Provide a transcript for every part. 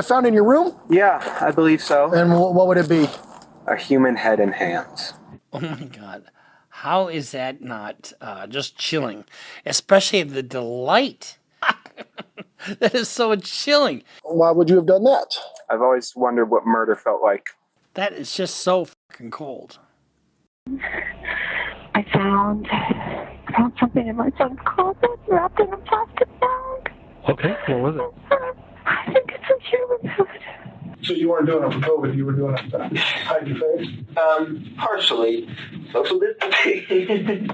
Found in your room? Yeah, I believe so. And what would it be? A human head and hands. Oh my God. How is that not just chilling? Especially the delight. That is so chilling. Why would you have done that? I've always wondered what murder felt like. That is just so fucking cold. I found something in my son's closet wrapped in a plastic bag. Okay, what was it? I think it's a human head. So you weren't doing it for COVID, you were doing it to hide your face? Partially. Social distancing.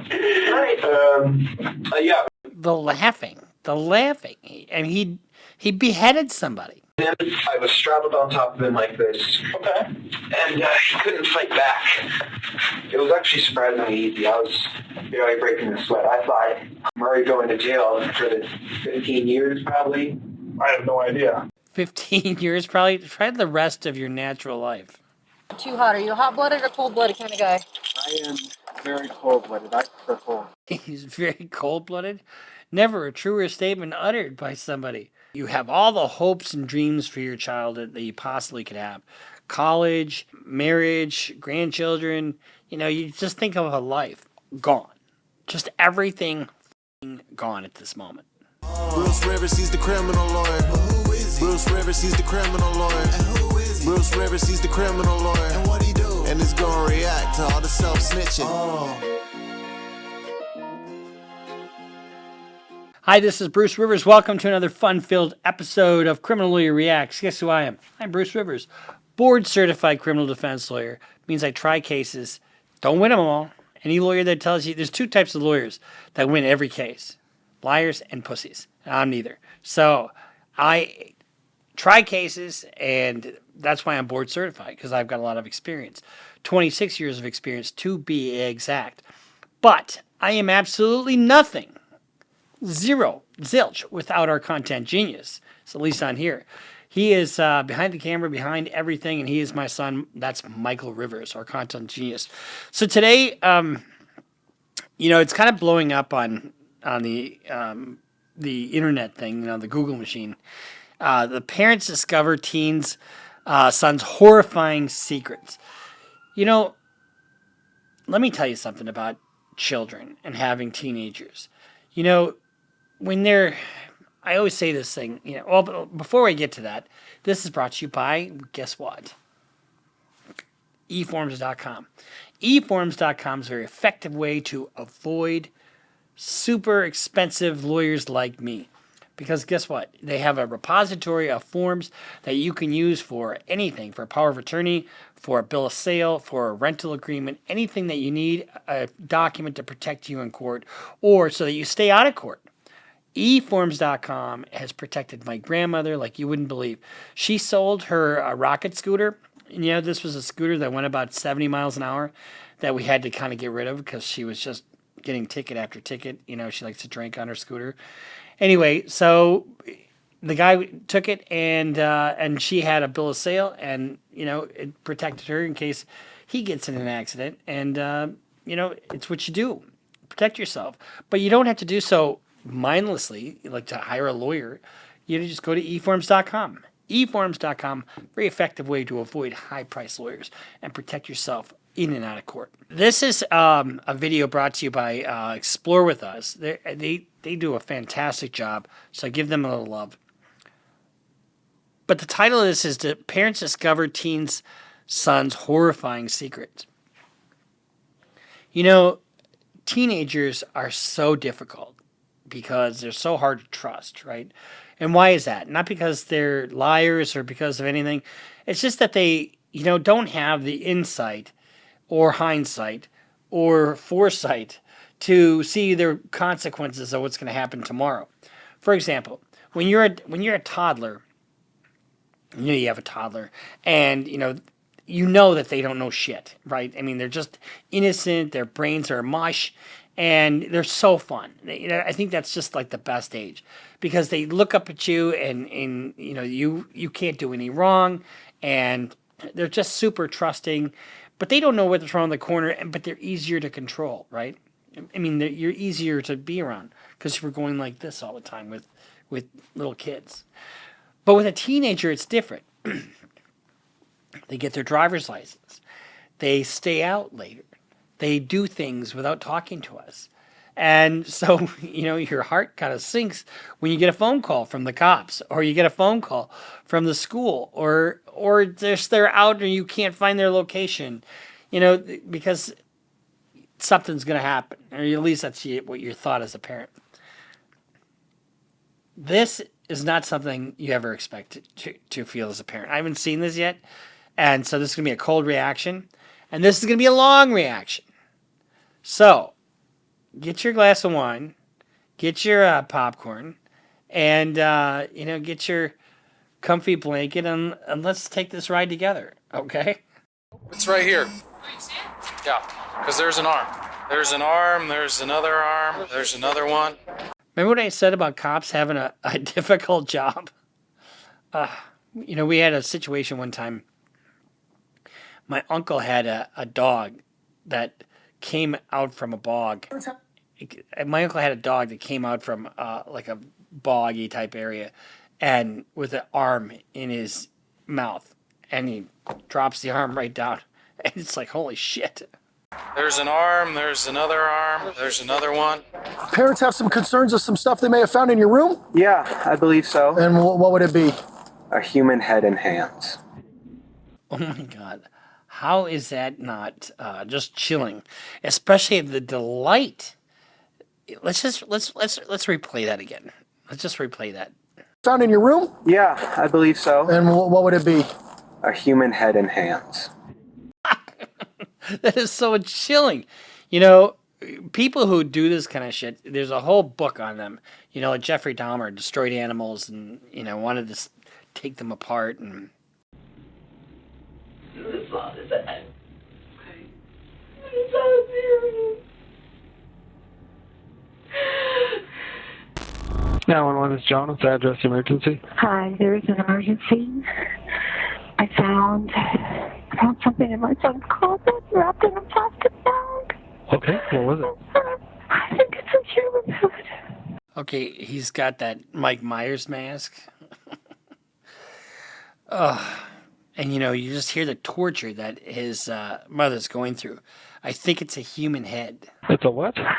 Right. Yeah. The laughing. And he beheaded somebody. And I was straddled on top of him like this. Okay. And he couldn't fight back. It was actually surprisingly easy. I was barely breaking a sweat. I thought I'm already going to jail for the 15 years probably. I have no idea. 15 years probably. Try the rest of your natural life. Too hot. Are you a hot-blooded or cold-blooded kind of guy? I am very cold-blooded. I prefer cold. He's very cold-blooded. Never a truer statement uttered by somebody. You have all the hopes and dreams for your child that you possibly could have. College, marriage, grandchildren. You know, you just think of a life gone. Just everything gone at this moment. Bruce Rivers, he's the criminal lawyer. Bruce Rivers, he's the criminal lawyer. Bruce Rivers, he's the criminal lawyer. And what he do? And it's gonna react to all the self-snitching. Hi, this is Bruce Rivers. Welcome to another fun-filled episode of Criminal Lawyer Reacts. Guess who I am? I'm Bruce Rivers, board-certified criminal defense lawyer. Means I try cases, don't win them all. Any lawyer that tells you, there's two types of lawyers that win every case. Liars and pussies. I'm neither. So I try cases, and that's why I'm board certified, because I've got a lot of experience. 26 years of experience to be exact. But I am absolutely nothing. Zero, zilch, without our content genius. So at least on here. He is behind the camera, behind everything, and he is my son. That's Michael Rivers, our content genius. So today, it's kind of blowing up on the internet thing, the Google machine. The parents discover teens' son's horrifying secrets. Let me tell you something about children and having teenagers. I always say this thing, but before I get to that, this is brought to you by, guess what? eForms.com. eForms.com is a very effective way to avoid super expensive lawyers like me. Because guess what? They have a repository of forms that you can use for anything, for a power of attorney, for a bill of sale, for a rental agreement, anything that you need, a document to protect you in court, or so that you stay out of court. eForms.com has protected my grandmother like you wouldn't believe. She sold her rocket scooter. This was a scooter that went about 70 miles an hour that we had to kind of get rid of because she was just getting ticket after ticket. She likes to drink on her scooter. Anyway, so the guy took it and she had a bill of sale and, it protected her in case he gets in an accident. And, it's what you do. Protect yourself. But you don't have to do so mindlessly, like to hire a lawyer. You just go to eForms.com. eForms.com, very effective way to avoid high-priced lawyers and protect yourself in and out of court. This is a video brought to you by Explore With Us. They do a fantastic job, so give them a little love. But the title of this is Parents Discover Teens' Son's Horrifying Secrets. Teenagers are so difficult because they're so hard to trust, right? And why is that? Not because they're liars or because of anything. It's just that they, don't have the insight or hindsight or foresight to see their consequences of what's going to happen tomorrow. For example, when you're a toddler, you have a toddler, and you know that they don't know shit, right? I mean, they're just innocent. Their brains are mush, and they're so fun. I think that's just like the best age because they look up at you, and you can't do any wrong, and they're just super trusting. But they don't know what's around the corner, but they're easier to control, right? I mean, you're easier to be around because we're going like this all the time with little kids. But with a teenager, it's different. They get their driver's license. They stay out later. They do things without talking to us. And so, your heart kind of sinks when you get a phone call from the cops, or you get a phone call from the school, or they're out and you can't find their location, because something's going to happen, or at least that's what you thought as a parent. This is not something you ever expect to feel as a parent. I haven't seen this yet, and so this is going to be a cold reaction, and this is going to be a long reaction. So, get your glass of wine, get your popcorn, and get your comfy blanket, and let's take this ride together, okay? It's right here. Yeah, because there's an arm. There's an arm, there's another arm, there's another one. Remember what I said about cops having a difficult job? We had a situation one time. My uncle had a dog that came out from a bog. My uncle had a dog that came out from like a boggy type area, and with an arm in his mouth, and he drops the arm right down, and it's like, holy shit. There's an arm, there's another arm, there's another one. Parents have some concerns of some stuff they may have found in your room? Yeah, I believe so. And what would it be? A human head and hands. Oh my God. How is that not just chilling? Especially the delight. Let's replay that again. Let's just replay that. Found in your room? Yeah, I believe so. And what would it be? A human head and hands. That is so chilling. People who do this kind of shit, there's a whole book on them. Like Jeffrey Dahmer destroyed animals and, wanted to take them apart. And It's not that. It's not serious. 911 is John. What's the address emergency? Hi, there is an emergency. I found something in my son's closet wrapped in a plastic bag. Okay, what was it? I think it's a human head. okay, he's got that Mike Myers mask. And you just hear the torture that his mother's going through. I think it's a human head. It's a what? I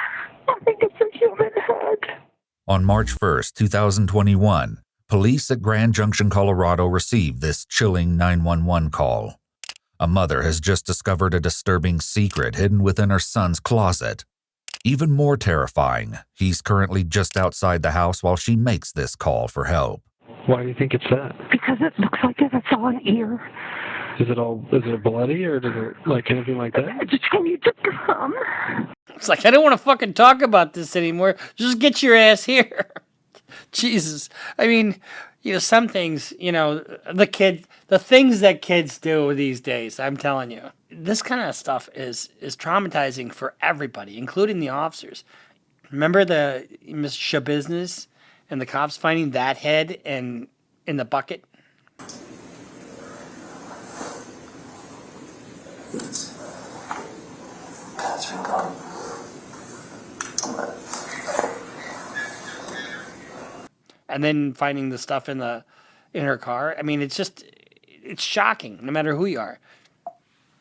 think it's a human head. On March 1st, 2021, police at Grand Junction, Colorado received this chilling 911 call. A mother has just discovered a disturbing secret hidden within her son's closet. Even more terrifying, he's currently just outside the house while she makes this call for help. Why do you think it's that? Because it looks like it's all an ear. Is it bloody or does it like anything like that? I just need to come. It's like, I don't want to fucking talk about this anymore. Just get your ass here. Jesus. I mean, some things, the things that kids do these days, I'm telling you. This kind of stuff is traumatizing for everybody, including the officers. Remember the Miss Shabusiness and the cops finding that head in the bucket? And then finding the stuff in her car. I mean, it's shocking, no matter who you are.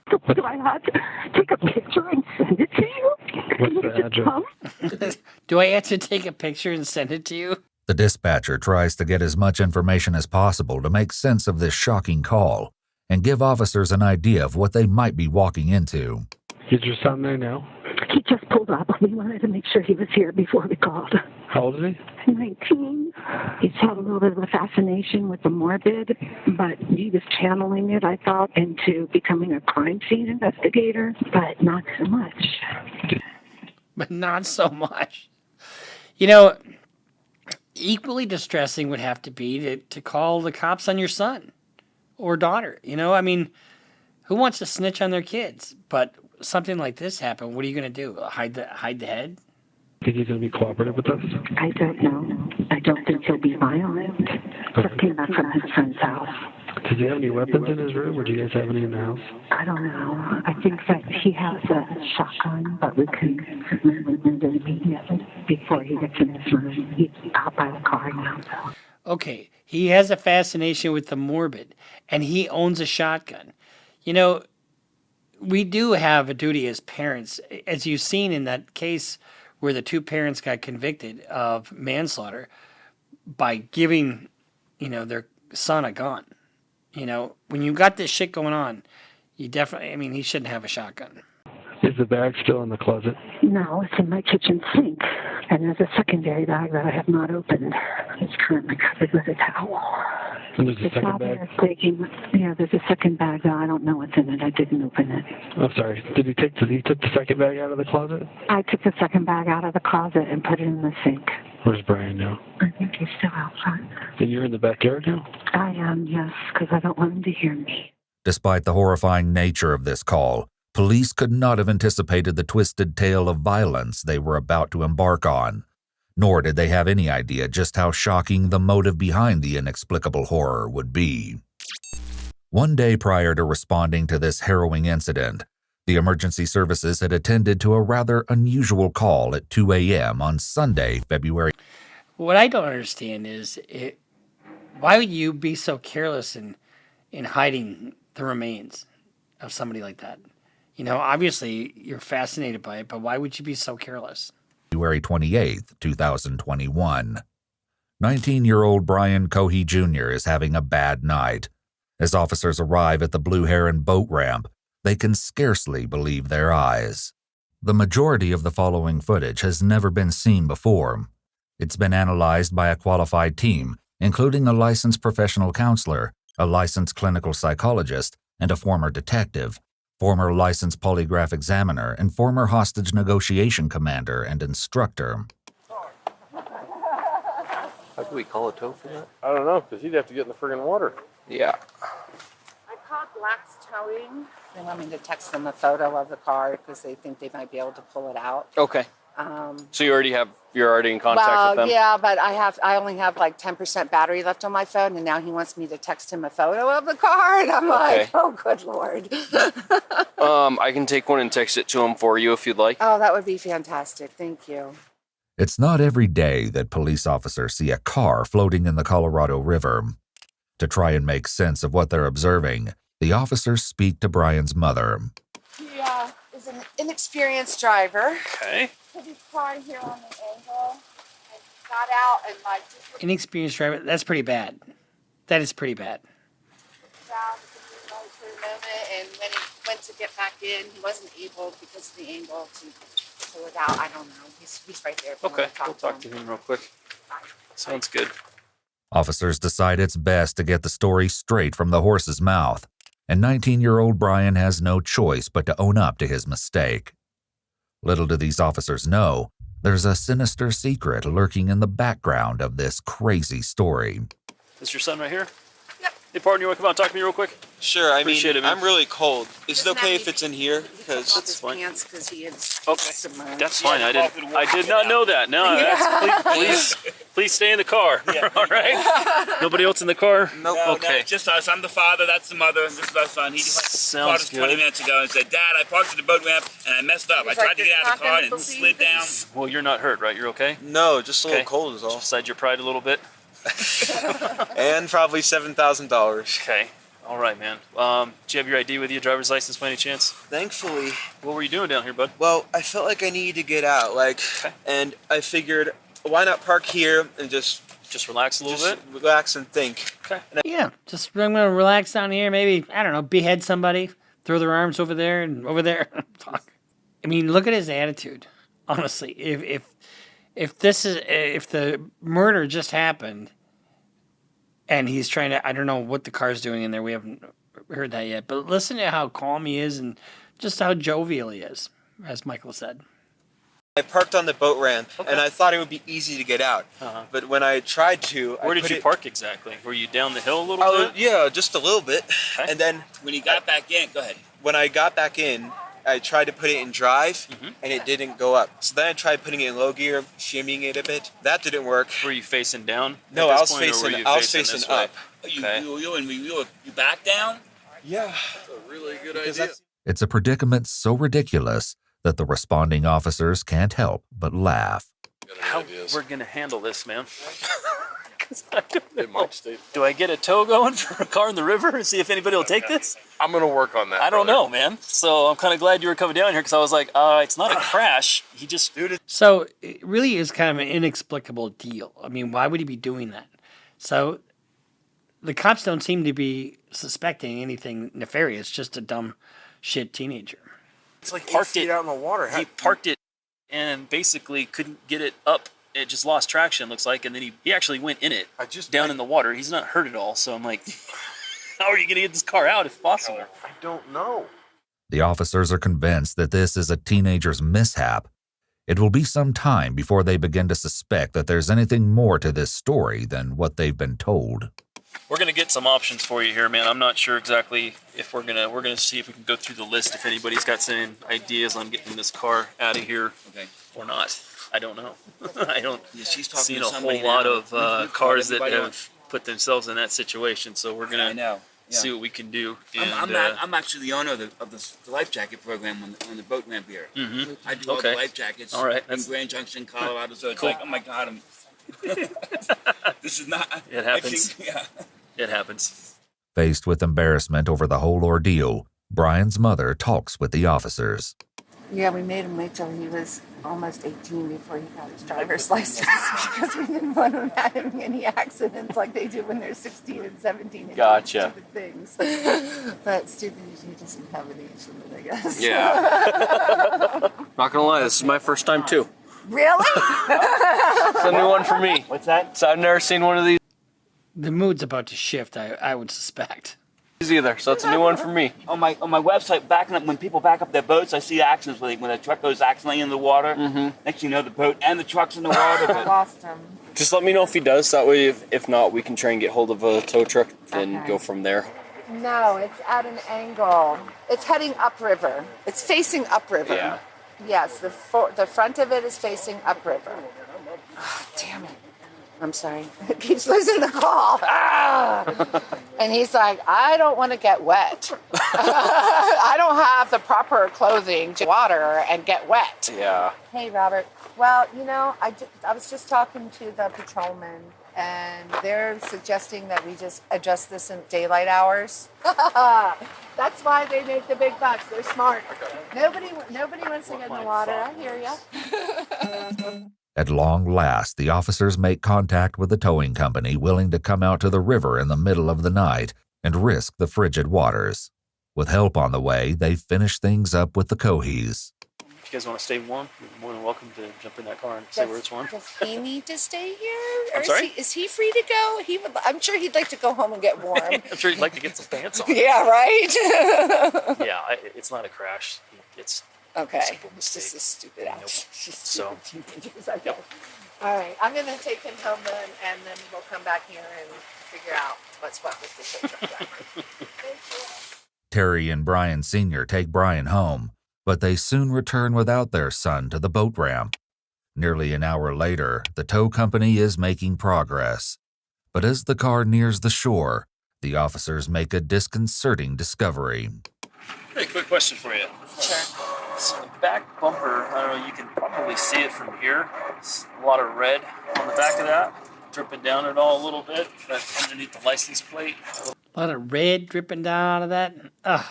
Do I have to take a picture and send it to you? What's the address? Do I have to take a picture and send it to you? The dispatcher tries to get as much information as possible to make sense of this shocking call and give officers an idea of what they might be walking into. Is your son there now? He just pulled up. We wanted to make sure he was here before we called. How old is he? 19. He's had a little bit of a fascination with the morbid, but he was channeling it, I thought, into becoming a crime scene investigator, but not so much. But not so much. Equally distressing would have to be to call the cops on your son or daughter. I mean, who wants to snitch on their kids? But something like this happened, what are you going to do? Hide the head? Think he's going to be cooperative with us? I don't know. I don't think he'll be violent. Just came back from his friend's house. Does he have any weapons in his room, or do you guys have any in the house? I don't know. I think that he has a shotgun, but we can remove it immediately before he gets in his room. He's out by the car now, so. Okay, he has a fascination with the morbid, and he owns a shotgun. You know, we do have a duty as parents, as you've seen in that case where the two parents got convicted of manslaughter by giving, their son a gun. When you got this shit going on, you definitely, he shouldn't have a shotgun. Is the bag still in the closet? No, it's in my kitchen sink. And there's a secondary bag that I have not opened. It's currently covered with a towel. And there's a second bag? There's a second bag that I don't know what's in it. I didn't open it. I'm sorry. Did he took the second bag out of the closet? I took the second bag out of the closet and put it in the sink. Where's Brian now? I think he's still outside. And you're in the backyard now? I am, yes, because I don't want him to hear me. Despite the horrifying nature of this call, police could not have anticipated the twisted tale of violence they were about to embark on, nor did they have any idea just how shocking the motive behind the inexplicable horror would be. One day prior to responding to this harrowing incident, the emergency services had attended to a rather unusual call at 2 a.m. on Sunday, February. What I don't understand is, why would you be so careless in hiding the remains of somebody like that? Obviously you're fascinated by it, but why would you be so careless? February 28, 2021. 19-year-old Brian Cohey Jr. is having a bad night. As officers arrive at the Blue Heron boat ramp, they can scarcely believe their eyes. The majority of the following footage has never been seen before. It's been analyzed by a qualified team, including a licensed professional counselor, a licensed clinical psychologist, and a former detective, former licensed polygraph examiner, and former hostage negotiation commander and instructor. How do we call a tow for that? I don't know, because he'd have to get in the friggin' water. Yeah. I called Black's Towing. They want me to text them a photo of the car because they think they might be able to pull it out. Okay. So you're already in contact with them? Yeah, but I only have like 10% battery left on my phone, and now he wants me to text him a photo of the car, and I'm like, oh, good Lord. I can take one and text it to him for you if you'd like. Oh, that would be fantastic. Thank you. It's not every day that police officers see a car floating in the Colorado River. To try and make sense of what they're observing, the officers speak to Brian's mother. He is an inexperienced driver. Okay. Put his car here on the angle and got out and like... Inexperienced driver, that's pretty bad. That is pretty bad. Down for a moment, and when he went to get back in, he wasn't able, because of the angle, to pull it out. I don't know. He's right there. Okay, we'll talk to him real quick. Sounds good. Officers decide it's best to get the story straight from the horse's mouth, and 19-year-old Brian has no choice but to own up to his mistake. Little do these officers know, there's a sinister secret lurking in the background of this crazy story. This your son right here? Yep. Hey, partner, you want to come out and talk to me real quick? Sure. Appreciate it, man. I'm really cold. Is it okay if it's in here? Because that's fine. Because he is submerged. That's fine. I did not know that. No, please stay in the car. Yeah. All right. Nobody else in the car? Nope. No, okay. no, just us. I'm the father. That's the mother. And this is our son. He just called us 20 minutes ago and said, "Dad, I parked at the boat ramp and I messed up. I tried to get out of the car and slid down." Well, you're not hurt, right? You're okay? No, just a little cold is all. Just beside your pride a little bit. And probably $7,000. Okay. All right, man. Do you have your ID with you, driver's license by any chance? Thankfully. What were you doing down here, bud? Well, I felt like I needed to get out, and I figured, why not park here and just relax a little bit? Relax and think. Okay. Yeah, just I'm gonna relax down here. Maybe, I don't know, behead somebody, throw their arms over there and over there. Talk. I mean, look at his attitude. Honestly, if the murder just happened, and he's trying to, I don't know what the car's doing in there. We haven't heard that yet. But listen to how calm he is and just how jovial he is, as Michael said. I parked on the boat ramp, and I thought it would be easy to get out. But when I tried to... Where did you park exactly? Were you down the hill a little bit? Yeah, just a little bit. Okay. And then... When he got back in, go ahead. When I got back in, I tried to put it in drive, and it didn't go up. So then I tried putting it in low gear, shimmying it a bit. That didn't work. Were you facing down? No, I was facing up. You back down? Yeah. That's a really good idea. It's a predicament so ridiculous that the responding officers can't help but laugh. How we're going to handle this, man? It might stay. Do I get a tow going for a car in the river and see if anybody will take this? I'm gonna work on that. I don't know, man. So I'm kind of glad you were coming down here because I was like, it's not a crash. He just... So it really is kind of an inexplicable deal. I mean, why would he be doing that? So the cops don't seem to be suspecting anything nefarious, just a dumb shit teenager. It's like parked it out in the water. He parked it and basically couldn't get it up. It just lost traction, looks like, and then he actually went in it, down in the water. He's not hurt at all, so I'm like, how are you going to get this car out if possible? I don't know. The officers are convinced that this is a teenager's mishap. It will be some time before they begin to suspect that there's anything more to this story than what they've been told. We're going to get some options for you here, man. I'm not sure exactly if we're going to see if we can go through the list if anybody's got some ideas on getting this car out of here or not. I don't know. I don't see a whole lot of cars that have put themselves in that situation, so we're going to see what we can do. And, I'm actually the owner of the life jacket program on the boat ramp here. I do all the life jackets in Grand Junction, Colorado, so it's like, oh my God, this is not... It happens. It happens. Faced with embarrassment over the whole ordeal, Brian's mother talks with the officers. Yeah, we made him wait till he was almost 18 before he got his driver's license because we didn't want him having any accidents like they do when they're 16 and 17 and Gotcha. stupid things. But stupid, he doesn't have an age limit, I guess. Yeah. Not gonna lie, this is my first time too. Really? It's a new one for me. What's that? So I've never seen one of these The mood's about to shift, I would suspect. either, so it's a new one for me. On my website, backing up when people back up their boats, I see accidents when a truck goes accidentally in the water. Next thing you know, the boat and the truck's in the water. I lost him. Just let me know if he does. That way, if not, we can try and get hold of a tow truck and go from there. No, it's at an angle. It's heading upriver. It's facing upriver. Yeah. Yes, the front of it is facing upriver. Oh, damn it. I'm sorry. It keeps losing the call. Ah! And he's like, I don't want to get wet. I don't have the proper clothing to water and get wet. Yeah. Hey, Robert. Well, you know, I was just talking to the patrolman, and they're suggesting that we just adjust this in daylight hours. That's why they make the big bucks. They're smart. Nobody wants to get in the water. I hear ya. At long last, the officers make contact with the towing company willing to come out to the river in the middle of the night and risk the frigid waters. With help on the way, they finish things up with the Cohees. If you guys want to stay warm, you're more than welcome to jump in that car and stay where it's warm. Does he need to stay here? Or I'm sorry? is he free to go? I'm sure he'd like to go home and get warm. I'm sure he'd like to get some pants on. Yeah, right? Yeah, it's not a crash. It's okay. simple It's mistake. just a stupid act. So, Okay. All right. I'm going to take him home then, and then we'll come back here and figure out what's what with the tow truck driver. Terry and Brian Sr. take Brian home, but they soon return without their son to the boat ramp. Nearly an hour later, the tow company is making progress. But as the car nears the shore, the officers make a disconcerting discovery. hey, quick question for you. Sure. So the back bumper, I don't know, you can probably see it from here. It's a lot of red on the back of that, dripping down it all a little bit. That's underneath the license plate. A lot of red dripping down out of that. Ugh.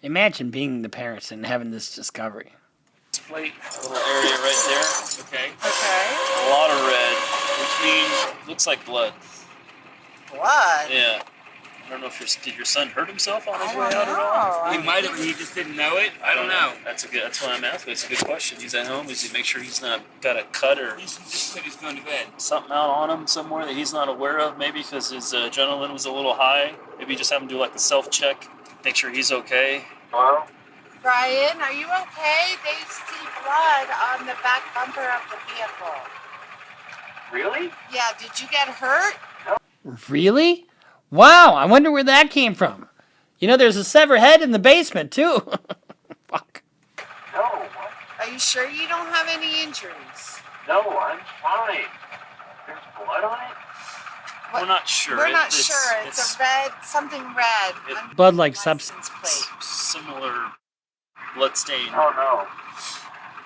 Imagine being the parents and having this discovery. Plate, little area right there. Okay. Okay. A lot of red, which means looks like blood. Blood? Yeah. I don't know if did your son hurt himself on his way out at all? He might have, he just didn't know it. I don't know. That's why I'm asking. It's a good question. He's at home. Is he make sure he's not got a cut or Just said he's going to bed. something out on him somewhere that he's not aware of? Maybe because his adrenaline was a little high. Maybe just have him do like a self check, make sure he's okay. Hello? Brian, are you okay? They see blood on the back bumper of the vehicle. Really? Yeah, did you get hurt? Really? Wow, I wonder where that came from. You know, there's a severed head in the basement, too. Fuck. No. Are you sure you don't have any injuries? No, I'm fine. There's blood on it? We're not sure. We're not sure. It's a red, something red. Blood-like substance. Plate. Similar blood stain. Oh, no.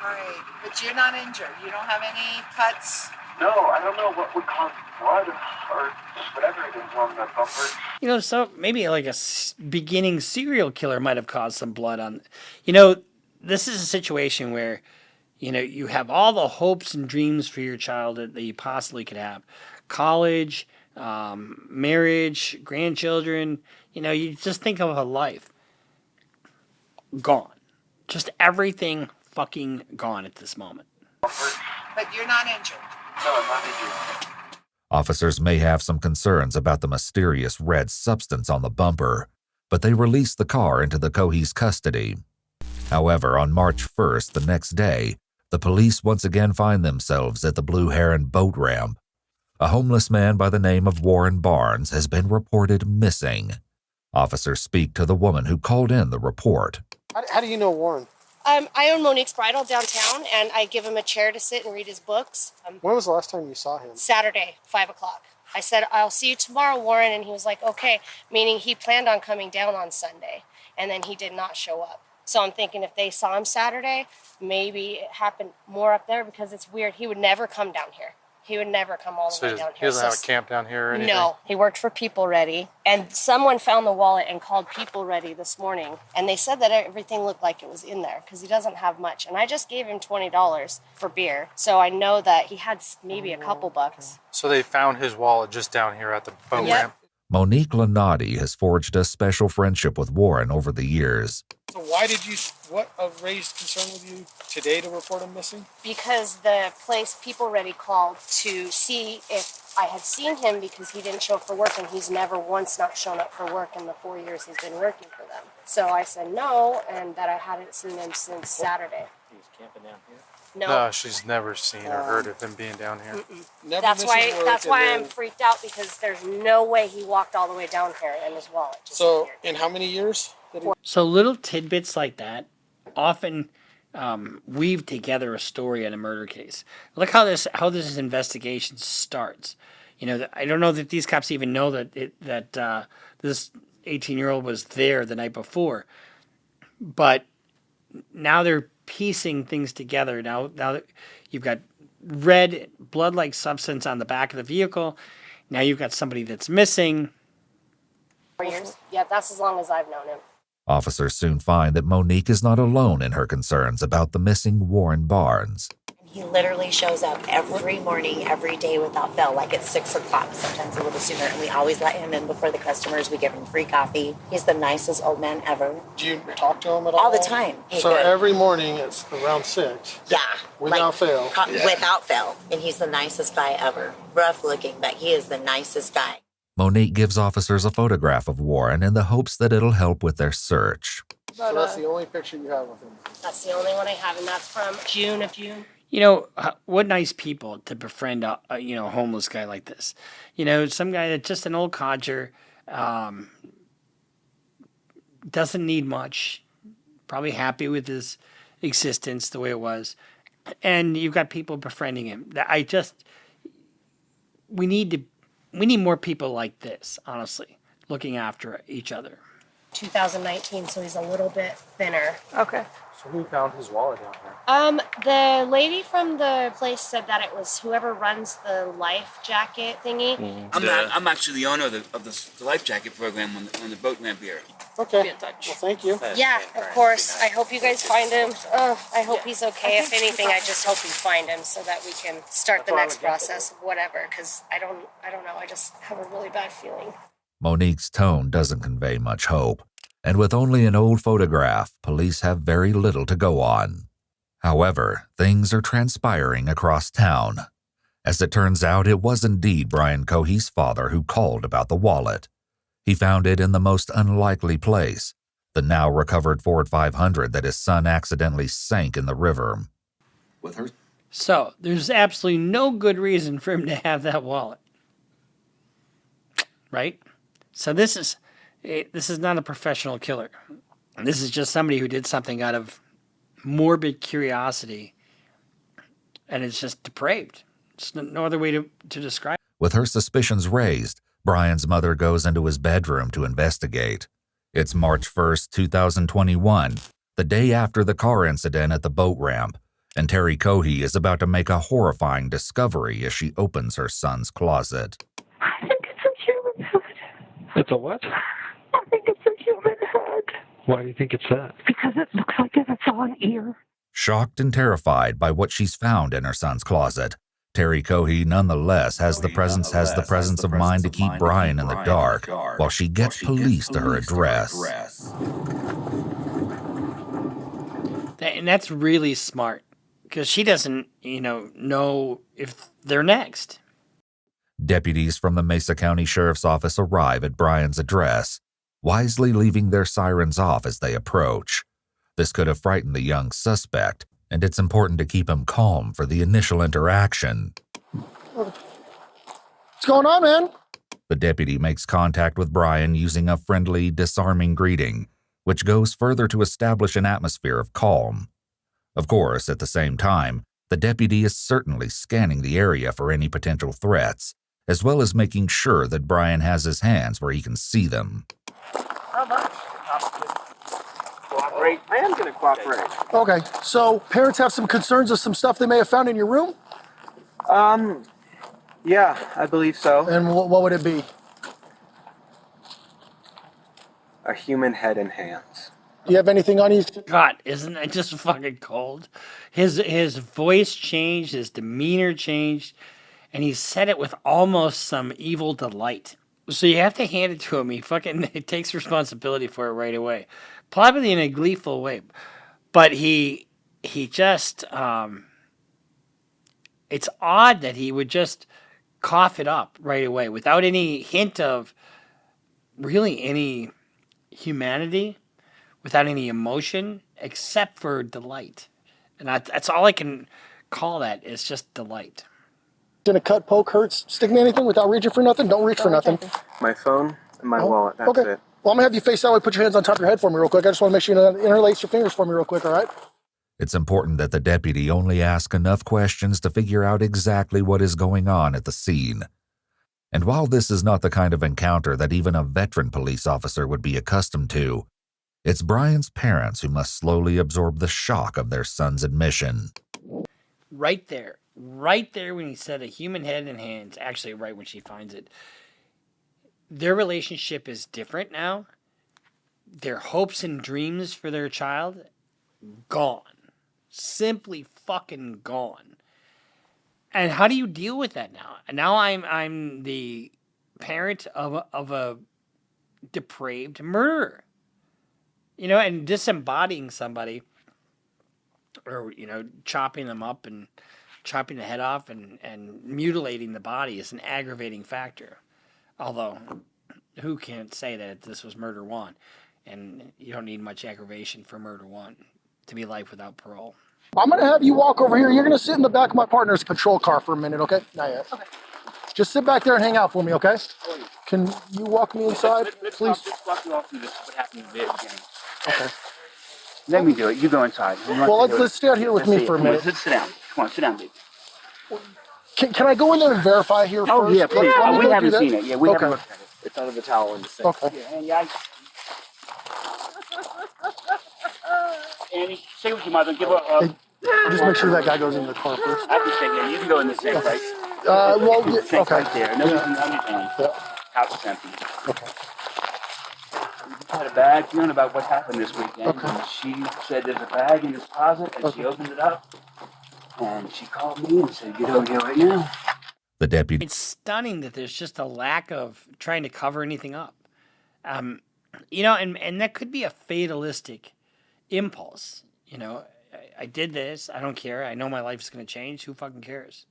All right, but you're not injured. You don't have any cuts? No, I don't know what would cause blood or whatever it is on the bumper. So maybe like a beginning serial killer might have caused some blood on. This is a situation where, you have all the hopes and dreams for your child that you possibly could have. College, marriage, grandchildren, you just think of a life. Gone. Just everything fucking gone at this moment. But you're not injured. No, I'm not injured. Officers may have some concerns about the mysterious red substance on the bumper, but they released the car into the Cohees' custody. However, on March 1st, the next day, the police once again find themselves at the Blue Heron boat ramp. A homeless man by the name of Warren Barnes has been reported missing. Officers speak to the woman who called in the report. How do you know Warren? I own Monique's Bridal downtown, and I give him a chair to sit and read his books. When was the last time you saw him? Saturday, 5 o'clock. I said, I'll see you tomorrow, Warren, and he was like, okay, meaning he planned on coming down on Sunday, and then he did not show up. So I'm thinking if they saw him Saturday, maybe it happened more up there because it's weird. He would never come down here. He would never come all the way down here. He doesn't have a camp down here or anything? No. He worked for People Ready. And someone found the wallet and called People Ready this morning. And they said that everything looked like it was in there because he doesn't have much. And I just gave him $20 for beer. So I know that he had maybe a couple bucks. So they found his wallet just down here at the boat ramp? Monique Lanati has forged a special friendship with Warren over the years. So what raised concern with you today to report him missing? Because the place People Ready called to see if I had seen him because he didn't show up for work, and he's never once not shown up for work in the 4 years he's been working for them. So I said no, and that I hadn't seen him since Saturday. He was camping down here? No, she's never seen or heard of him being down here. That's why I'm freaked out, because there's no way he walked all the way down here and his wallet just So, in how many years? So little tidbits like that often weave together a story in a murder case. Look how this investigation starts. I don't know that these cops even know that this 18-year-old was there the night before, but now they're piecing things together. Now that you've got red blood-like substance on the back of the vehicle, now you've got somebody that's missing. 4 years. Yeah, that's as long as I've known him. Officers soon find that Monique is not alone in her concerns about the missing Warren Barnes. He literally shows up every morning, every day without fail, like at 6 o'clock, sometimes a little sooner. And we always let him in before the customers. We give him free coffee. He's the nicest old man ever. Do you talk to him at all? All the time. Hey, So good. every morning it's around 6? Yeah. Without fail? Without fail. And he's the nicest guy ever. Rough looking, but he is the nicest guy. Monique gives officers a photograph of Warren in the hopes that it'll help with their search. So that's the only picture you have of him? That's the only one I have, and that's from June of June. What nice people to befriend a homeless guy like this. Some guy that's just an old codger, doesn't need much, probably happy with his existence the way it was, and you've got people befriending him. We need more people like this, honestly, looking after each other. 2019, so he's a little bit thinner. Okay. So who found his wallet down here? The lady from the place said that it was whoever runs the life jacket thingy. I'm actually the owner of the life jacket program on the boat ramp here. Okay. Be in touch. Well, thank you. Yeah, of course. I hope you guys find him. I hope he's okay. If anything, I just hope we find him so that we can start the next process of whatever. Because I don't know. I just have a really bad feeling. Monique's tone doesn't convey much hope, and with only an old photograph, police have very little to go on. However, things are transpiring across town. As it turns out, it was indeed Brian Cohees' father who called about the wallet. He found it in the most unlikely place, the now recovered Ford 500 that his son accidentally sank in the river. With her. So there's absolutely no good reason for him to have that wallet, right? So this is not a professional killer. This is just somebody who did something out of morbid curiosity, and it's just depraved. It's no other way to describe it. With her suspicions raised, Brian's mother goes into his bedroom to investigate. It's March 1st, 2021, the day after the car incident at the boat ramp, And Terry Cohey is about to make a horrifying discovery as she opens her son's closet. I think it's a human head. It's a what? I think it's a human head. Why do you think it's that? Because it looks like it's on ear. Shocked and terrified by what she's found in her son's closet, Terry Cohey nonetheless has the presence of mind to keep Brian in the dark while she gets police to her address. And that's really smart because she doesn't, know if they're next. Deputies from the Mesa County Sheriff's Office arrive at Brian's address, wisely leaving their sirens off as they approach. This could have frightened the young suspect, and it's important to keep him calm for the initial interaction. What's going on, man? The deputy makes contact with Brian using a friendly, disarming greeting, which goes further to establish an atmosphere of calm. Of course, at the same time, the deputy is certainly scanning the area for any potential threats, as well as making sure that Brian has his hands where he can see them. How much? Cooperate. I am going to cooperate. Okay, so parents have some concerns of some stuff they may have found in your room? Yeah, I believe so. And what would it be? A human head and hands. Do you have anything on you? God, isn't that just fucking cold? His voice changed, his demeanor changed, and he said it with almost some evil delight. So you have to hand it to him. He takes responsibility for it right away. Probably in a gleeful way. But he just, it's odd that he would just cough it up right away without any hint of really any humanity, without any emotion, except for delight. And that's all I can call that, is just delight. Gonna cut, poke, hurts, stick me anything without reaching for nothing? Don't reach for nothing. My phone and my wallet, that's okay. it. Well, I'm gonna have you face that way, put your hands on top of your head for me real quick. I just wanna make sure you interlace your fingers for me real quick, all right? It's important that the deputy only ask enough questions to figure out exactly what is going on at the scene. And while this is not the kind of encounter that even a veteran police officer would be accustomed to, it's Brian's parents who must slowly absorb the shock of their son's admission. Right there when he said a human head and hands, actually right when she finds it, their relationship is different now. Their hopes and dreams for their child, gone. Simply fucking gone. And how do you deal with that now? Now I'm the parent of a depraved murderer. And disembodying somebody, or, chopping them up and chopping the head off and mutilating the body is an aggravating factor. Although, who can't say that this was murder one? And you don't need much aggravation for murder one to be life without parole. I'm gonna have you walk over here. You're gonna sit in the back of my partner's patrol car for a minute, okay? Not yet. Okay. Just sit back there and hang out for me, okay? Can you walk me inside, please? Let's walk you all through this, what happened in the very beginning. Okay. Let me do it. You go inside. Well, let's stay out here with me for a minute. Sit down. Come on, sit down, baby. Can I go in there and verify here first? Oh, yeah, please. We haven't seen it. Yeah, we haven't Okay. looked at it. It's under the towel in the sink. Okay. Yeah, Annie, stay with your mother. Give her a... Just make sure that guy goes in the car first. I can stay here. You can go in the sink, right? Well, The sink okay. right there. No, you can understand. House is empty. Okay. We had a bad feeling about what happened this weekend. Okay. And she said there's a bag in this closet, and she opened it up. And she called me and said, get over here right now. The deputy. It's stunning that there's just a lack of trying to cover anything up. And that could be a fatalistic impulse. I did this. I don't care. I know my life's going to change. Who fucking cares?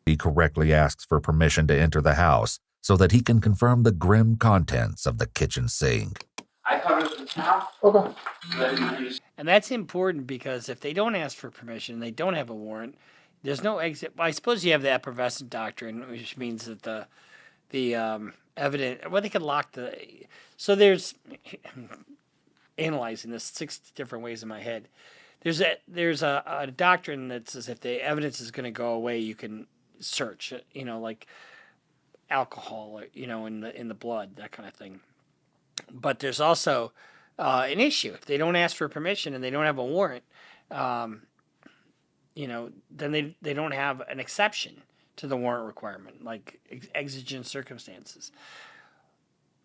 He correctly asks for permission to enter the house so that he can confirm the grim contents of the kitchen sink. I covered it with a towel. Okay. And that's important because if they don't ask for permission, they don't have a warrant, there's no exit. Well, I suppose you have the effervescent doctrine, which means that the evidence, well, they could lock the. So there's analyzing this 6 different ways in my head. There's a doctrine that says if the evidence is going to go away, you can search. Like alcohol, in the blood, that kind of thing. But there's also an issue if they don't ask for permission and they don't have a warrant. then they don't have an exception to the warrant requirement, like exigent circumstances.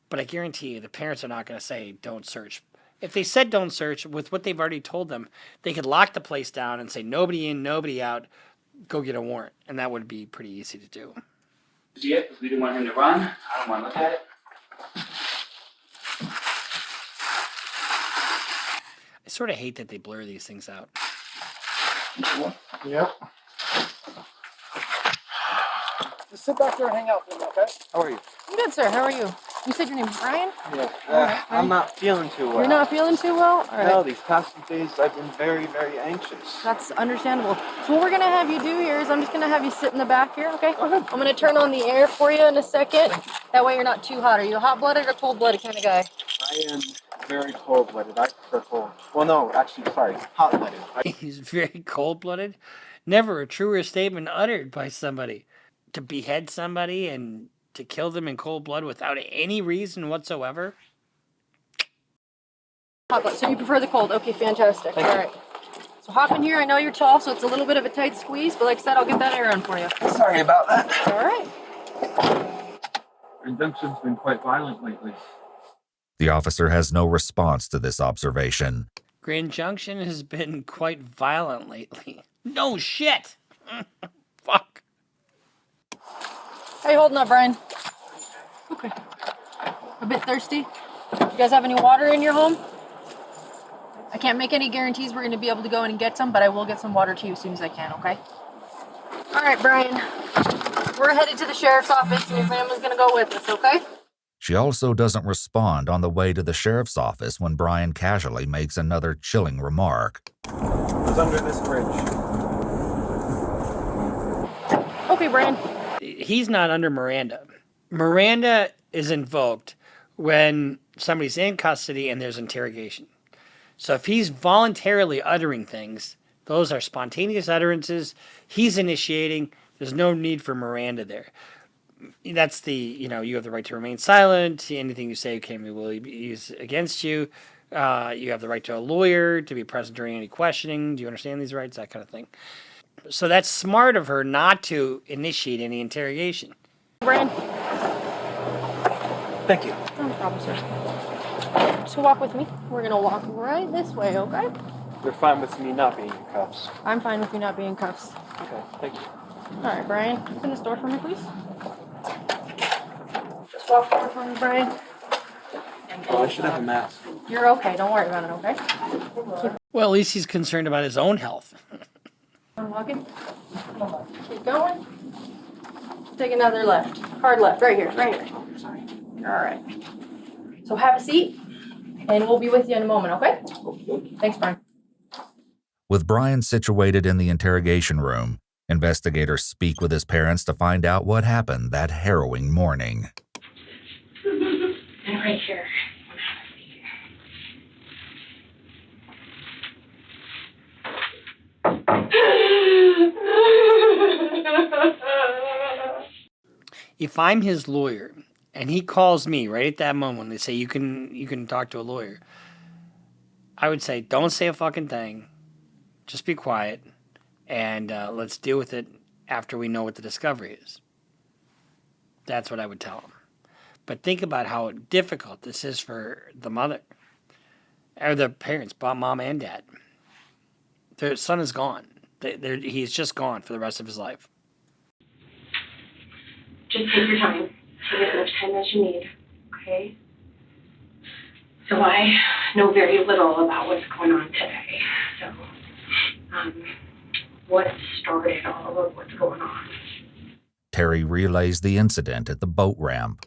But I guarantee you, the parents are not going to say don't search. If they said don't search, with what they've already told them, they could lock the place down and say nobody in, nobody out, go get a warrant. And that would be pretty easy to do. See it? Because we didn't want him to run. I don't want to look at it. I sort of hate that they blur these things out. Yep. Just sit back there and hang out for me, okay? How are you? I'm good, sir. How are you? You said your name's Brian? Yeah. I'm not feeling too well. You're not feeling too well? All right. No, these past few days I've been very, very anxious. That's understandable. So what we're going to have you do here is I'm just going to have you sit in the back here, okay? I'm going to turn on the air for you in a second. That way you're not too hot. Are you a hot-blooded or cold-blooded kind of guy? I am very cold-blooded. I prefer cold. Well, no, actually, sorry, hot-blooded. He's very cold-blooded. Never a truer statement uttered by somebody. To behead somebody and to kill them in cold blood without any reason whatsoever. Hot blood. So you prefer the cold. Okay, fantastic. All right. So hop in here. I know you're tall, so it's a little bit of a tight squeeze, but like I said, I'll get that air on for you. Sorry about that. All right. Injunction's been quite violent lately. The officer has no response to this observation. Grand Junction has been quite violent lately. No shit! Fuck. How you holding up, Brian? Okay. A bit thirsty? You guys have any water in your home? I can't make any guarantees we're going to be able to go in and get some, but I will get some water to you as soon as I can, okay? All right, Brian. We're headed to the sheriff's office, and your family's going to go with us, okay? She also doesn't respond on the way to the sheriff's office when Brian casually makes another chilling remark. Who's under this bridge? Okay, Brian. He's not under Miranda. Miranda is invoked when somebody's in custody and there's interrogation. So if he's voluntarily uttering things, those are spontaneous utterances. He's initiating. There's no need for Miranda there. That's you have the right to remain silent. Anything you say can be used against you. You have the right to a lawyer, to be present during any questioning. Do you understand these rights? That kind of thing. So that's smart of her not to initiate any interrogation. Brian. Thank you. No problem, sir. So walk with me. We're going to walk right this way, okay? You're fine with me not being in cuffs. I'm fine with you not being in cuffs. Okay, thank you. All right, Brian. Open this door for me, please. Just walk forward for me, Brian. Oh, I should have a mask. You're okay. Don't worry about it, okay? Well, at least he's concerned about his own health. I'm walking. Keep going. Take another left. Hard left. Right here. Right here. Sorry. All right. So have a seat, and we'll be with you in a moment, okay? Thanks, Brian. With Brian situated in the interrogation room, investigators speak with his parents to find out what happened that harrowing morning. And right here. If I'm his lawyer and he calls me right at that moment, they say you can talk to a lawyer, I would say don't say a fucking thing, just be quiet, and let's deal with it after we know what the discovery is. That's what I would tell him. But think about how difficult this is for the mother or the parents, mom and dad. Their son is gone. He's just gone for the rest of his life. Just take your time. Take as much time as you need, okay? So I know very little about what's going on today. So, what started all of what's going on? Terry relays the incident at the boat ramp.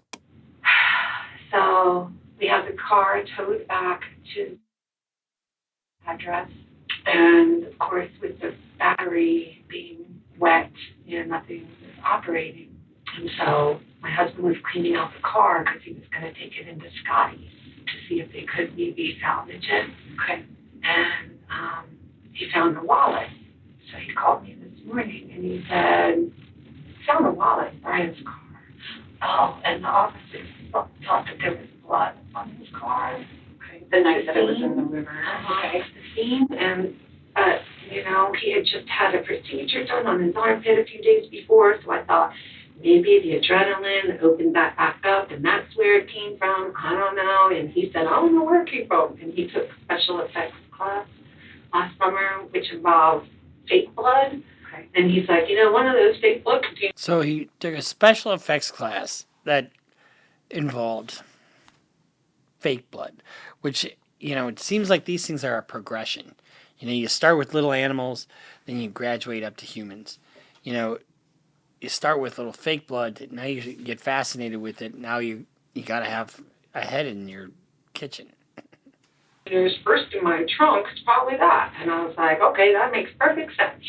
So, we have the car towed back to the address. And, of course, with the battery being wet, nothing was operating. And so my husband was cleaning out the car because he was going to take it into Scotty's to see if they could maybe salvage it. Okay. And he found the wallet. So he called me this morning and he said, found the wallet in Brian's car. Oh, and the officers thought that there was blood on his car. Okay. The night that it was in the river. Okay. The scene, and You know, he had just had a procedure done on his armpit a few days before, so I thought maybe the adrenaline opened that back up, and that's where it came from. I don't know. And he said, I don't know where it came from. And he took a special effects class last summer, which involved fake blood. Okay. And he's like, one of those fake blood containers. So he took a special effects class that involved fake blood, which, it seems like these things are a progression. You start with little animals, then you graduate up to humans. You start with little fake blood, now you get fascinated with it. Now you got to have a head in your kitchen. There's first in my trunk, it's probably that. And I was like, okay, that makes perfect sense.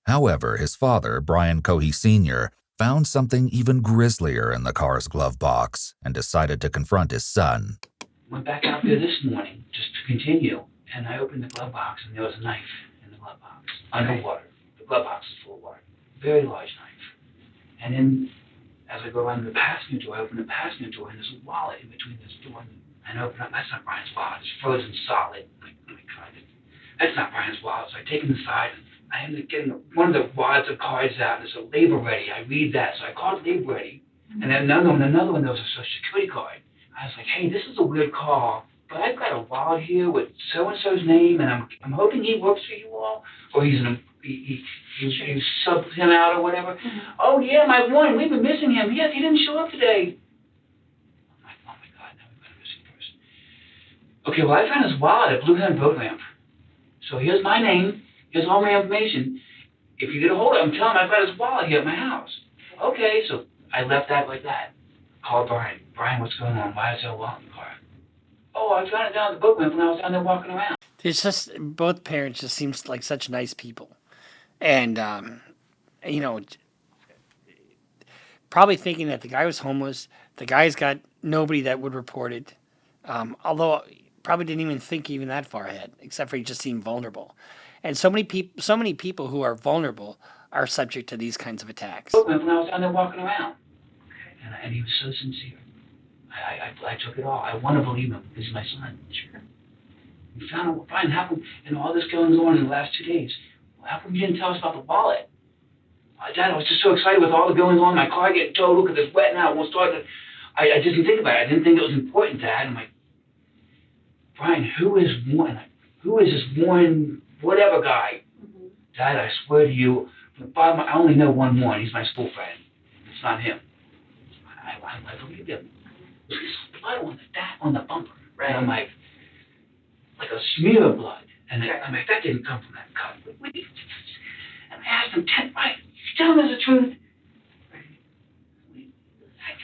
However, his father, Brian Cohey Sr., found something even grislier in the car's glove box and decided to confront his son. Went back out there this morning just to continue, and I opened the glove box, and there was a knife in the glove box, underwater. The glove box is full of water. Very large knife. And then, as I go around the passenger door, I open the passenger door, and there's a wallet in between this door and I open up. That's not Brian's wallet. It's frozen solid. That's not Brian's wallet. So I take it inside, and I end up getting one of the wads of cards out, and there's a label ready. I read that, so I called label ready. And then another one, there was a social security card. I was like, hey, this is a weird call, but I've got a wallet here with so-and-so's name, and I'm hoping he works for you all, or you subbed him out or whatever. Mm-hmm. Oh, yeah, my one, we've been missing him. Yes, he didn't show up today. I'm like, oh, my God, now we've got a missing person. Okay, well, I found his wallet at Blue Hen Boat Ramp. So here's my name. Here's all my information. If you get a hold of him, tell him I've got his wallet here at my house. Okay, so I left that like that. Called Brian. Brian, what's going on? Why is there a wallet in the car? Oh, I found it down at the boat ramp when I was down there walking around. It's just, both parents just seem like such nice people. And, probably thinking that the guy was homeless. The guy's got nobody that would report it. Although probably didn't even think even that far ahead, except for he just seemed vulnerable. And so many people who are vulnerable are subject to these kinds of attacks. When I was down there walking around, and he was so sincere. I took it all. I want to believe him. He's my son. Sure. We found out, Brian, how come, all this going on in the last 2 days, how come you didn't tell us about the wallet? Dad, I was just so excited with all the going on. My car getting towed. Look at this wet now. It won't start. I just didn't think about it. I didn't think it was important, Dad. I'm like, Brian, who is this one whatever guy? Mm-hmm. Dad, I swear to you, I only know one Warren. He's my school friend. It's not him. I believe him. There's blood on the bumper. Right. And I'm like a smear of blood. And I'm like, that didn't come from that cut. And I asked him, right, tell me the truth.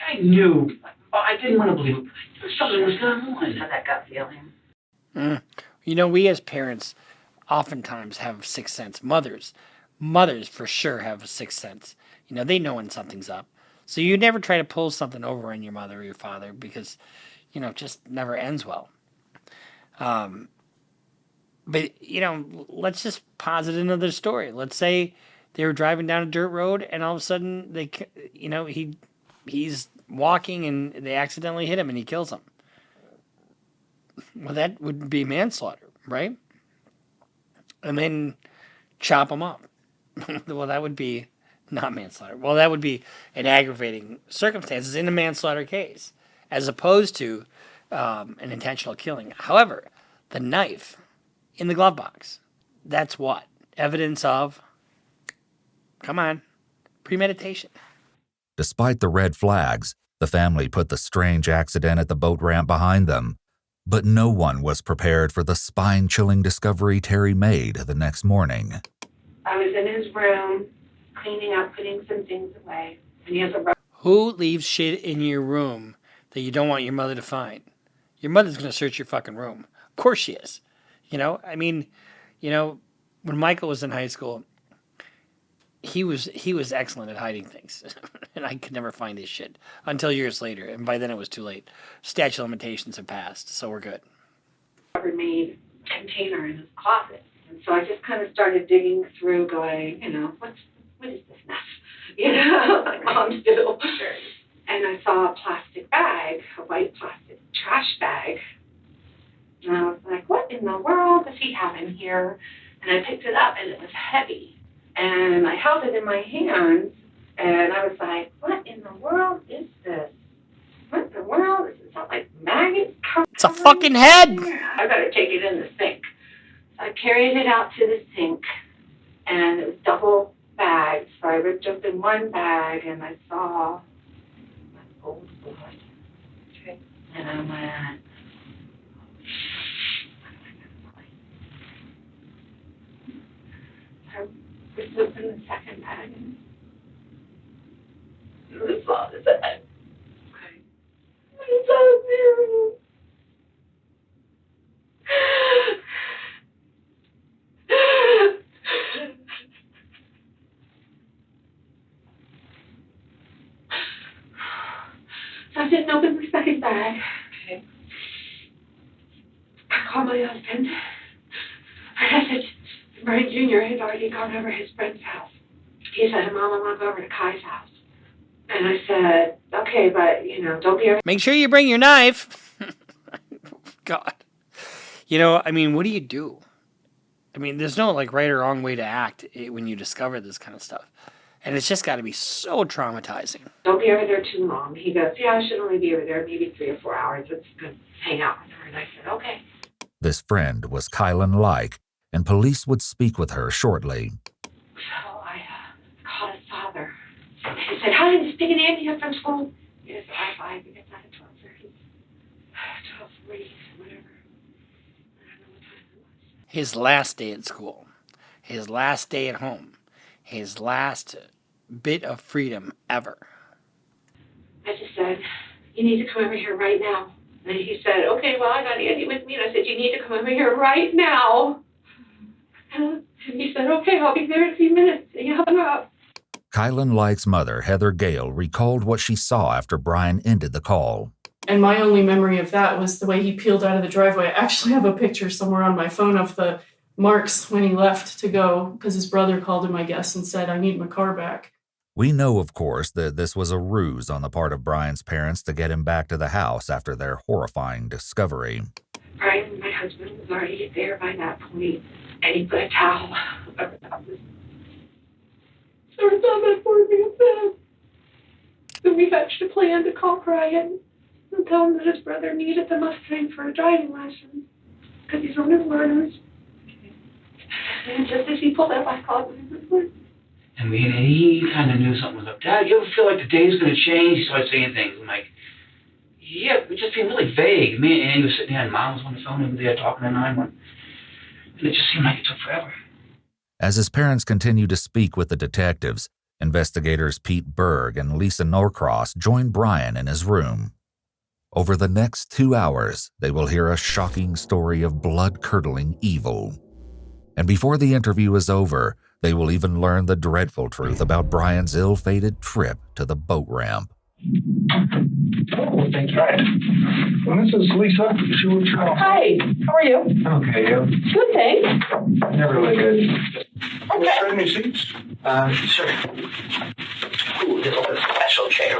I knew. I didn't want to believe it. Something was going on. Had that gut feeling. We as parents oftentimes have a sixth sense. Mothers for sure have a sixth sense. They know when something's up. So you never try to pull something over on your mother or your father because, it just never ends well. But, let's just posit another story. Let's say they were driving down a dirt road and all of a sudden he's walking and they accidentally hit him and he kills him. Well, that would be manslaughter, right? And then chop him up. Well, that would be not manslaughter. Well, that would be an aggravating circumstances in a manslaughter case, as opposed to an intentional killing. However, the knife in the glove box, that's what? Evidence of, premeditation. Despite the red flags, the family put the strange accident at the boat ramp behind them. But no one was prepared for the spine-chilling discovery Terry made the next morning. I was in his room, cleaning up, putting some things away, and he has a... Who leaves shit in your room that you don't want your mother to find? Your mother's going to search your fucking room. Of course she is. When Michael was in high school, he was excellent at hiding things. And I could never find his shit until years later. And by then it was too late. Statute of limitations have passed, so we're good. Rubber-made container in his closet. And so I just kind of started digging through going, what is this mess? Like moms do. Sure. And I saw a plastic bag, a white plastic trash bag. And I was like, what in the world does he have in here? And I picked it up, and it was heavy. And I held it in my hands, and I was like, what in the world is this? What in the world? Is it not like maggots? It's a fucking head! I better take it in the sink. So I carried it out to the sink, and it was double bagged. So I ripped open one bag, and I saw old blood. Okay. And I went, I ripped open the second bag, and I saw this head. Okay. I saw zero. So I didn't open the second bag. Okay. I called my husband. I said, Brian Jr. had already gone over his friend's house. He said, Mom, I want to go over to Kai's house. And I said, okay, but, you know, don't be... Make sure you bring your knife. God. You know, I mean, what do you do? I mean, there's no, like, right or wrong way to act when you discover this kind of stuff. And it's just got to be so traumatizing. Don't be over there too long. He goes, yeah, I should only be over there maybe 3 or 4 hours. Let's go hang out with her. And I said, okay. This friend was Kylan Like, and police would speak with her shortly. So I called his father. He said, hi, is Big and Andy up from school? Yes, I we get that at 12:30. 12:40, whatever. His last day at school. His last day at home. His last bit of freedom ever. I just said, you need to come over here right now. And he said, okay, well, I got Andy with me. And I said, you need to come over here right now. And he said, okay, I'll be there in a few minutes. And you hung up. Kylan Like's mother, Heather Gale, recalled what she saw after Brian ended the call. And my only memory of that was the way he peeled out of the driveway. I actually have a picture somewhere on my phone of the marks when he left to go, because his brother called him, I guess, and said, I need my car back. We know, of course, that this was a ruse on the part of Brian's parents to get him back to the house after their horrifying discovery. Brian, my husband, was already there by that point, and he put a towel over top of his... So it's not that for me in bed. So we hatched a plan to call Brian and tell him that his brother needed the Mustang for a driving license, because he's on his learners. And just as he pulled up, I called him. And he kind of knew something was up. Dad, you ever feel like the day's going to change? He started saying things. I'm like, yeah, we're just being really vague. Me and Andy were sitting there, and Mom was on the phone over there talking to 911. And it just seemed like it took forever. As his parents continued to speak with the detectives, investigators Pete Berg and Lisa Norcross joined Brian in his room. Over the next 2 hours, they will hear a shocking story of blood-curdling evil. And before the interview is over, they will even learn the dreadful truth about Brian's ill-fated trip to the boat ramp. Oh, thank you. Right. Well, this is Lisa. She works for... Hi, how are you? Okay, yeah. Good, thanks. Never really good. Okay. Trade any seats? Sure. Ooh, this is a special chair.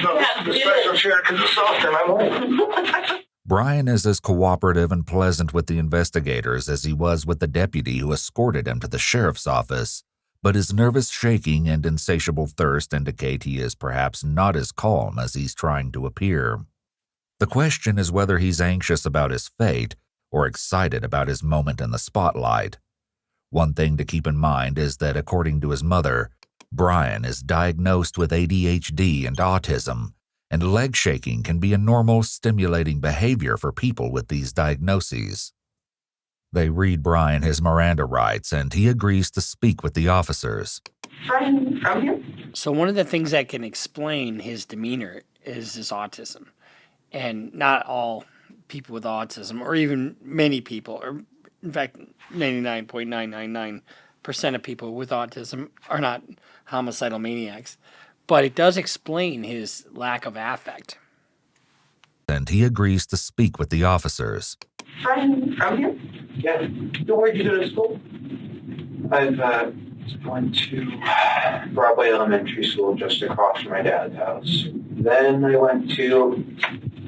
No, this is the special chair because it's soft and I'm old. Brian is as cooperative and pleasant with the investigators as he was with the deputy who escorted him to the sheriff's office, but his nervous shaking and insatiable thirst indicate he is perhaps not as calm as he's trying to appear. The question is whether he's anxious about his fate or excited about his moment in the spotlight. One thing to keep in mind is that, according to his mother, Brian is diagnosed with ADHD and autism, and leg shaking can be a normal, stimulating behavior for people with these diagnoses. They read Brian his Miranda rights, and he agrees to speak with the officers. Brian, from here? So one of the things that can explain his demeanor is his autism. And not all people with autism, or even many people, or in fact, 99.999% of people with autism are not homicidal maniacs. But it does explain his lack of affect. And he agrees to speak with the officers. Brian, from here? Yeah. Where did you go to school? I've went to Broadway Elementary School just across from my dad's house. Then I went to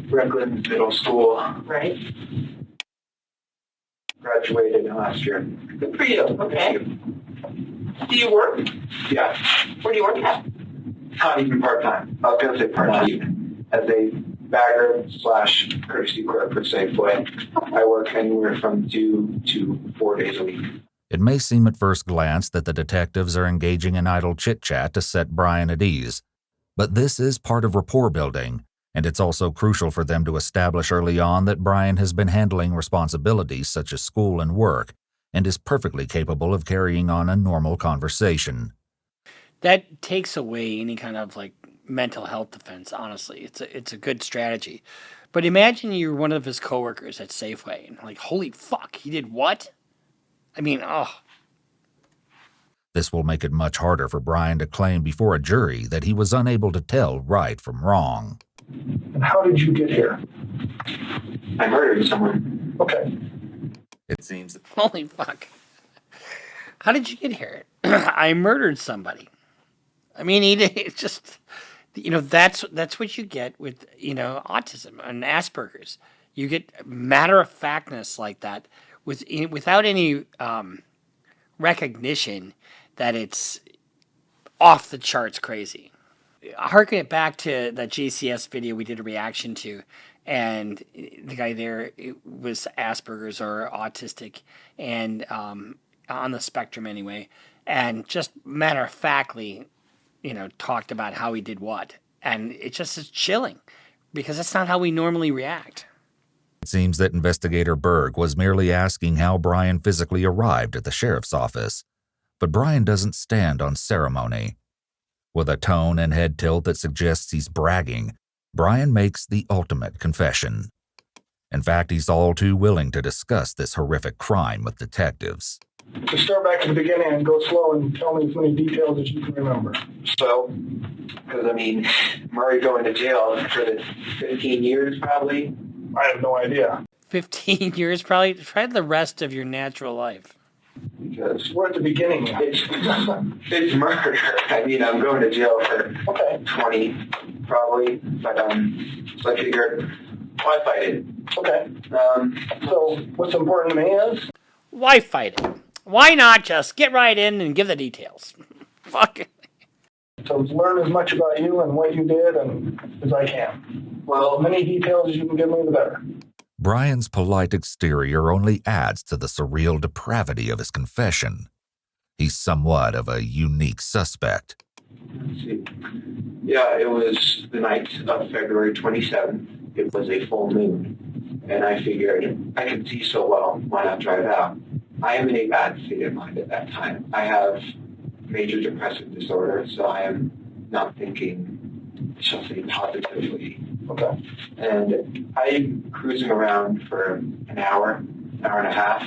Brooklyn Middle School. Right. Graduated last year. Good for you. Okay. Do you work? Yeah. Where do you work at? Not even part-time. I was going to say part-time. As a bagger slash courtesy clerk for Safeway, I work anywhere from 2 to 4 days a week. It may seem at first glance that the detectives are engaging in idle chit-chat to set Brian at ease, but this is part of rapport building, and it's also crucial for them to establish early on that Brian has been handling responsibilities such as school and work, and is perfectly capable of carrying on a normal conversation. That takes away any kind of like mental health defense, honestly. It's a good strategy. But imagine you're one of his coworkers at Safeway and like, holy fuck, he did what? I mean, oh. This will make it much harder for Brian to claim before a jury that he was unable to tell right from wrong. And how did you get here? I murdered someone. Okay. It seems. Holy fuck. How did you get here? I murdered somebody. I mean, it's just, that's what you get with, autism and Asperger's. You get matter-of-factness like that without any recognition that it's off the charts crazy. Harken it back to that JCS video we did a reaction to, and the guy there was Asperger's or autistic, and on the spectrum anyway, and just matter-of-factly, talked about how he did what. And it just is chilling, because that's not how we normally react. It seems that Investigator Berg was merely asking how Brian physically arrived at the sheriff's office, but Brian doesn't stand on ceremony. With a tone and head tilt that suggests he's bragging, Brian makes the ultimate confession. In fact, he's all too willing to discuss this horrific crime with detectives. So start back at the beginning and go slow and tell me as many details as you can remember. So, because Murray going to jail for the 15 years probably. I have no idea. 15 years probably? Try the rest of your natural life. Because we're at the beginning. It's murder. I'm going to jail for 20 probably, but so I figured, why fight it? Okay. So what's important to me is? Why fight it? Why not just get right in and give the details? Fuck it. So learn as much about you and what you did as I can. Well, as many details as you can give me, the better. Brian's polite exterior only adds to the surreal depravity of his confession. He's somewhat of a unique suspect. Let's see. Yeah, it was the night of February 27th. It was a full moon. And I figured I could see so well, why not drive out? I am in a bad state of mind at that time. I have major depressive disorder, so I am not thinking, shall say, positively. Okay. And I'm cruising around for an hour and a half.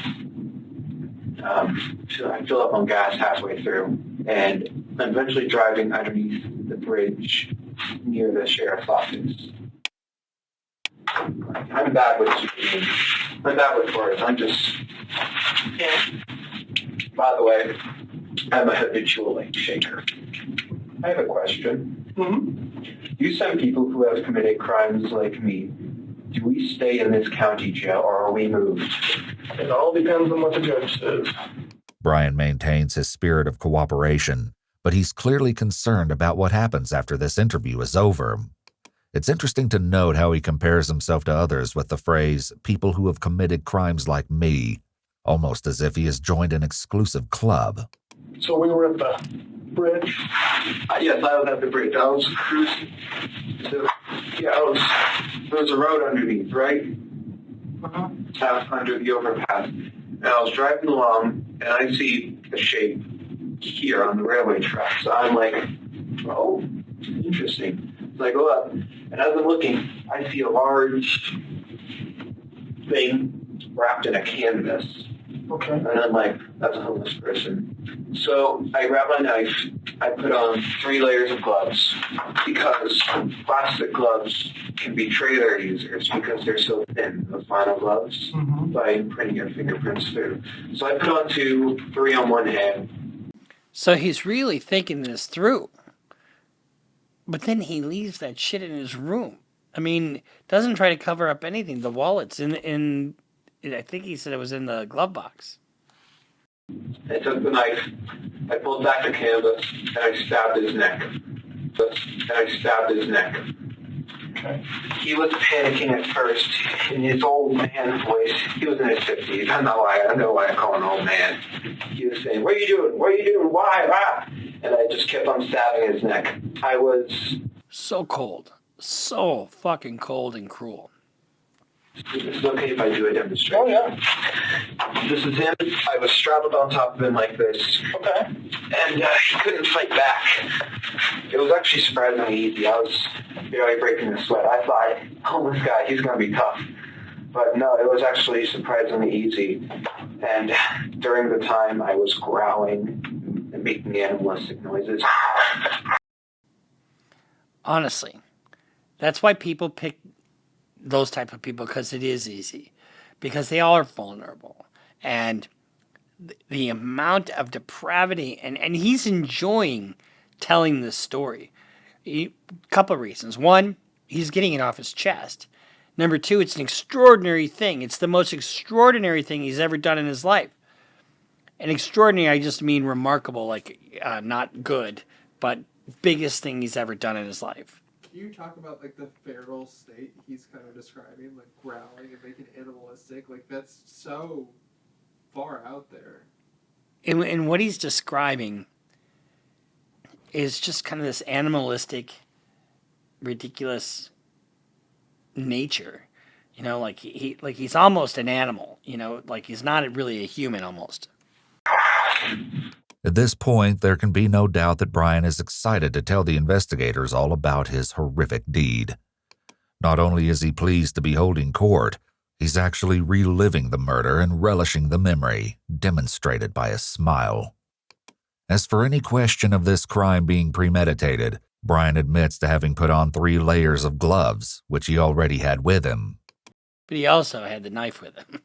So I fill up on gas halfway through, and I'm eventually driving underneath the bridge near the sheriff's office. I'm bad with words. I'm just... By the way, I'm a habitual late shaker. I have a question. Mm-hmm. You send people who have committed crimes like me. Do we stay in this county jail or are we moved? It all depends on what the judge says. Brian maintains his spirit of cooperation, but he's clearly concerned about what happens after this interview is over. It's interesting to note how he compares himself to others with the phrase, people who have committed crimes like me, almost as if he has joined an exclusive club. So we were at the bridge? Yes, I was at the bridge. I was cruising. There was a road underneath, right? Under the overpass. And I was driving along, and I see a shape here on the railway track. So I'm like, oh, interesting. So I go up, and as I'm looking, I see a large thing wrapped in a canvas. Okay. And I'm like, that's a homeless person. So I grab my knife, I put on 3 layers of gloves, because plastic gloves can betray their users because they're so thin, the final gloves, by printing your fingerprints through. So I put on 2, 3 on one hand. So he's really thinking this through. But then he leaves that shit in his room. I mean, doesn't try to cover up anything. The wallet's in I think he said it was in the glove box. I took the knife, I pulled back the canvas, and I stabbed his neck. Okay. He was panicking at first in his old man voice. He was in his 50s. I know why I call him old man. He was saying, "What are you doing? What are you doing? Why? Ah!" And I just kept on stabbing his neck. I was so cold. So fucking cold and cruel. Is it okay if I do a demonstration? Oh, yeah. This is him. I was straddled on top of him like this. Okay. And he couldn't fight back. It was actually surprisingly easy. I was barely breaking a sweat. I thought, oh, this guy, he's going to be tough. But no, it was actually surprisingly easy. And during the time, I was growling and making animalistic noises. Honestly, that's why people pick those type of people, because it is easy, because they are vulnerable, and the amount of depravity, and he's enjoying telling this story. Couple of reasons. One, he's getting it off his chest. Number two, it's an extraordinary thing. It's the most extraordinary thing he's ever done in his life. And extraordinary, I just mean remarkable, like not good, but biggest thing he's ever done in his life. Can you talk about like the feral state he's kind of describing, like growling and making animalistic? Like that's so far out there. And what he's describing is just kind of this animalistic, ridiculous nature. You know, like he's almost an animal. You know, like he's not really a human almost. At this point, there can be no doubt that Brian is excited to tell the investigators all about his horrific deed. Not only is he pleased to be holding court, he's actually reliving the murder and relishing the memory, demonstrated by a smile. As for any question of this crime being premeditated, Brian admits to having put on 3 layers of gloves, which he already had with him. But he also had the knife with him.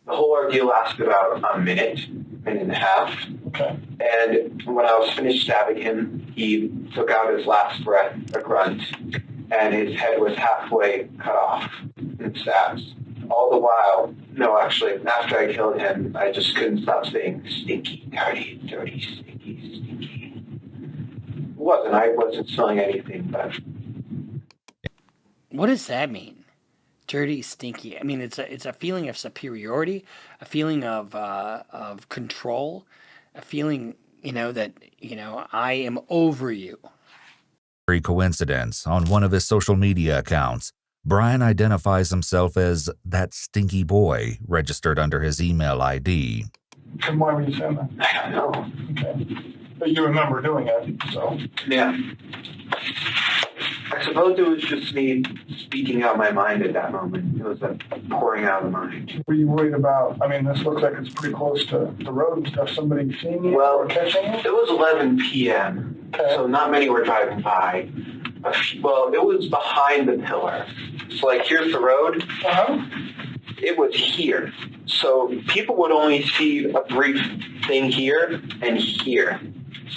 The whole ordeal lasted about a minute and a half. Okay. And when I was finished stabbing him, he took out his last breath, a grunt, and his head was halfway cut off in stabs. All the while, no, actually, after I killed him, I just couldn't stop saying, stinky, dirty, dirty, stinky, stinky. I wasn't smelling anything, but... What does that mean? Dirty, stinky. I mean, it's a feeling of superiority, a feeling of control, a feeling, that, I am over you. Coincidence, on one of his social media accounts, Brian identifies himself as that stinky boy registered under his email ID. And why were you saying that? I don't know. Okay. But you remember doing it, so. Yeah. I suppose it was just me speaking out my mind at that moment. It was a pouring out of the mind. Were you worried about, this looks like it's pretty close to the road and stuff, somebody seeing you or catching you? It was 11 p.m., so not many were driving by. Well, it was behind the pillar. So, here's the road. Uh-huh. It was here. So people would only see a brief thing here and here.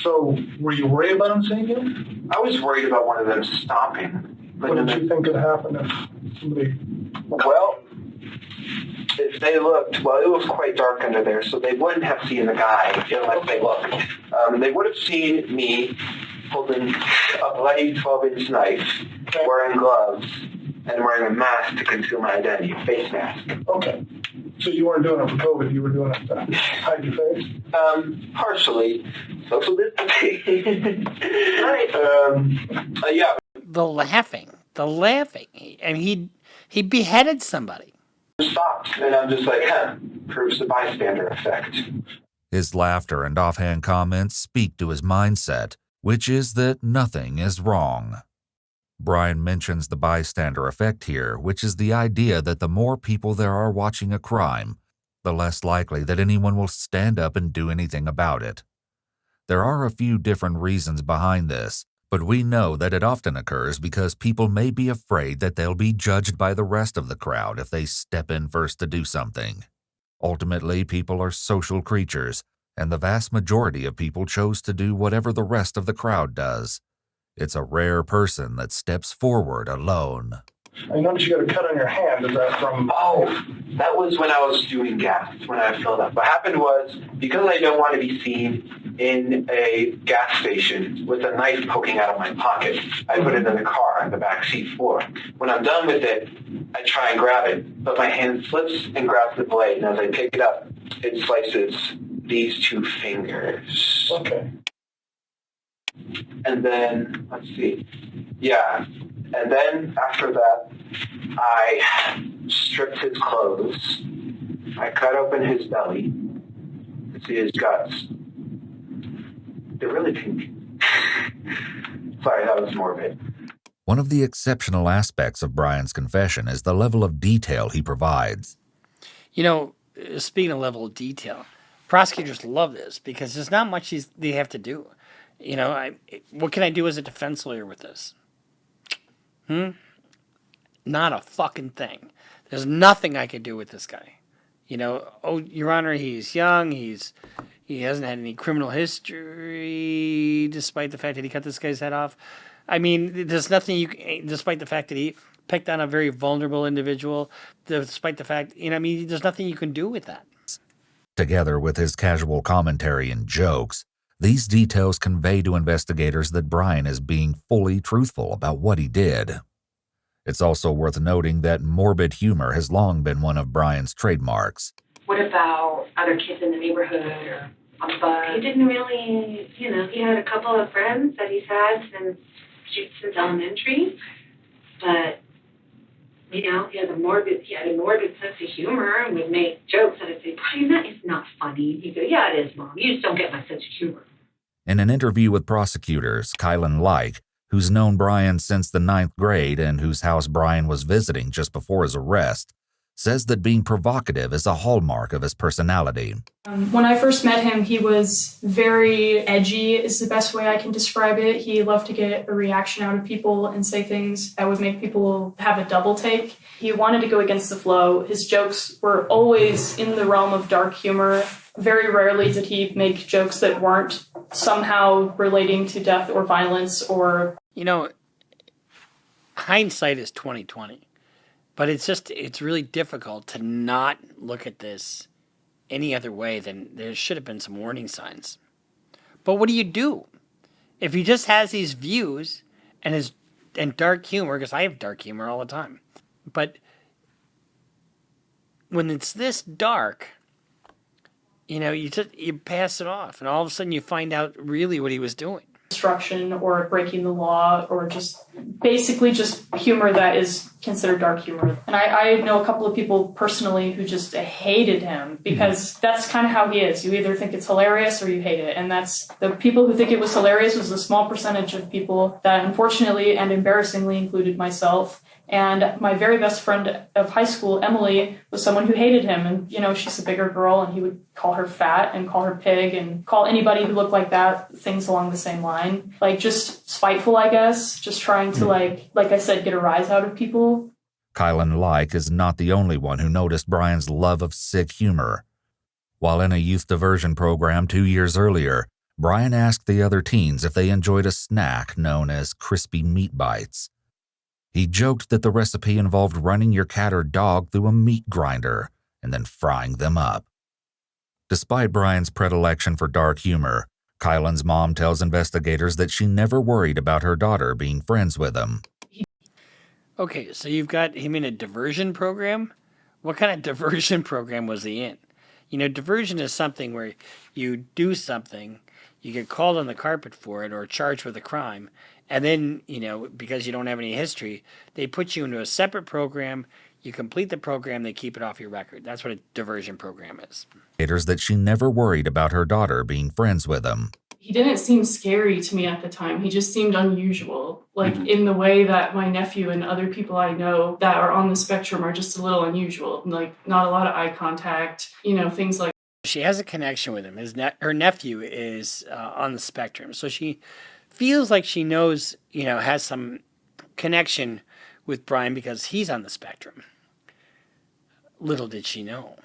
So were you worried about them seeing you? I was worried about one of them stopping. What did you think could happen if somebody... Well, if they looked, it was quite dark under there, so they wouldn't have seen the guy unless they looked. They would have seen me holding a bloody 12-inch knife, wearing gloves, and wearing a mask to conceal my identity, a face mask. Okay. So you weren't doing it for COVID, you were doing it to hide your face? Partially. Social distancing. Yeah. The laughing. And he beheaded somebody. Stopped, and I'm just like, proves the bystander effect. His laughter and offhand comments speak to his mindset, which is that nothing is wrong. Brian mentions the bystander effect here, which is the idea that the more people there are watching a crime, the less likely that anyone will stand up and do anything about it. There are a few different reasons behind this, but we know that it often occurs because people may be afraid that they'll be judged by the rest of the crowd if they step in first to do something. Ultimately, people are social creatures, and the vast majority of people chose to do whatever the rest of the crowd does. It's a rare person that steps forward alone. I noticed you got a cut on your hand. Is that from... Oh, that was when I was doing gas, when I filled up. What happened was, because I don't want to be seen in a gas station with a knife poking out of my pocket, I put it in the car on the back seat floor. When I'm done with it, I try and grab it, but my hand slips and grabs the blade, and as I pick it up, it slices these 2 fingers. Okay. And then, let's see. Yeah. And then after that, I stripped his clothes. I cut open his belly. You can see his guts. They're really pink. Sorry, that was morbid. One of the exceptional aspects of Brian's confession is the level of detail he provides. You know, speaking of level of detail, prosecutors love this because there's not much they have to do. You know, what can I do as a defense lawyer with this? Not a fucking thing. There's nothing I could do with this guy. You know, oh, Your Honor, he's young. He hasn't had any criminal history, despite the fact that he cut this guy's head off. I mean, there's nothing despite the fact that he picked on a very vulnerable individual, despite the fact, I mean, there's nothing you can do with that. Together with his casual commentary and jokes, these details convey to investigators that Brian is being fully truthful about what he did. It's also worth noting that morbid humor has long been one of Brian's trademarks. What about other kids in the neighborhood or on the bus? He didn't really, he had a couple of friends that he's had since elementary, but, he had a morbid sense of humor and would make jokes, and I'd say, Brian, that is not funny. He'd go, yeah, it is, Mom. You just don't get my sense of humor. In an interview with prosecutors, Kylan Like, who's known Brian since the 9th grade and whose house Brian was visiting just before his arrest, says that being provocative is a hallmark of his personality. When I first met him, he was very edgy, is the best way I can describe it. He loved to get a reaction out of people and say things that would make people have a double take. He wanted to go against the flow. His jokes were always in the realm of dark humor. Very rarely did he make jokes that weren't somehow relating to death or violence or... Hindsight is 20/20. But it's really difficult to not look at this any other way than there should have been some warning signs. But what do you do? If he just has these views and dark humor, because I have dark humor all the time, but when it's this dark, you pass it off, and all of a sudden you find out really what he was doing. Destruction or breaking the law or just basically just humor that is considered dark humor. And I know a couple of people personally who just hated him because that's kind of how he is. You either think it's hilarious or you hate it. And that's the people who think it was hilarious was a small percentage of people that unfortunately and embarrassingly included myself. And my very best friend of high school, Emily, was someone who hated him. And, she's a bigger girl, and he would call her fat and call her pig and call anybody who looked like that things along the same line. Like, just spiteful, I guess. Just trying to, like I said, get a rise out of people. Kylan Like is not the only one who noticed Brian's love of sick humor. While in a youth diversion program 2 years earlier, Brian asked the other teens if they enjoyed a snack known as crispy meat bites. He joked that the recipe involved running your cat or dog through a meat grinder and then frying them up. Despite Brian's predilection for dark humor, Kylan's mom tells investigators that she never worried about her daughter being friends with him. Okay, so you've got him in a diversion program? What kind of diversion program was he in? Diversion is something where you do something, you get called on the carpet for it or charged with a crime, and then, because you don't have any history, they put you into a separate program, you complete the program, they keep it off your record. That's what a diversion program is. That she never worried about her daughter being friends with him. He didn't seem scary to me at the time. He just seemed unusual, in the way that my nephew and other people I know that are on the spectrum are just a little unusual. Like, not a lot of eye contact, things like. She has a connection with him. Her nephew is on the spectrum, so she feels like she knows, has some connection with Brian because he's on the spectrum. Little did she know.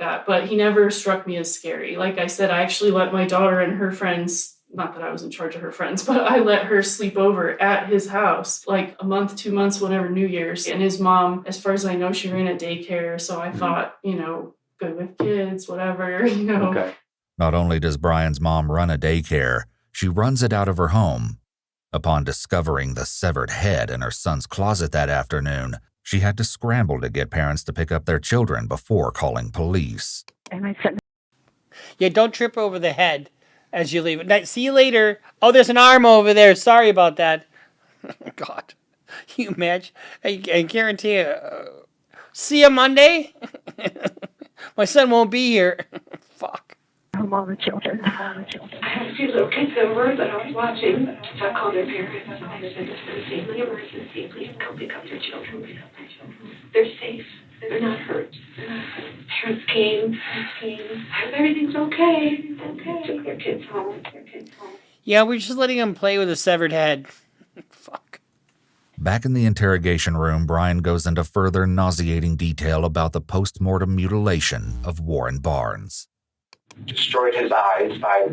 That, but he never struck me as scary. Like I said, I actually let my daughter and her friends not that I was in charge of her friends, but I let her sleep over at his house like a month, 2 months, whenever New Year's. And his mom, as far as I know, she ran a daycare. So I thought, good with kids, whatever, Okay. Not only does Brian's mom run a daycare, she runs it out of her home. Upon discovering the severed head in her son's closet that afternoon, she had to scramble to get parents to pick up their children before calling police. And I said, Yeah, don't trip over the head as you leave. See you later. Oh, there's an arm over there. Sorry about that. God. You imagine? I guarantee you. See you Monday? My son won't be here. Fuck. home all the children. I had a few little kids over that I was watching, so I called their parents. I said, this is a family emergency. Please come pick up your children. They're safe. They're not hurt. Parents came. Everything's okay. Took their kids home. Yeah, we're just letting him play with a severed head. Fuck. Back in the interrogation room, Brian goes into further nauseating detail about the post-mortem mutilation of Warren Barnes. Destroyed his eyes by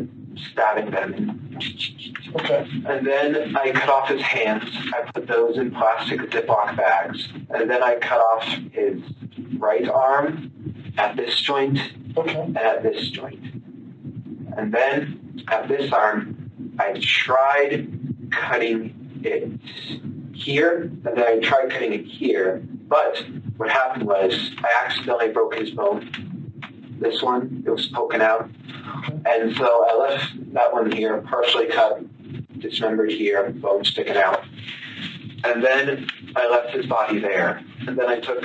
stabbing them. Okay. And then I cut off his hands. I put those in plastic Ziploc bags. And then I cut off his right arm at this joint and at this joint. And then at this arm, I tried cutting it here, and then I tried cutting it here. But what happened was I accidentally broke his bone. This one, it was poking out. And so I left that one here, partially cut, dismembered here, bone sticking out. And then I left his body there. And then I took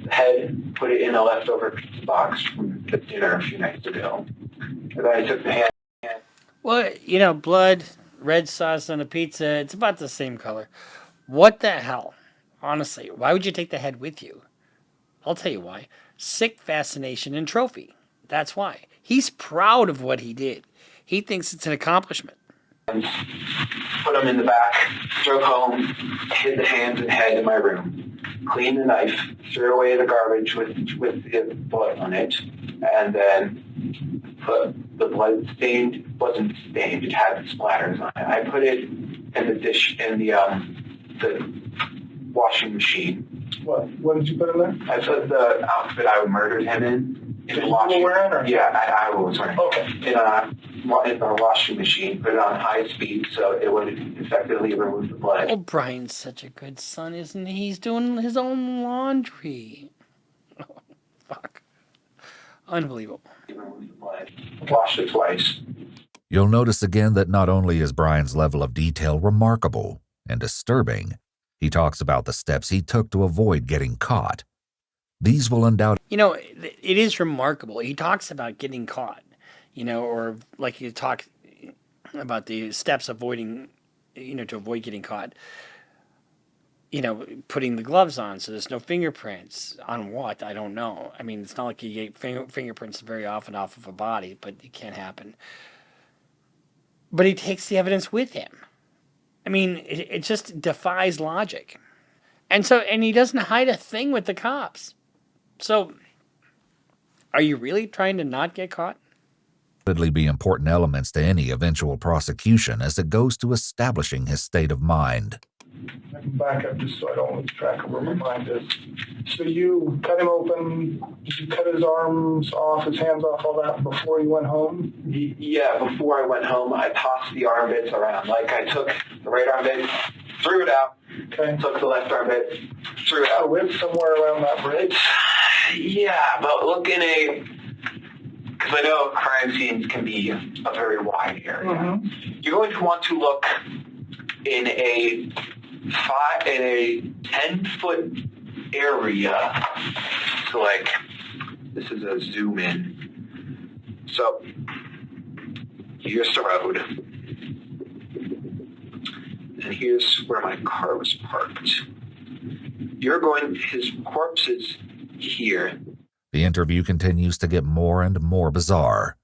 the head, put it in a leftover pizza box from the dinner a few nights ago. And then I took the hand. Well, blood, red sauce on a pizza, it's about the same color. What the hell? Honestly, why would you take the head with you? I'll tell you why. Sick, fascination, and trophy. That's why. He's proud of what he did. He thinks it's an accomplishment. Put them in the back, drove home, hid the hands and head in my room, cleaned the knife, threw away the garbage with the blood on it, and then put the blood stained, wasn't stained, it had splatters on it. I put it in the dish, in the washing machine. What did you put in there? I put the outfit I murdered him in the washing. Yeah, I was wearing. Okay. In the washing machine, put it on high speed so it would effectively remove the blood. Oh, Brian's such a good son, isn't he? He's doing his own laundry. Oh, fuck. Unbelievable. Washed it twice. You'll notice again that not only is Brian's level of detail remarkable and disturbing, he talks about the steps he took to avoid getting caught. These will undoubtedly... It is remarkable. He talks about getting caught, or like you talk about the steps avoiding, to avoid getting caught. Putting the gloves on so there's no fingerprints. On what? I don't know. I mean, it's not like you get fingerprints very often off of a body, but it can't happen. But he takes the evidence with him. I mean, it just defies logic. And he doesn't hide a thing with the cops. So, are you really trying to not get caught? Be important elements to any eventual prosecution as it goes to establishing his state of mind. I can back up just so I don't lose track of where my mind is. So you cut him open, did you cut his arms off, his hands off, all that before you went home? Yeah, before I went home, I tossed the arm bits around. Like I took the right arm bit, threw it out, took the left arm bit, threw it out. So it's somewhere around that bridge? Yeah, but look because I know crime scenes can be a very wide area. Mm-hmm. You're going to want to look in a 10-foot area. So this is a zoom in. So here's the road. And here's where my car was parked. His corpse is here. The interview continues to get more and more bizarre.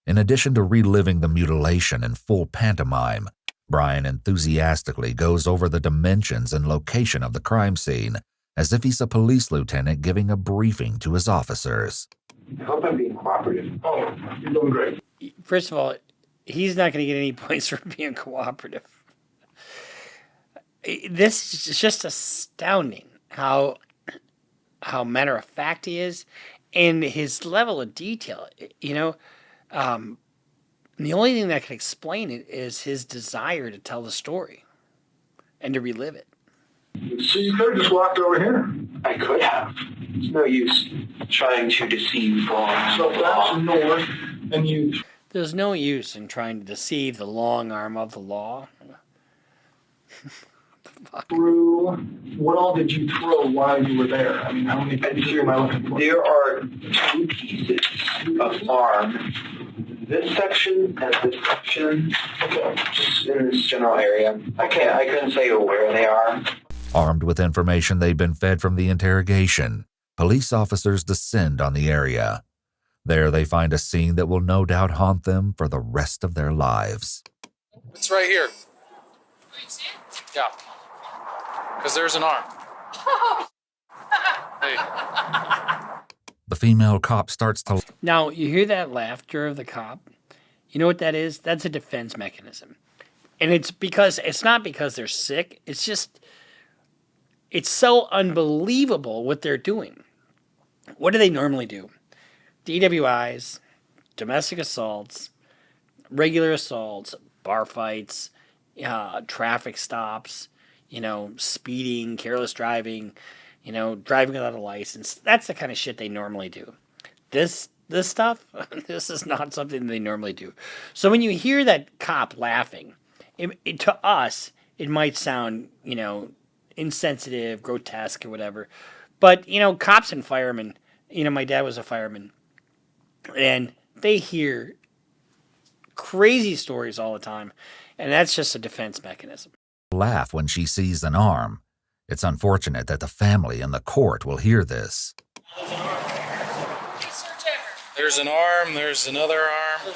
In addition to reliving the mutilation in full pantomime, Brian enthusiastically goes over the dimensions and location of the crime scene, as if he's a police lieutenant giving a briefing to his officers. I hope I'm being cooperative. Oh, you're doing great. First of all, he's not going to get any points for being cooperative. This is just astounding how matter of fact he is, and his level of detail. You know, the only thing that can explain it is his desire to tell the story and to relive it. So you could have just walked over here. I could have. There's no use trying to deceive law. So that's north, and you... There's no use in trying to deceive the long arm of the law. Through, what all did you throw while you were there? I mean, how many pieces am I looking for? There are 2 pieces of arm. This section and this section, just in this general area. I couldn't say where they are. Armed with information they've been fed from the interrogation, police officers descend on the area. There they find a scene that will no doubt haunt them for the rest of their lives. It's right here. Yeah. Because there's an arm. Hey. The female cop starts to... Now, you hear that laughter of the cop? You know what that is? That's a defense mechanism. And it's not because they're sick. It's just, it's so unbelievable what they're doing. What do they normally do? DWIs, domestic assaults, regular assaults, bar fights, traffic stops, speeding, careless driving, driving without a license. That's the kind of shit they normally do. This stuff, this is not something they normally do. So when you hear that cop laughing, to us, it might sound, insensitive, grotesque, or whatever. But, cops and firemen, my dad was a fireman, and they hear crazy stories all the time, and that's just a defense mechanism. Laugh when she sees an arm. It's unfortunate that the family and the court will hear this. There's an arm, there's another arm. Do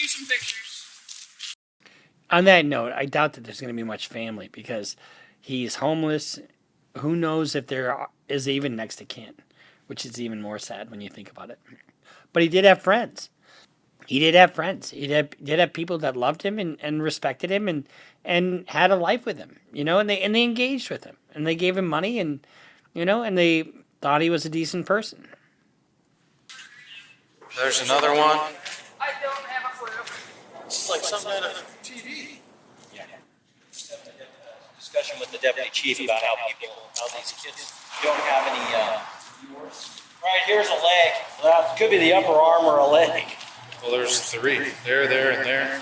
some pictures. On that note, I doubt that there's going to be much family because he's homeless. Who knows if there is even next to kin, which is even more sad when you think about it. But he did have friends. He did have friends. He did have people that loved him and respected him and had a life with him, and they engaged with him and they gave him money and they thought he was a decent person. There's another one. I don't have a clue. It's like something out of TV. Yeah. Discussion with the deputy chief about how these kids don't have any. Right, here's a leg. That could be the upper arm or a leg. Well, there's 3. There, and there.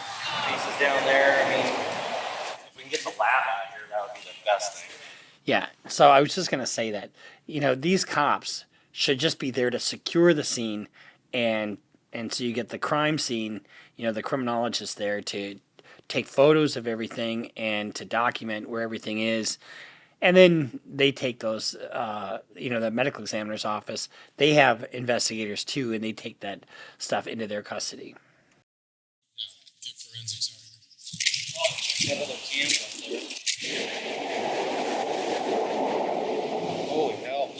Pieces down there. I mean, if we can get the lab out here, that would be the best thing. Yeah, so I was just going to say that, these cops should just be there to secure the scene, and so you get the crime scene, the criminologist there to take photos of everything and to document where everything is. And then they take those, the medical examiner's office, they have investigators too, and they take that stuff into their custody. Get forensics out here. Holy hell.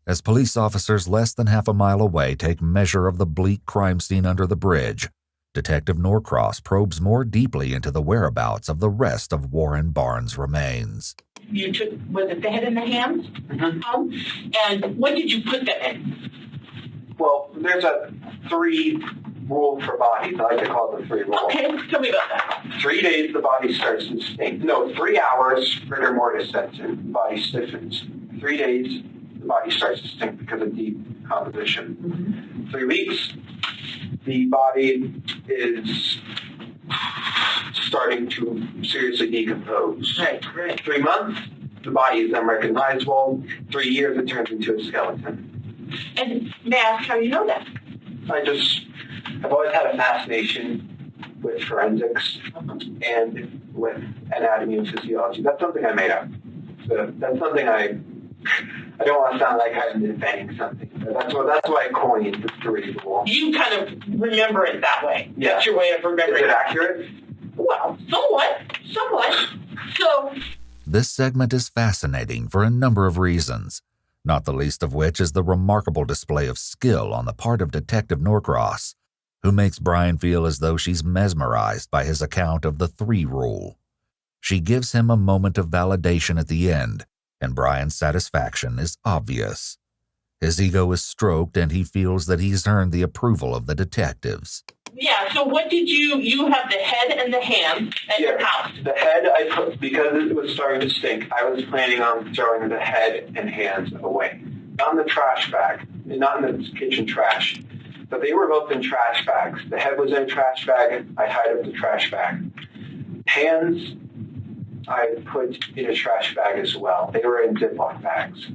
As police officers less than half a mile away take measure of the bleak crime scene under the bridge, Detective Norcross probes more deeply into the whereabouts of the rest of Warren Barnes' remains. You took, was it the head and the hands? And when did you put them in? Well, there's a 3 rule for bodies. I like to call it the 3 rule. Okay, tell me about that. 3 days, the body starts to stink. No, 3 hours, rigor mortis sets in. The body stiffens. 3 days, the body starts to stink because of decomposition. 3 weeks, the body is starting to seriously decompose. Right. 3 months, the body is unrecognizable. 3 years, it turns into a skeleton. And may I ask how you know that? I've always had a fascination with forensics and with anatomy and physiology. That's something I made up. So that's something I don't want to sound like I'm inventing something. That's why I coined the 3 rule. You kind of remember it that way. Yeah. That's your way of remembering Is it accurate? Well, somewhat. So, This segment is fascinating for a number of reasons, not the least of which is the remarkable display of skill on the part of Detective Norcross, who makes Brian feel as though she's mesmerized by his account of the 3 rule. She gives him a moment of validation at the end, and Brian's satisfaction is obvious. His ego is stroked and he feels that he's earned the approval of the detectives. Yeah, so what did you have the head and the hands at your house? The head, I put, because it was starting to stink, I was planning on throwing the head and hands away. On the trash bag, not in the kitchen trash, but they were both in trash bags. The head was in a trash bag, I tied up the trash bag. Hands, I put in a trash bag as well. They were in Ziploc bags.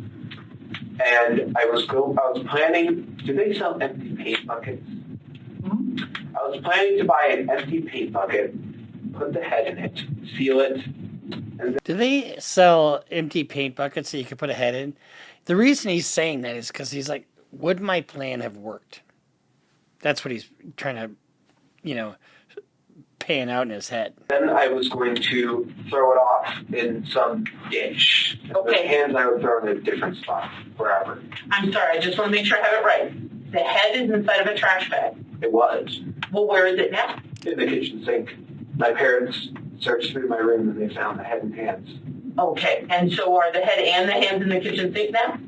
And I was planning, do they sell empty paint buckets? I was planning to buy an empty paint bucket, put the head in it, seal it. And Do they sell empty paint buckets so you can put a head in? The reason he's saying that is because he's like, would my plan have worked? That's what he's trying to, pan out in his head. then I was going to throw it off in some dish. Okay. The hands I would throw in a different spot, wherever. I'm sorry, I just want to make sure I have it right. The head is inside of a trash bag. It was. Well, where is it now? In the kitchen sink. My parents searched through my room and they found the head and hands. Okay, and so are the head and the hands in the kitchen sink now?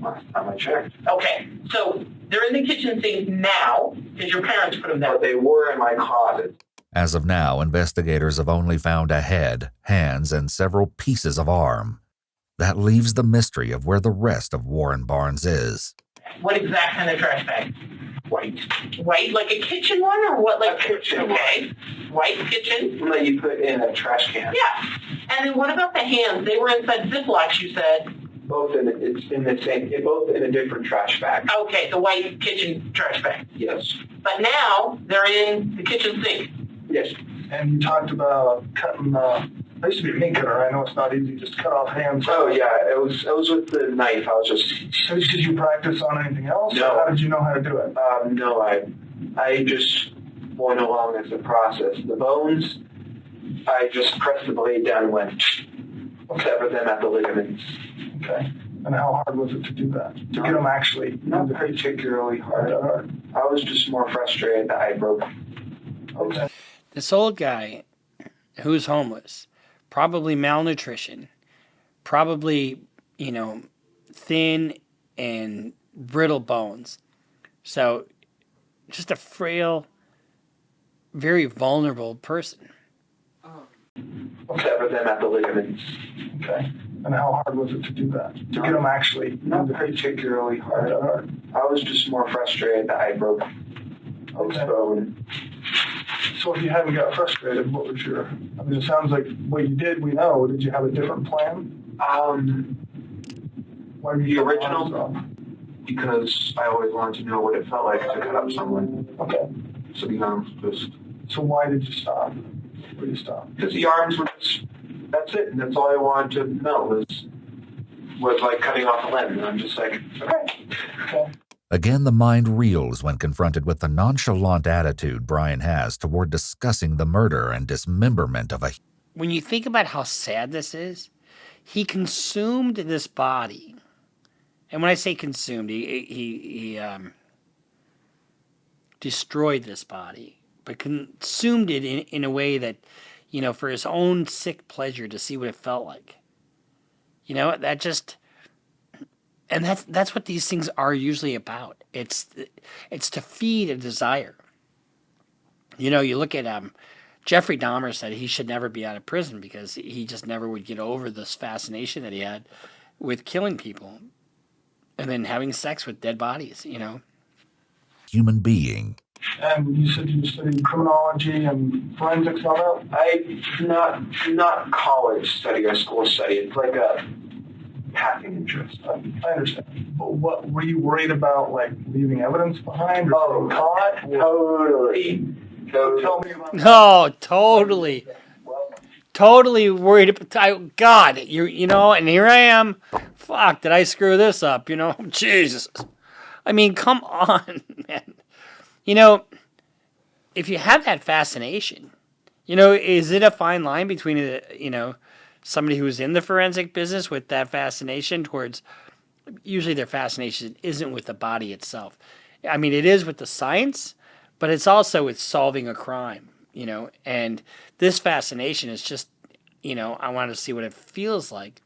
Last time I checked. Okay, so they're in the kitchen sink now because your parents put them there. But they were in my closet. As of now, investigators have only found a head, hands, and several pieces of arm. That leaves the mystery of where the rest of Warren Barnes is. What exact kind of trash bag? White. White, like a kitchen one, or what? Like a kitchen. Okay, white kitchen. One that you put in a trash can. Yeah. And then what about the hands? They were inside Ziplocs, you said. Both in the same. Both in a different trash bag. Okay, the white kitchen trash bag. Yes. But now they're in the kitchen sink. Yes. And you talked about cutting. I used to be a meat cutter. I know it's not easy just to cut off hands. Oh yeah, it was with the knife. I was just. So did you practice on anything else? No. Or how did you know how to do it? No, I just went along as a process. The bones, I just pressed the blade down and went. Sever them at the ligaments. Okay. And how hard was it to do that? To get them actually? Not particularly hard. I was just more frustrated that I broke. Okay. This old guy who's homeless, probably malnutrition, probably, thin and brittle bones. So just a frail, very vulnerable person. Sever them at the ligaments. Okay. And how hard was it to do that? To get them actually? Not particularly hard. I was just more frustrated that I broke this bone. So if you hadn't got frustrated, what was your... I mean, it sounds like what you did, we know. Did you have a different plan? Why were you The original, because I always wanted to know what it felt like to cut up someone. Okay. So just... So why did you stop? Where did you stop? Because the arms were just... That's it. And that's all I wanted to know was like cutting off a limb. And I'm just like, okay. Again, the mind reels when confronted with the nonchalant attitude Brian has toward discussing the murder and dismemberment of a... When you think about how sad this is, he consumed this body. And when I say consumed, he destroyed this body, but consumed it in a way that, for his own sick pleasure to see what it felt like. That just... And that's what these things are usually about. It's to feed a desire. You look at Jeffrey Dahmer said he should never be out of prison because he just never would get over this fascination that he had with killing people and then having sex with dead bodies, Human being. And you said you studied criminology and forensics and all that? I not college study or school study. It's like a passing interest. I understand. But what were you worried about, like leaving evidence behind or being caught? Totally. Tell me about that. Oh, totally. Totally worried. God, and here I am. Fuck, did I screw this up? Jesus. I mean, come on, man. If you have that fascination, is it a fine line between, somebody who's in the forensic business with that fascination towards, usually their fascination isn't with the body itself. I mean, it is with the science, but it's also it's solving a crime, you know. And this fascination is just, you know, I want to see what it feels like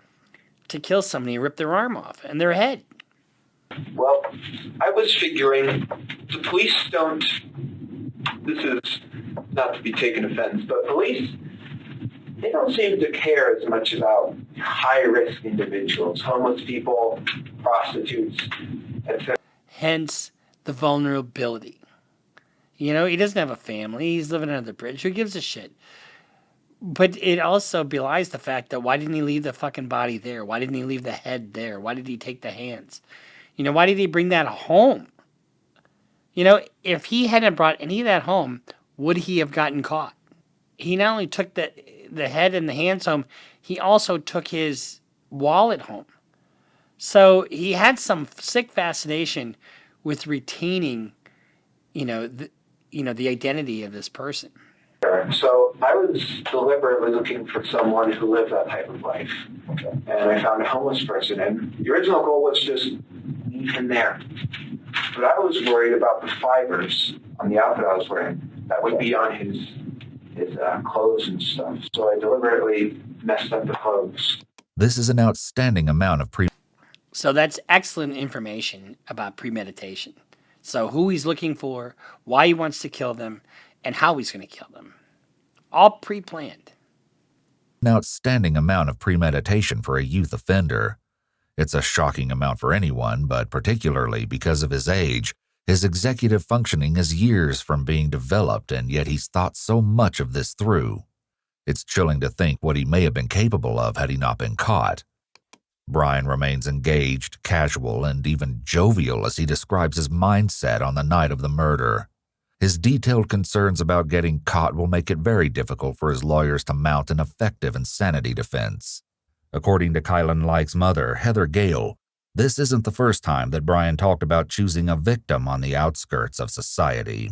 to kill somebody and rip their arm off and their head. Well, I was figuring the police don't, this is not to be taken offense, but police, they don't seem to care as much about high-risk individuals, homeless people, prostitutes, etc. Hence the vulnerability. You know, he doesn't have a family. He's living under the bridge. Who gives a shit? But it also belies the fact that why didn't he leave the fucking body there? Why didn't he leave the head there? Why did he take the hands? You know, why did he bring that home? You know, if he hadn't brought any of that home, would he have gotten caught? He not only took the head and the hands home, he also took his wallet home. So he had some sick fascination with retaining, you know, the identity of this person. So I was deliberately looking for someone who lived that type of life. Okay. And I found a homeless person, and the original goal was just leave him there. But I was worried about the fibers on the outfit I was wearing that would be on his clothes and stuff. So I deliberately messed up the clothes. This is an outstanding amount of So that's excellent information about premeditation. So who he's looking for, why he wants to kill them, and how he's going to kill them. All pre-planned. An outstanding amount of premeditation for a youth offender. It's a shocking amount for anyone, but particularly because of his age, his executive functioning is years from being developed, and yet he's thought so much of this through. It's chilling to think what he may have been capable of had he not been caught. Brian remains engaged, casual, and even jovial as he describes his mindset on the night of the murder. His detailed concerns about getting caught will make it very difficult for his lawyers to mount an effective insanity defense. According to Kylan Light's mother, Heather Gale, this isn't the first time that Brian talked about choosing a victim on the outskirts of society.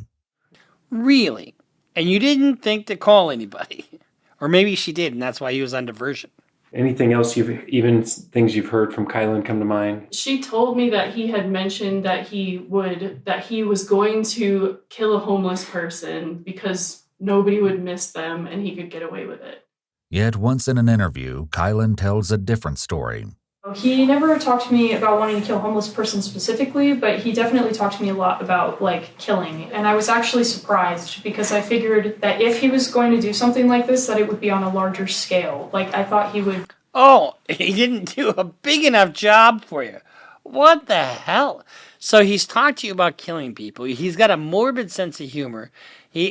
Really? And you didn't think to call anybody? Or maybe she did, and that's why he was on diversion. Anything else things you've heard from Kylan come to mind? She told me that he had mentioned that he was going to kill a homeless person because nobody would miss them and he could get away with it. Yet once in an interview, Kylan tells a different story. He never talked to me about wanting to kill a homeless person specifically, but he definitely talked to me a lot about, like, killing. And I was actually surprised because I figured that if he was going to do something like this, that it would be on a larger scale. Like, I thought he would... Oh, he didn't do a big enough job for you. What the hell? So he's talked to you about killing people. He's got a morbid sense of humor.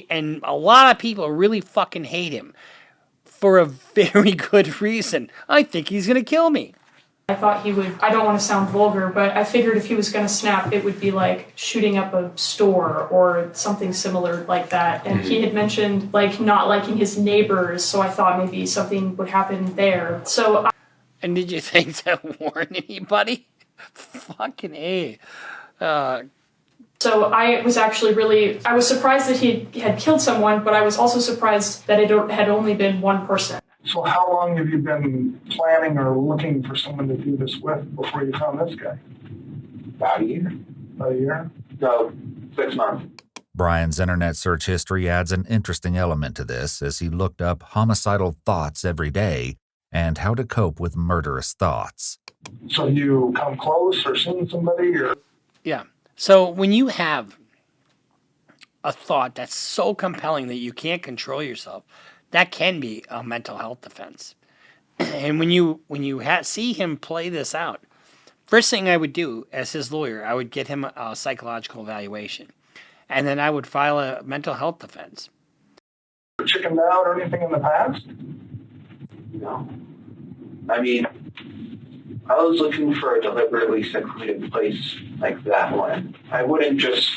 And a lot of people really fucking hate him for a very good reason. I think he's going to kill me. I thought he would, I don't want to sound vulgar, but I figured if he was going to snap, it would be like shooting up a store or something similar like that. And he had mentioned like not liking his neighbors, so I thought maybe something would happen there. And did you think to warn anybody? Fucking A. So I was actually I was surprised that he had killed someone, but I was also surprised that it had only been one person. So how long have you been planning or looking for someone to do this with before you found this guy? About a year. About a year? No, 6 months. Brian's internet search history adds an interesting element to this as he looked up homicidal thoughts every day and how to cope with murderous thoughts. So you come close or seen somebody or... Yeah. So when you have a thought that's so compelling that you can't control yourself, that can be a mental health defense. And when you see him play this out, first thing I would do as his lawyer, I would get him a psychological evaluation. And then I would file a mental health defense. Chickened out or anything in the past? No. I mean, I was looking for a deliberately secluded place like that one. I wouldn't just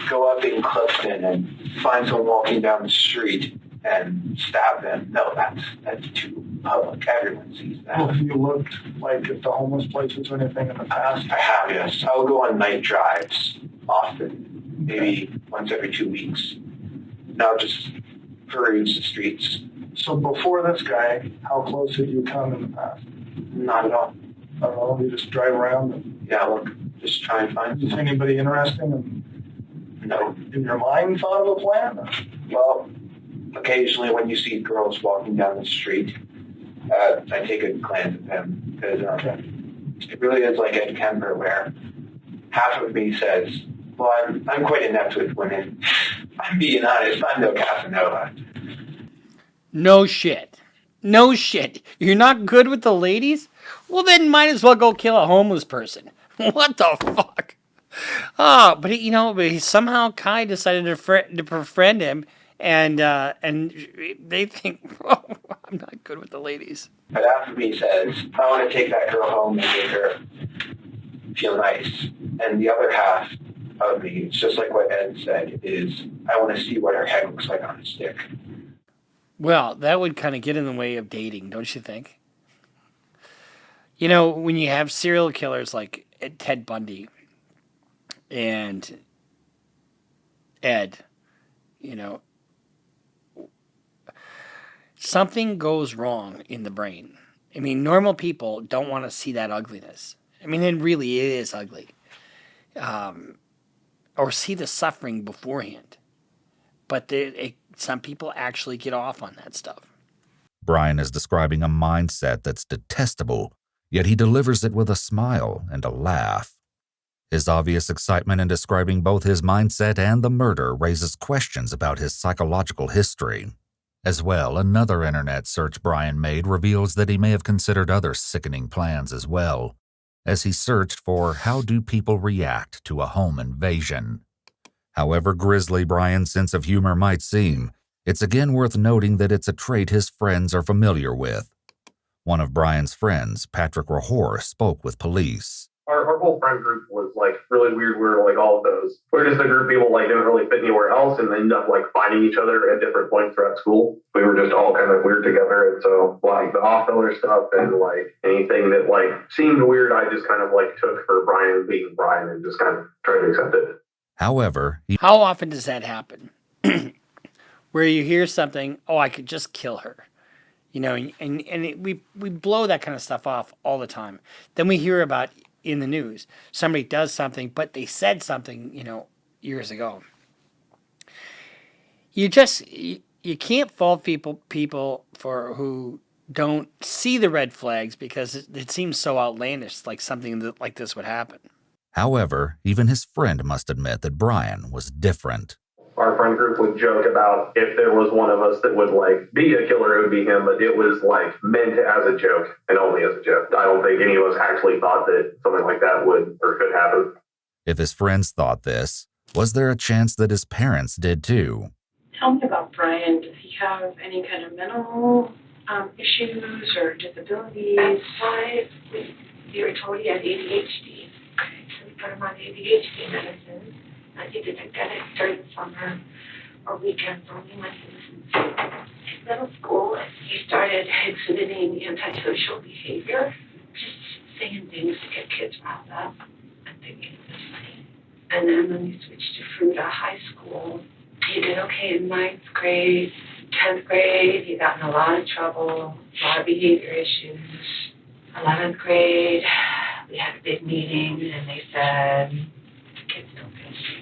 go up in Clifton and find someone walking down the street and stab them. No, that's too public. Everyone sees that. Well, have you looked like at the homeless places or anything in the past? I have, yes. I would go on night drives often, maybe once every 2 weeks. Now just peruse the streets. So before this guy, how close had you come in the past? Not at all. Not at all? You just drive around? And... Yeah, look, just try and find Is anybody interesting? And... in your mind thought of a plan? Well, occasionally when you see girls walking down the street, I take a glance at them because it really is like Ed Kemper, where half of me says, well, I'm quite inept with women. I'm being honest, I'm no Casanova. No shit. No shit. You're not good with the ladies? Well, then might as well go kill a homeless person. What the fuck? Oh, but somehow Kai decided to befriend him, and they think, oh, I'm not good with the ladies. But half of me says, I want to take that girl home and make her feel nice. And the other half of me, it's just like what Ed said, is I want to see what her head looks like on a stick. Well, that would kind of get in the way of dating, don't you think? You know, when you have serial killers like Ted Bundy and Ed, something goes wrong in the brain. I mean, normal people don't want to see that ugliness. I mean, it is ugly. Or see the suffering beforehand. But some people actually get off on that stuff. Brian is describing a mindset that's detestable, yet he delivers it with a smile and a laugh. His obvious excitement in describing both his mindset and the murder raises questions about his psychological history. As well, another internet search Brian made reveals that he may have considered other sickening plans as well, as he searched for how do people react to a home invasion. However grisly Brian's sense of humor might seem, it's again worth noting that it's a trait his friends are familiar with. One of Brian's friends, Patrick Rahor, spoke with police. Our whole friend group was really weird. We were all of those. We're just a group of people didn't really fit anywhere else and ended up finding each other at different points throughout school. We were just all kind of weird together. And so the off-filler stuff and anything that seemed weird, I just kind of took for Brian being Brian and just kind of tried to accept it. However, how often does that happen? Where you hear something, oh, I could just kill her. We blow that kind of stuff off all the time. Then we hear about in the news, somebody does something, but they said something, years ago. You can't fault people for who don't see the red flags because it seems so outlandish, like something like this would happen. However, even his friend must admit that Brian was different. Our friend group would joke about if there was one of us that would be a killer, it would be him, but it was meant as a joke and only as a joke. I don't think any of us actually thought that something like that would or could happen. If his friends thought this, was there a chance that his parents did too? Tell me about Brian. Does he have any kind of mental issues or disabilities? We were told he had ADHD. Okay, so we put him on ADHD medicine. He didn't get it during the summer or weekends only when he was in middle school. He started exhibiting antisocial behavior, just saying things to get kids riled up and thinking it was funny. And then when he switched to Fruita High School, he did okay in 9th grade, 10th grade. He got in a lot of trouble, a lot of behavior issues. 11th grade, we had a big meeting and they said, the kids don't feel safe.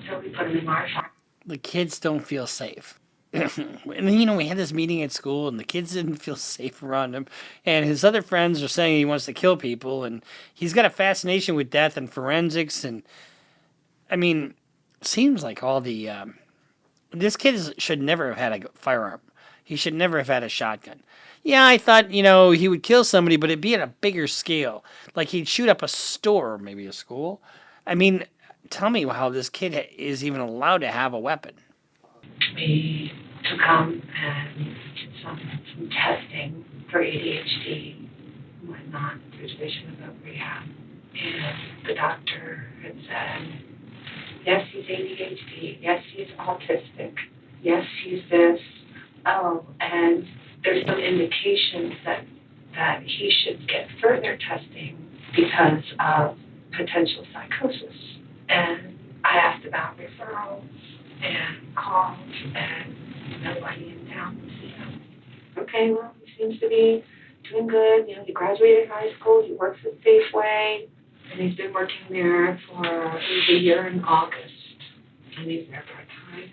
So we put him in our farm. The kids don't feel safe. And then, we had this meeting at school and the kids didn't feel safe around him. And his other friends are saying he wants to kill people and he's got a fascination with death and forensics. And seems like all the, this kid should never have had a firearm. He should never have had a shotgun. Yeah, I thought, he would kill somebody, but it'd be at a bigger scale. Like he'd shoot up a store or maybe a school. Tell me how this kid is even allowed to have a weapon. We took him and did some testing for ADHD and whatnot through Division of Rehab. And the doctor had said, yes, he's ADHD. Yes, he's autistic. Yes, he's this. Oh, and there's some indications that he should get further testing because of potential psychosis. And I asked about referrals and calls, and nobody in town would see him. Okay, well, he seems to be doing good. He graduated high school. He works at Safeway, and he's been working there for a year in August. And he's there part-time.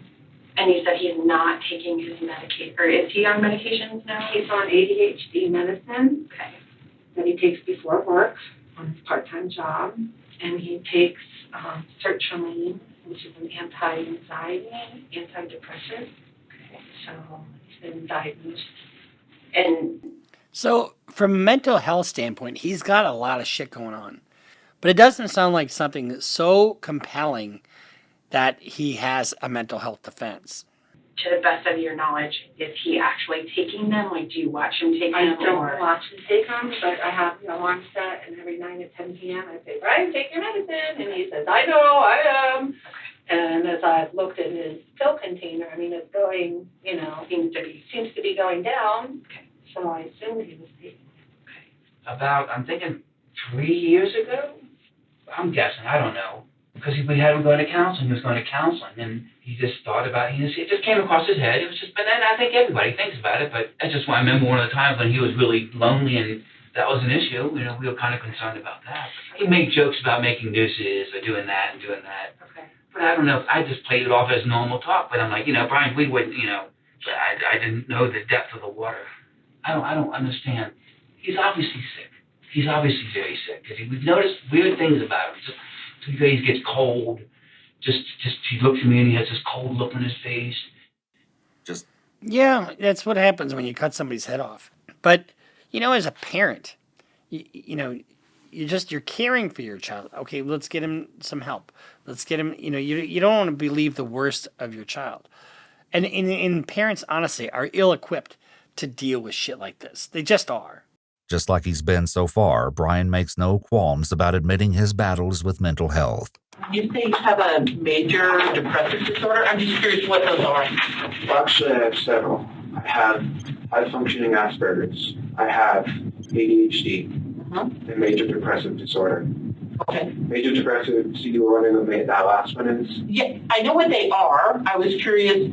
And you said he's not taking his medication, or is he on medications now? He's on ADHD medicine. Okay. That he takes before work on his part-time job. And he takes sertraline, which is an anti-anxiety, antidepressant. Okay. So he's been diagnosed. And So, from a mental health standpoint, he's got a lot of shit going on. But it doesn't sound like something that's so compelling that he has a mental health defense. to the best of your knowledge, is he actually taking them? Like, do you watch him take them? I don't or? watch him take them, but I have the alarm set, and every night at 10 p.m. I say, Brian, take your medicine. And he says, I know, I am. And as I've looked at his pill container, I mean, it's going, seems to be going down. Okay. So I assumed he was taking it. About, I'm thinking 3 years ago? I'm guessing, I don't know. Because we had him going to counseling, he was going to counseling, and he just thought about it, it just came across his head. It was just, but then I think everybody thinks about it, but I remember one of the times when he was really lonely and that was an issue, we were kind of concerned about that. He made jokes about making nooses or doing that and doing that. Okay. But I don't know, I just played it off as normal talk, but I'm like, Brian, we wouldn't, but I didn't know the depth of the water. I don't understand. He's obviously sick. He's obviously very sick, because we've noticed weird things about him. Some days gets cold. Just he looks at me and he has this cold look on his face. Yeah, that's what happens when you cut somebody's head off. But, as a parent, you're caring for your child. Okay, let's get him some help. Let's get him, you don't want to believe the worst of your child. And parents, honestly, are ill-equipped to deal with shit like this. They just are. Just like he's been so far, Brian makes no qualms about admitting his battles with mental health. You say you have a major depressive disorder? I'm just curious what those are. Well, actually, I have several. I have high-functioning Asperger's. I have ADHD and major depressive disorder. Okay. Major depressive, do you want to know what that last one is? Yeah, I know what they are. I was curious,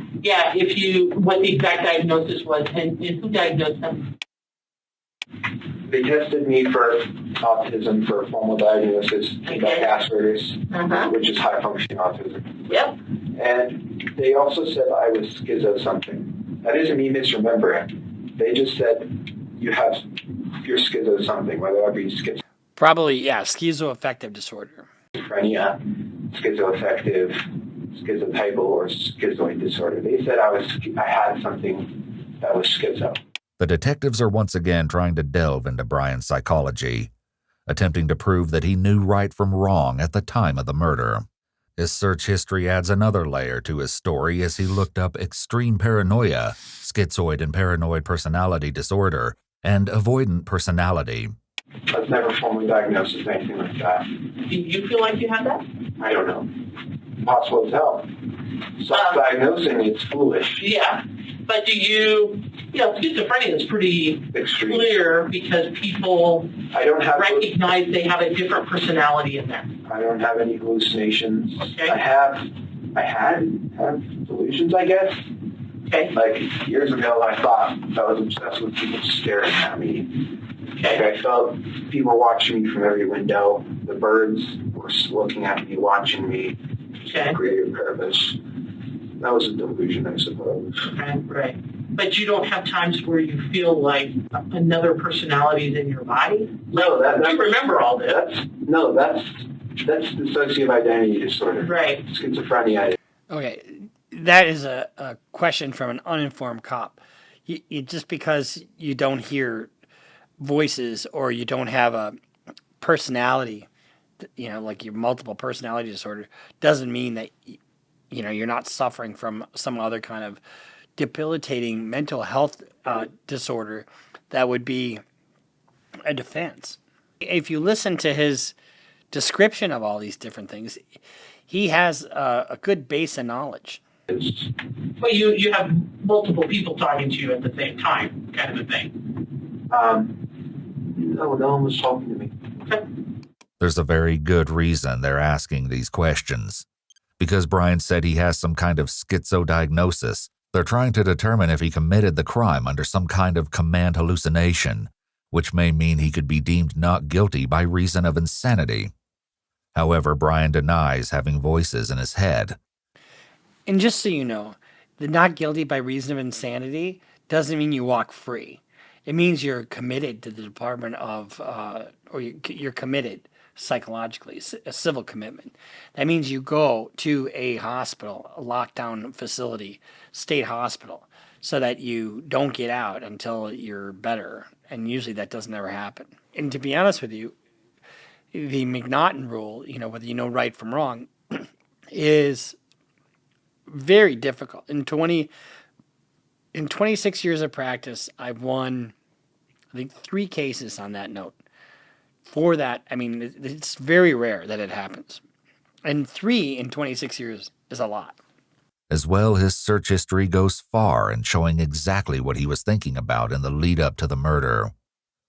what the exact diagnosis was and who diagnosed them. They tested me for autism for a formal diagnosis, like Asperger's, which is high-functioning autism. Yep. And they also said I was schizo something. That doesn't mean misremember it. They just said you're schizo something, whether that be Probably, schizoaffective disorder. schizophrenia, schizoaffective, schizotypal, or schizoid disorder. They said I had something that was schizo. The detectives are once again trying to delve into Brian's psychology, attempting to prove that he knew right from wrong at the time of the murder. His search history adds another layer to his story as he looked up extreme paranoia, schizoid and paranoid personality disorder, and avoidant personality. I was never formally diagnosed with anything like that. Do you feel like you had that? I don't know. Impossible as hell. Self-diagnosing is foolish. Yeah. But do you, schizophrenia is pretty clear because people recognize they have a different personality in there. I don't have any hallucinations. Okay. I have delusions, I guess. Okay. Like years ago, I thought I was obsessed with people staring at me. Okay. Like I felt people watching me from every window. The birds were looking at me, watching me. Okay. Greater purpose. That was a delusion, I suppose. Right. But you don't have times where you feel like another personality is in your body? No, you remember all this. That's dissociative identity disorder. Right. Schizophrenia. Okay, that is a question from an uninformed cop. You just because you don't hear voices or you don't have a personality, like your multiple personality disorder, doesn't mean that you're not suffering from some other kind of debilitating mental health disorder that would be a defense. If you listen to his description of all these different things, he has a good base of knowledge. But you have multiple people talking to you at the same time, kind of a thing. No one was talking to me. Okay. There's a very good reason they're asking these questions. Because Brian said he has some kind of schizo diagnosis, they're trying to determine if he committed the crime under some kind of command hallucination, which may mean he could be deemed not guilty by reason of insanity. However, Brian denies having voices in his head. And just so you know, the not guilty by reason of insanity doesn't mean you walk free. It means you're committed to the Department of, or you're committed psychologically, a civil commitment. That means you go to a hospital, a lockdown facility, state hospital, so that you don't get out until you're better. And usually that doesn't ever happen. And to be honest with you, the McNaughton rule, whether you know right from wrong, is very difficult. In 26 years of practice, I've won, I think, 3 cases on that note. For that, I mean, it's very rare that it happens. And 3 in 26 years is a lot. As well, his search history goes far in showing exactly what he was thinking about in the lead up to the murder.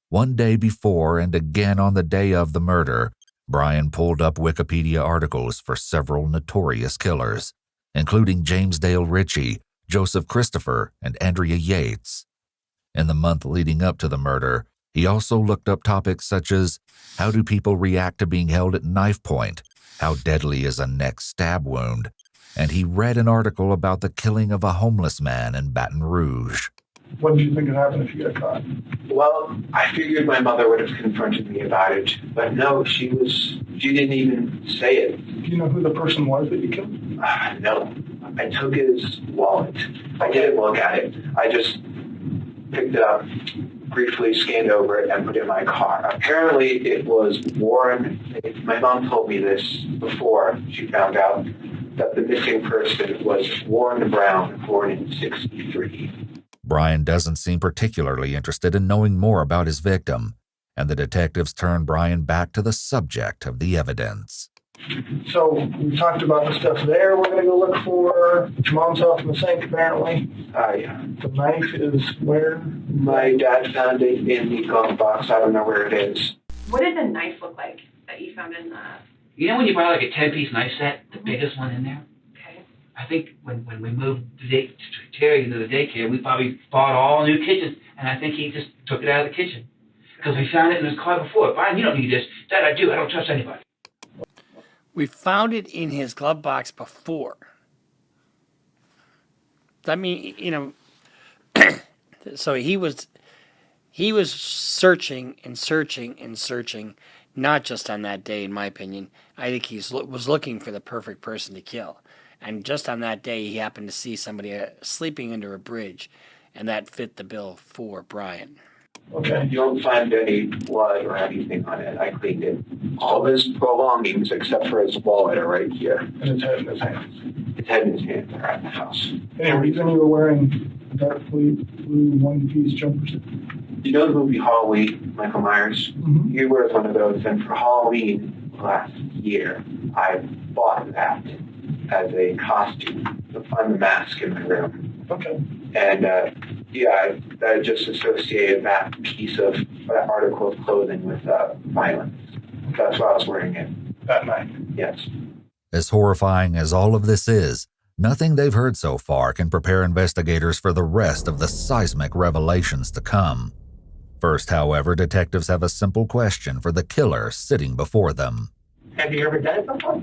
One day before and again on the day of the murder, Brian pulled up Wikipedia articles for several notorious killers, including James Dale Ritchie, Joseph Christopher, and Andrea Yates. In the month leading up to the murder, he also looked up topics such as how do people react to being held at knife point, how deadly is a neck stab wound, and he read an article about the killing of a homeless man in Baton Rouge. What did you think would happen if you got caught? Well, I figured my mother would have confronted me about it, but no, she didn't even say it. Do you know who the person was that you killed? No. I took his wallet. I didn't look at it. I just picked it up, briefly scanned over it, and put it in my car. Apparently, it was Warren. My mom told me this before she found out that the missing person was Warren Brown, born in 1963. Brian doesn't seem particularly interested in knowing more about his victim, and the detectives turn Brian back to the subject of the evidence. So we talked about the stuff there we're going to go look for. Your mom's off in the sink, apparently. Yeah. The knife is where? My dad found it in the glove box. I don't know where it is. What did the knife look like that you found in the... You know when you buy like a 10-piece knife set, the biggest one in there? Okay. I think when we moved Terry into the daycare, we probably bought all new kitchens, and I think he just took it out of the kitchen. Because we found it in his car before. Brian, you don't need this. Dad, I do. I don't trust anybody. We found it in his glove box before. I mean, so he was searching and searching and searching, not just on that day, in my opinion. I think he was looking for the perfect person to kill. And just on that day, he happened to see somebody sleeping under a bridge, and that fit the bill for Brian. Okay. You don't find any blood or anything on it. I cleaned it. All of his belongings, except for his wallet, are right here. And his head in his hands. His head and his hands are at the house. Any reason you were wearing a dark blue one-piece jumpers? You know the movie Halloween, Michael Myers? Mm-hmm. He wears one of those, and for Halloween last year, I bought that as a costume to find the mask in my room. Okay. And I just associated that article of clothing with violence. That's why I was wearing it that night. Yes. As horrifying as all of this is, nothing they've heard so far can prepare investigators for the rest of the seismic revelations to come. First, however, detectives have a simple question for the killer sitting before them. Have you ever done it before?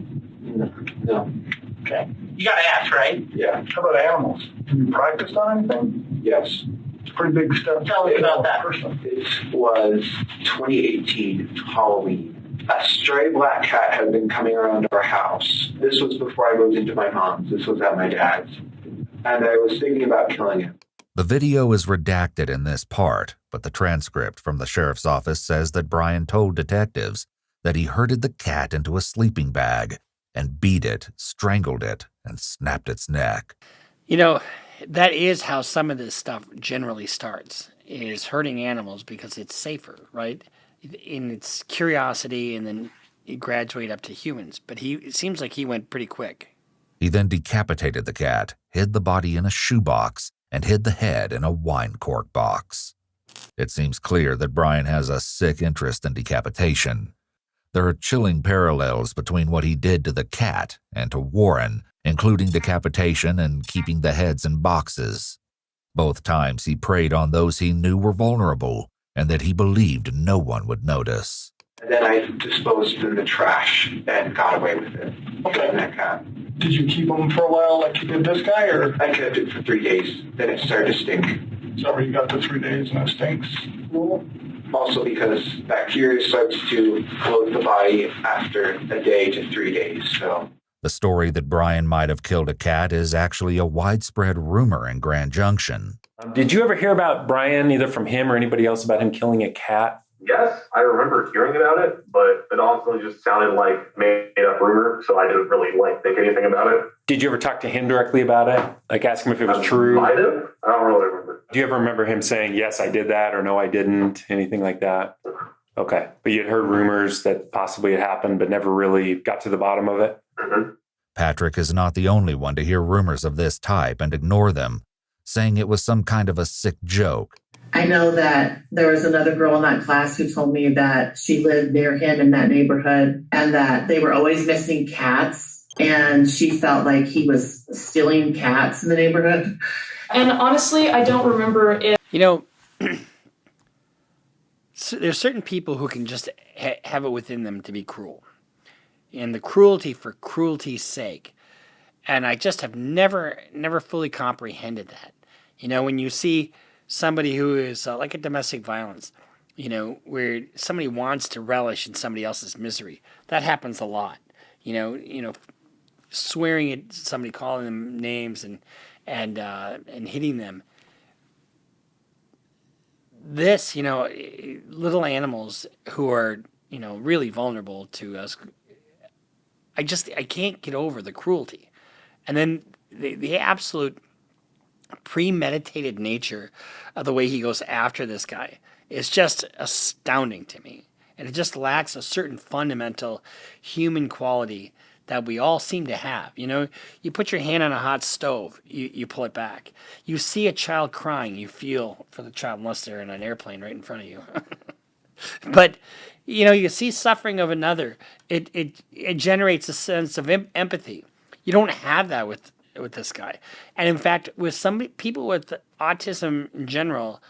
No. Okay. You gotta ask, right? Yeah. How about animals? Have you practiced on anything? Yes. It's a pretty big step. Tell us about that. It was 2018 Halloween. A stray black cat had been coming around our house. This was before I moved into my mom's. This was at my dad's. And I was thinking about killing it. The video is redacted in this part, but the transcript from the sheriff's office says that Brian told detectives that he herded the cat into a sleeping bag and beat it, strangled it, and snapped its neck. You know, that is how some of this stuff generally starts, is hurting animals because it's safer, right? In its curiosity, and then you graduate up to humans. But it seems like he went pretty quick. He then decapitated the cat, hid the body in a shoebox, and hid the head in a wine cork box. It seems clear that Brian has a sick interest in decapitation. There are chilling parallels between what he did to the cat and to Warren, including decapitation and keeping the heads in boxes. Both times he preyed on those he knew were vulnerable and that he believed no one would notice. And then I disposed in the trash and got away with it. Killing that cat. Did you keep them for a while like you did this guy, or? I kept it for 3 days. Then it started to stink. Is that where you got the 3 days and it stinks? Also because bacteria starts to coat the body after a day to 3 days. So The story that Brian might have killed a cat is actually a widespread rumor in Grand Junction. Did you ever hear about Brian, either from him or anybody else, about him killing a cat? Yes, I remember hearing about it, but it honestly just sounded like made-up rumor, so I didn't really think anything about it. Did you ever talk to him directly about it? Like ask him if it was true? Might have. I don't really remember. Do you ever remember him saying, yes, I did that, or no, I didn't? Anything like that? Okay. But you had heard rumors that possibly it happened, but never really got to the bottom of it? Mm-hmm. Patrick is not the only one to hear rumors of this type and ignore them, saying it was some kind of a sick joke. I know that there was another girl in that class who told me that she lived near him in that neighborhood and that they were always missing cats, and she felt like he was stealing cats in the neighborhood. And honestly, I don't remember if... You know, there's certain people who can just have it within them to be cruel. And the cruelty for cruelty's sake. And I just have never fully comprehended that. You know, when you see somebody who is like a domestic violence, you know, where somebody wants to relish in somebody else's misery, that happens a lot. You know, swearing at somebody, calling them names and hitting them. This, you know, little animals who are, you know, really vulnerable to us. I can't get over the cruelty. And then the absolute premeditated nature of the way he goes after this guy is just astounding to me. And it just lacks a certain fundamental human quality that we all seem to have. You know, you put your hand on a hot stove, you pull it back. You see a child crying, you feel for the child unless they're in an airplane right in front of you. But, you know, you see suffering of another, it generates a sense of empathy. You don't have that with this guy. And in fact, with some people with autism in general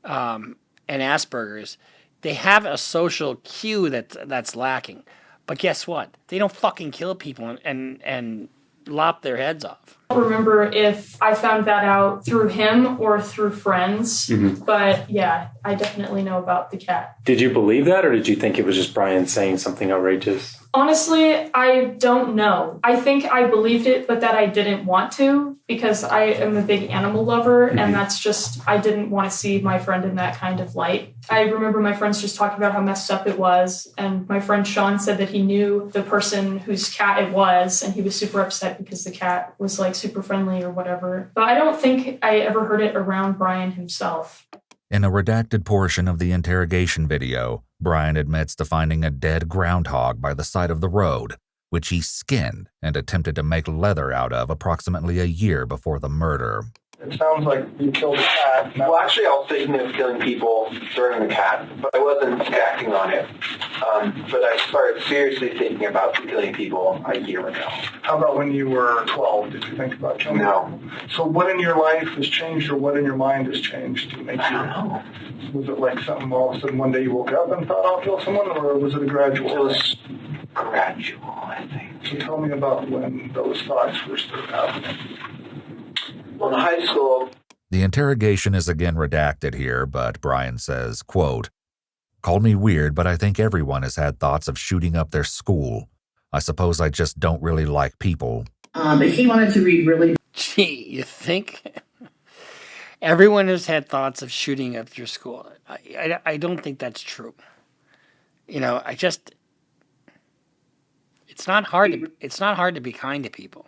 and Asperger's, they have a social cue that's lacking. But guess what? They don't fucking kill people and lop their heads off. I don't remember if I found that out through him or through friends. Mm-hmm. But yeah, I definitely know about the cat. Did you believe that, or did you think it was just Brian saying something outrageous? Honestly, I don't know. I think I believed it, but that I didn't want to because I am a big animal lover, and that's just, I didn't want to see my friend in that kind of light. I remember my friends just talking about how messed up it was, and my friend Sean said that he knew the person whose cat it was, and he was super upset because the cat was like super friendly or whatever. But I don't think I ever heard it around Brian himself. In a redacted portion of the interrogation video, Brian admits to finding a dead groundhog by the side of the road, which he skinned and attempted to make leather out of approximately a year before the murder. It sounds like you killed a cat. Well, actually, I was thinking of killing people during the cat, but I wasn't acting on it. But I started seriously thinking about killing people a year ago. How about when you were 12? Did you think about killing No. people? So what in your life has changed, or what in your mind has changed to make you... I don't know. Was it like something all of a sudden one day you woke up and thought, I'll kill someone, or was it a gradual? It was gradual, I think. So tell me about when those thoughts first started happening. Well, in high school... The interrogation is again redacted here, but Brian says, quote, "Called me weird, but I think everyone has had thoughts of shooting up their school. I suppose I just don't really like people." But he wanted to read really... Gee, you think? Everyone has had thoughts of shooting up your school. I don't think that's true. You know, it's not hard to be kind to people.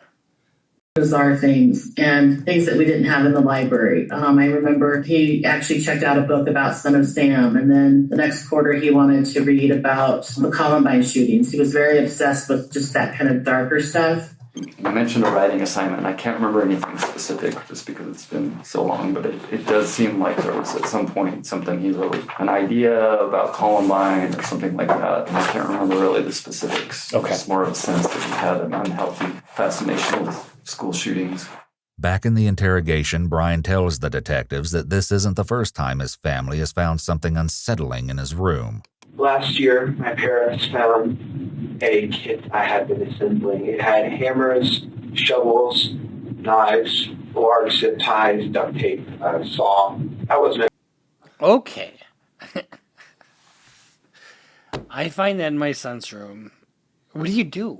Bizarre things and things that we didn't have in the library. I remember he actually checked out a book about Son of Sam, and then the next quarter he wanted to read about the Columbine shootings. He was very obsessed with just that kind of darker stuff. You mentioned a writing assignment. I can't remember anything specific just because it's been so long, but it does seem like there was at some point something he wrote, an idea about Columbine or something like that. And I can't remember really the specifics. Okay. It's more of a sense that he had an unhealthy fascination with school shootings. Back in the interrogation, Brian tells the detectives that this isn't the first time his family has found something unsettling in his room. Last year, my parents found a kit I had been assembling. It had hammers shovels, knives, large zip ties, duct tape, saw. I wasn't. Okay. I find that in my son's room. What do?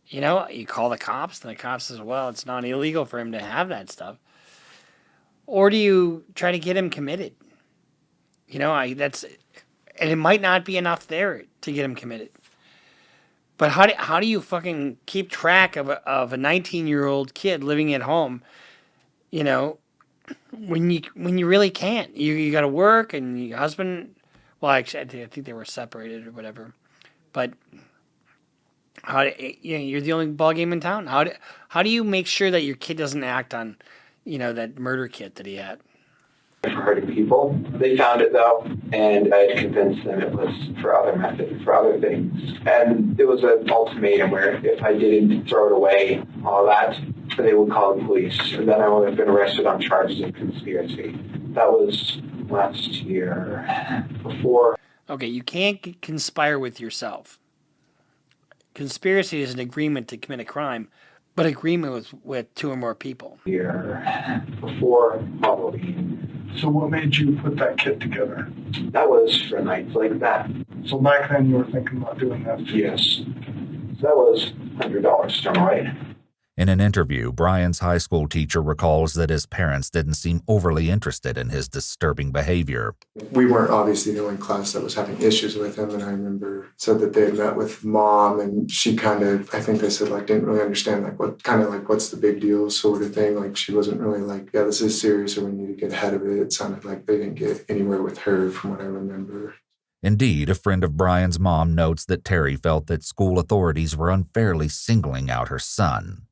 You know, you call the cops, and the cops says, well, it's not illegal for him to have that stuff. Or do you try to get him committed? You know, and it might not be enough there to get him committed. But how do you fucking keep track of a 19-year-old kid living at home, you know, when you really can't? You got to work, and your husband, well, actually, I think they were separated or whatever. But you're the only ball game in town. How do you make sure that your kid doesn't act on, you know, that murder kit that he had? For hurting people. They found it though, and I had convinced them it was for other methods, for other things. And it was an ultimatum where if I didn't throw it away, all that, they would call the police. And then I would have been arrested on charges of conspiracy. That was last year. Before. Okay, you can't conspire with yourself. Conspiracy is an agreement to commit a crime, but agreement with two or more people. Year before Halloween. So what made you put that kit together? That was for nights like that. So back then you were thinking about doing that too? Yes. So that was $100 done right. In an interview, Brian's high school teacher recalls that his parents didn't seem overly interested in his disturbing behavior. We weren't obviously the only class that was having issues with him, and I remember said that they had met with mom, and she kind of, I think they said, like, didn't really understand, like, what's the big deal sort of thing. Like, she wasn't really like, yeah, this is serious, or we need to get ahead of it. It sounded like they didn't get anywhere with her from what I remember. Indeed, a friend of Brian's mom notes that Terry felt that school authorities were unfairly singling out her son.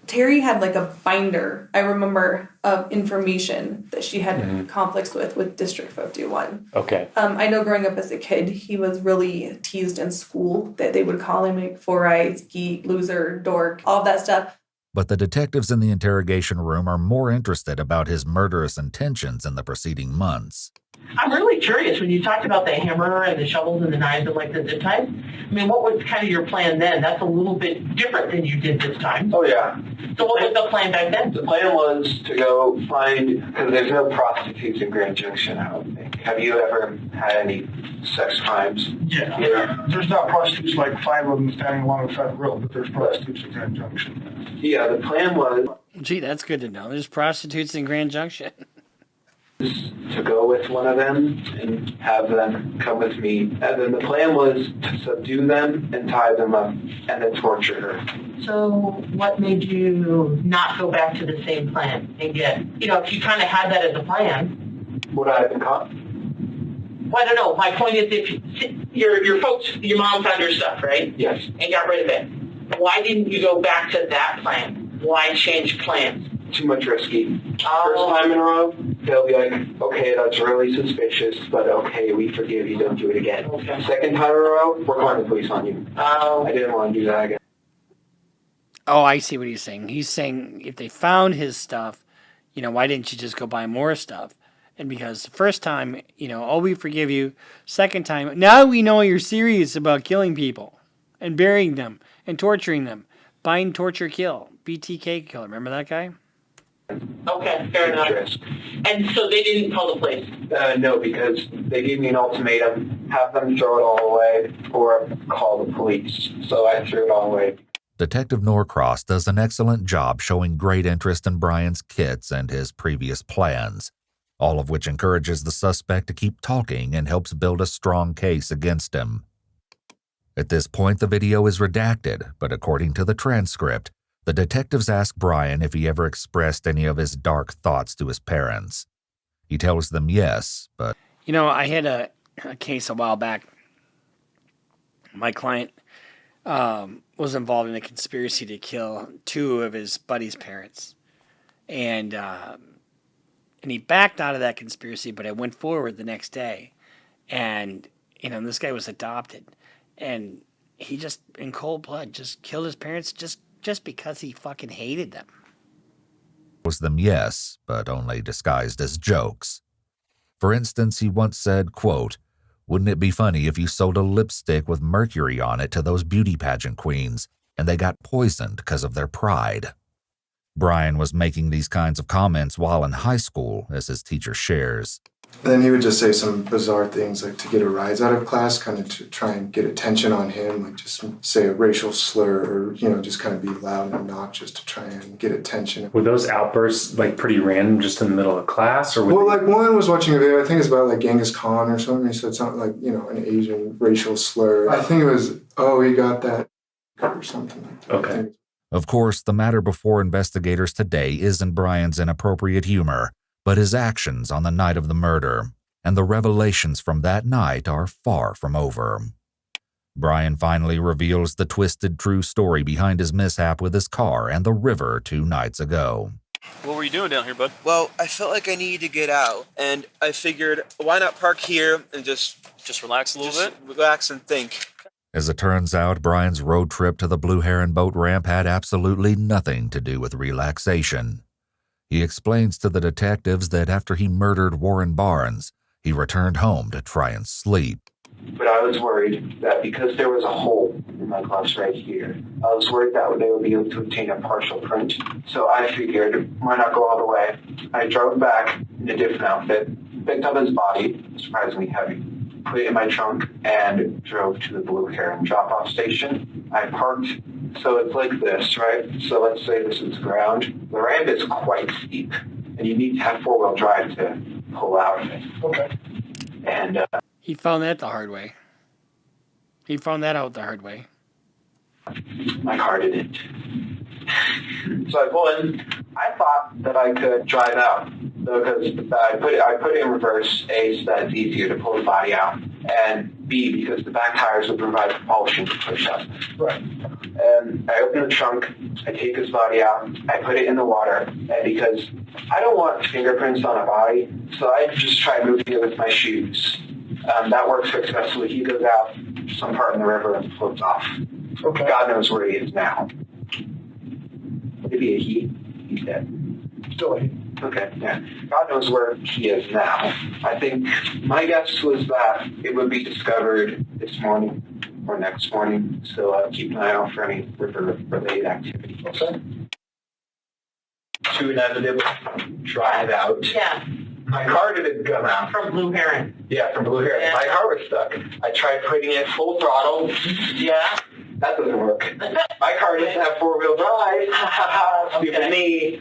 Terry had like a binder, I remember, of information that she had conflicts with District 51. Okay. I know growing up as a kid, he was really teased in school, that they would call him like four eyes, geek, loser, dork, all that stuff. But the detectives in the interrogation room are more interested about his murderous intentions in the preceding months. I'm really curious, when you talked about the hammer and the shovels and the knives and like the zip ties, I mean, what was kind of your plan then? That's a little bit different than you did this time. Oh, yeah. So what was the plan back then? The plan was to go find, because there's no prostitutes in Grand Junction, I don't think. Have you ever had any sex crimes? Yeah. There's not prostitutes like 5 of them standing along the side of the road, but there's prostitutes in Grand Junction. Yeah, the plan was... Gee, that's good to know. There's prostitutes in Grand Junction. To go with one of them and have them come with me. And then the plan was to subdue them and tie them up and then torture her. So what made you not go back to the same plan and get, you know, if you kind of had that as a plan? Would I have been caught? Well, I don't know. My point is, if your folks, your mom found your stuff, right? Yes. And got rid of it. Why didn't you go back to that plan? Why change plans? Too much risky. First time in a row, they'll be like, okay, that's really suspicious, but okay, we forgive you, don't do it again. Okay. Second time in a row, we're calling the police on you. I didn't want to do that again. Oh, I see what he's saying. He's saying if they found his stuff, you know, why didn't you just go buy more stuff? And because the first time, you know, oh, we forgive you. Second time, now we know you're serious about killing people and burying them and torturing them. Bind, torture, kill. BTK killer. Remember that guy? Okay, fair enough. And so they didn't call the police? No, because they gave me an ultimatum, have them throw it all away or call the police. So I threw it all away. Detective Norcross does an excellent job showing great interest in Brian's kits and his previous plans, all of which encourages the suspect to keep talking and helps build a strong case against him. At this point, the video is redacted, but according to the transcript, the detectives ask Brian if he ever expressed any of his dark thoughts to his parents. He tells them yes, but... You know, I had a case a while back. My client was involved in a conspiracy to kill 2 of his buddy's parents. And he backed out of that conspiracy, but it went forward the next day. And, you know, this guy was adopted. And he just, in cold blood, just killed his parents just because he fucking hated them. Was them yes, but only disguised as jokes. For instance, he once said, quote, "Wouldn't it be funny if you sold a lipstick with mercury on it to those beauty pageant queens? and they got poisoned because of their pride. Brian was making these kinds of comments while in high school, as his teacher shares. Then he would just say some bizarre things, like to get a rise out of class, kind of to try and get attention on him, like just say a racial slur or, just kind of be loud and obnoxious to try and get attention. Were those outbursts like pretty random, just in the middle of class? Or like one was watching a video, I think it's about like Genghis Khan or something. He said something like, an Asian racial slur. I think it was, he got that or something like that. Okay. Of course, the matter before investigators today isn't Brian's inappropriate humor, but his actions on the night of the murder, and the revelations from that night are far from over. Brian finally reveals the twisted true story behind his mishap with his car and the river 2 nights ago. What were you doing down here, bud? Well, I felt like I needed to get out, and I figured, why not park here and just relax a little bit? Relax and think. As it turns out, Brian's road trip to the Blue Heron boat ramp had absolutely nothing to do with relaxation. He explains to the detectives that after he murdered Warren Barnes, he returned home to try and sleep. But I was worried that because there was a hole in my gloves right here, I was worried that they would be able to obtain a partial print. So I figured, why not go all the way? I drove back in a different outfit, picked up his body, surprisingly heavy, put it in my trunk, and drove to the Blue Heron drop-off station. I parked, so it's like this, right? So let's say this is ground. The ramp is quite steep, and you need to have four-wheel drive to pull out of it. Okay. And he found that the hard way. He found that out the hard way. My car didn't. So I pull in. I thought that I could drive out because I put it in reverse, A, so that it's easier to pull the body out, and B, because the back tires would provide propulsion to push up. Right. And I open the trunk, I take his body out, I put it in the water, and because I don't want fingerprints on a body, so I just try moving it with my shoes. That works successfully. He goes out some part in the river and floats off. Okay. God knows where he is now. Maybe a he. He's dead. Still a he. Okay, yeah. God knows where he is now. I think my guess was that it would be discovered this morning or next morning, so keep an eye out for any river-related activity. Okay. To inevitably drive out. Yeah. My car didn't come out. From Blue Heron. Yeah, from Blue Heron. Yeah. My car was stuck. I tried putting it full throttle. Yeah. That doesn't work. My car doesn't have four-wheel drive. Stupid me.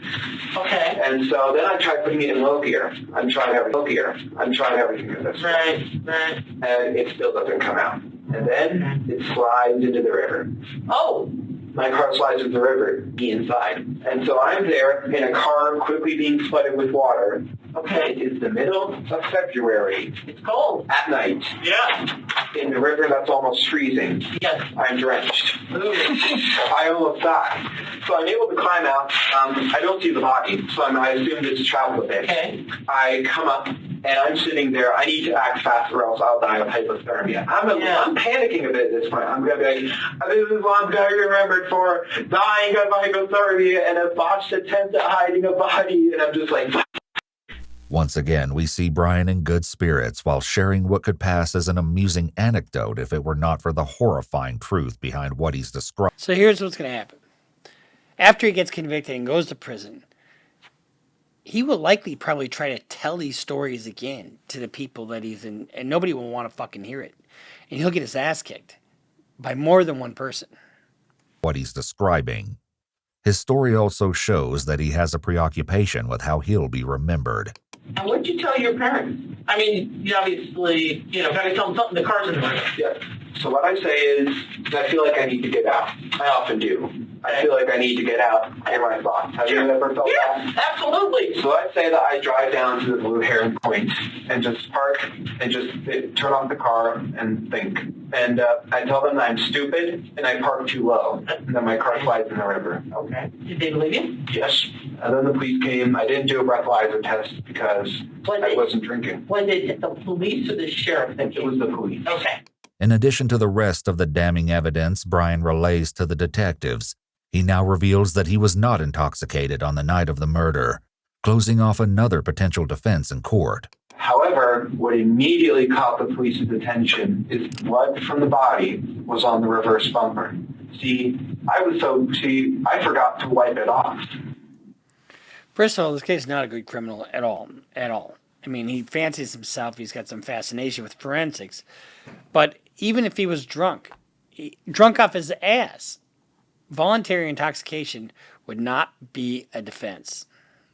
Okay. And so then I tried putting it in low gear. I'm trying everything with this. Right. And it still doesn't come out. And then it slides into the river. Oh. My car slides into the river, me inside. And so I'm there in a car quickly being flooded with water. Okay. It's the middle of February. It's cold. At night. Yeah. In the river that's almost freezing. Yes. I'm drenched. Ooh. I almost died. So I'm able to climb out. I don't see the body, so I assumed it's traveled a bit. Okay. I come up, and I'm sitting there. I need to act fast or else I'll die of hypothermia. I'm panicking a bit at this point. I'm going to be like, this is what I'm going to be remembered for, dying of hypothermia and a botched attempt at hiding a body. And I'm just like... Once again, we see Brian in good spirits while sharing what could pass as an amusing anecdote if it were not for the horrifying truth behind what he's described. So here's what's going to happen. After he gets convicted and goes to prison, he will likely probably try to tell these stories again to the people that he's in, and nobody will want to fucking hear it. And he'll get his ass kicked by more than one person. What he's describing. His story also shows that he has a preoccupation with how he'll be remembered. And what'd you tell your parents? I mean, you obviously, gotta tell them something, the car's in the river. Yeah. So what I say is, I feel like I need to get out. I often do. I feel like I need to get out. Hear my thoughts. Have you ever felt that? Yeah, absolutely. So I say that I drive down to the Blue Heron Point and just park and just turn off the car and think. And I tell them that I'm stupid and I park too low. And then my car slides in the river. Okay. Did they believe you? Yes. And then the police came. I didn't do a breathalyzer test because I wasn't drinking. When did the police or the sheriff think it was the police? Okay. In addition to the rest of the damning evidence Brian relays to the detectives, he now reveals that he was not intoxicated on the night of the murder, closing off another potential defense in court. However, what immediately caught the police's attention is blood from the body was on the reverse bumper. See, I forgot to wipe it off. First of all, this kid's not a good criminal at all. At all. I mean, he fancies himself. He's got some fascination with forensics. But even if he was drunk off his ass, voluntary intoxication would not be a defense.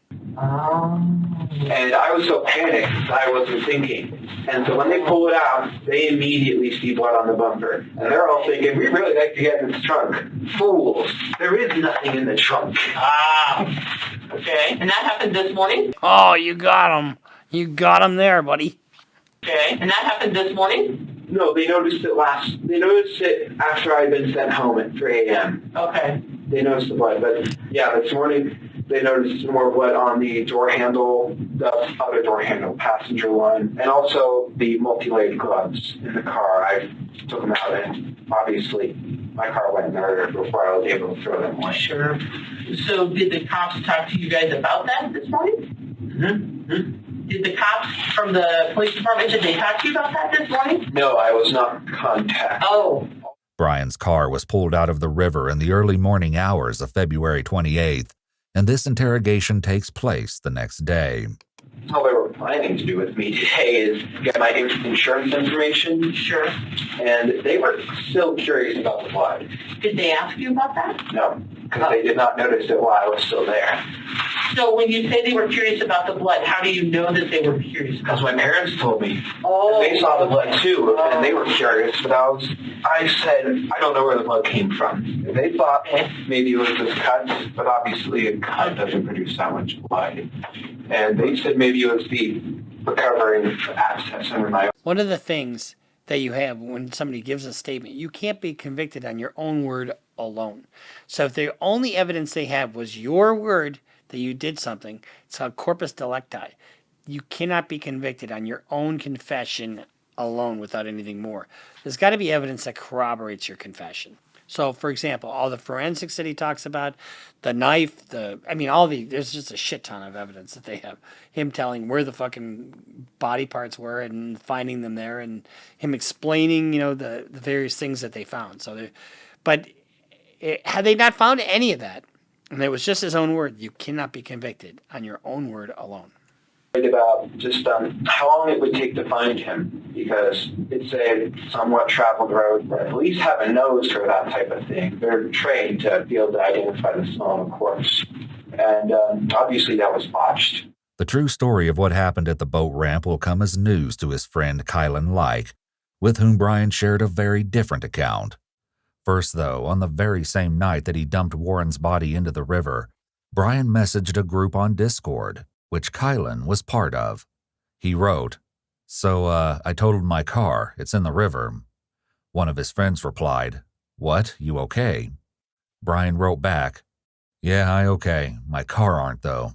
And I was so panicked, I wasn't thinking. And so when they pull it out, they immediately see blood on the bumper. And they're all thinking, we'd really like to get in this trunk. Fools. There is nothing in the trunk. Okay. And that happened this morning? Oh, you got him. You got him there, buddy. Okay. And that happened this morning? No, they noticed it after I'd been sent home at 3 a.m. Okay. They noticed the blood. But yeah, this morning they noticed more blood on the door handle, the other door handle, passenger one, and also the multi-layered gloves in the car. I took them out, and obviously my car went in there before I was able to throw them away. Sure. So did the cops talk to you guys about that this morning? Mm-hmm. Did the cops from the police department, did they talk to you about that this morning? No, I was not contacted. Oh. Brian's car was pulled out of the river in the early morning hours of February 28th, and this interrogation takes place the next day. All they were planning to do with me today is get my insurance information. Sure. And they were still curious about the blood. Did they ask you about that? No, because they did not notice it while I was still there. So when you say they were curious about the blood, how do you know that they were curious? Because my parents told me. Oh. They saw the blood too, and they were curious, but I said, I don't know where the blood came from. They thought maybe it was this cut, but obviously a cut doesn't produce that much blood. And they said maybe it was the recovering abscess under my... One of the things that you have when somebody gives a statement, you can't be convicted on your own word alone. So if the only evidence they have was your word that you did something, it's called corpus delicti. You cannot be convicted on your own confession alone without anything more. There's got to be evidence that corroborates your confession. So, for example, all the forensics that he talks about, the knife, there's just a shit ton of evidence that they have. Him telling where the fucking body parts were and finding them there, and him explaining, the various things that they found. Had they not found any of that, and it was just his own word, you cannot be convicted on your own word alone. About just how long it would take to find him, because it's a somewhat traveled road. Police have a nose for that type of thing. They're trained to be able to identify the smell of a corpse, and obviously that was botched. The true story of what happened at the boat ramp will come as news to his friend Kylan Like, with whom Brian shared a very different account. First, though, on the very same night that he dumped Warren's body into the river, Brian messaged a group on Discord, which Kylan was part of. He wrote, "So, I totaled my car. It's in the river." One of his friends replied, "What? You okay?" Brian wrote back, "Yeah, I okay. My car aren't, though."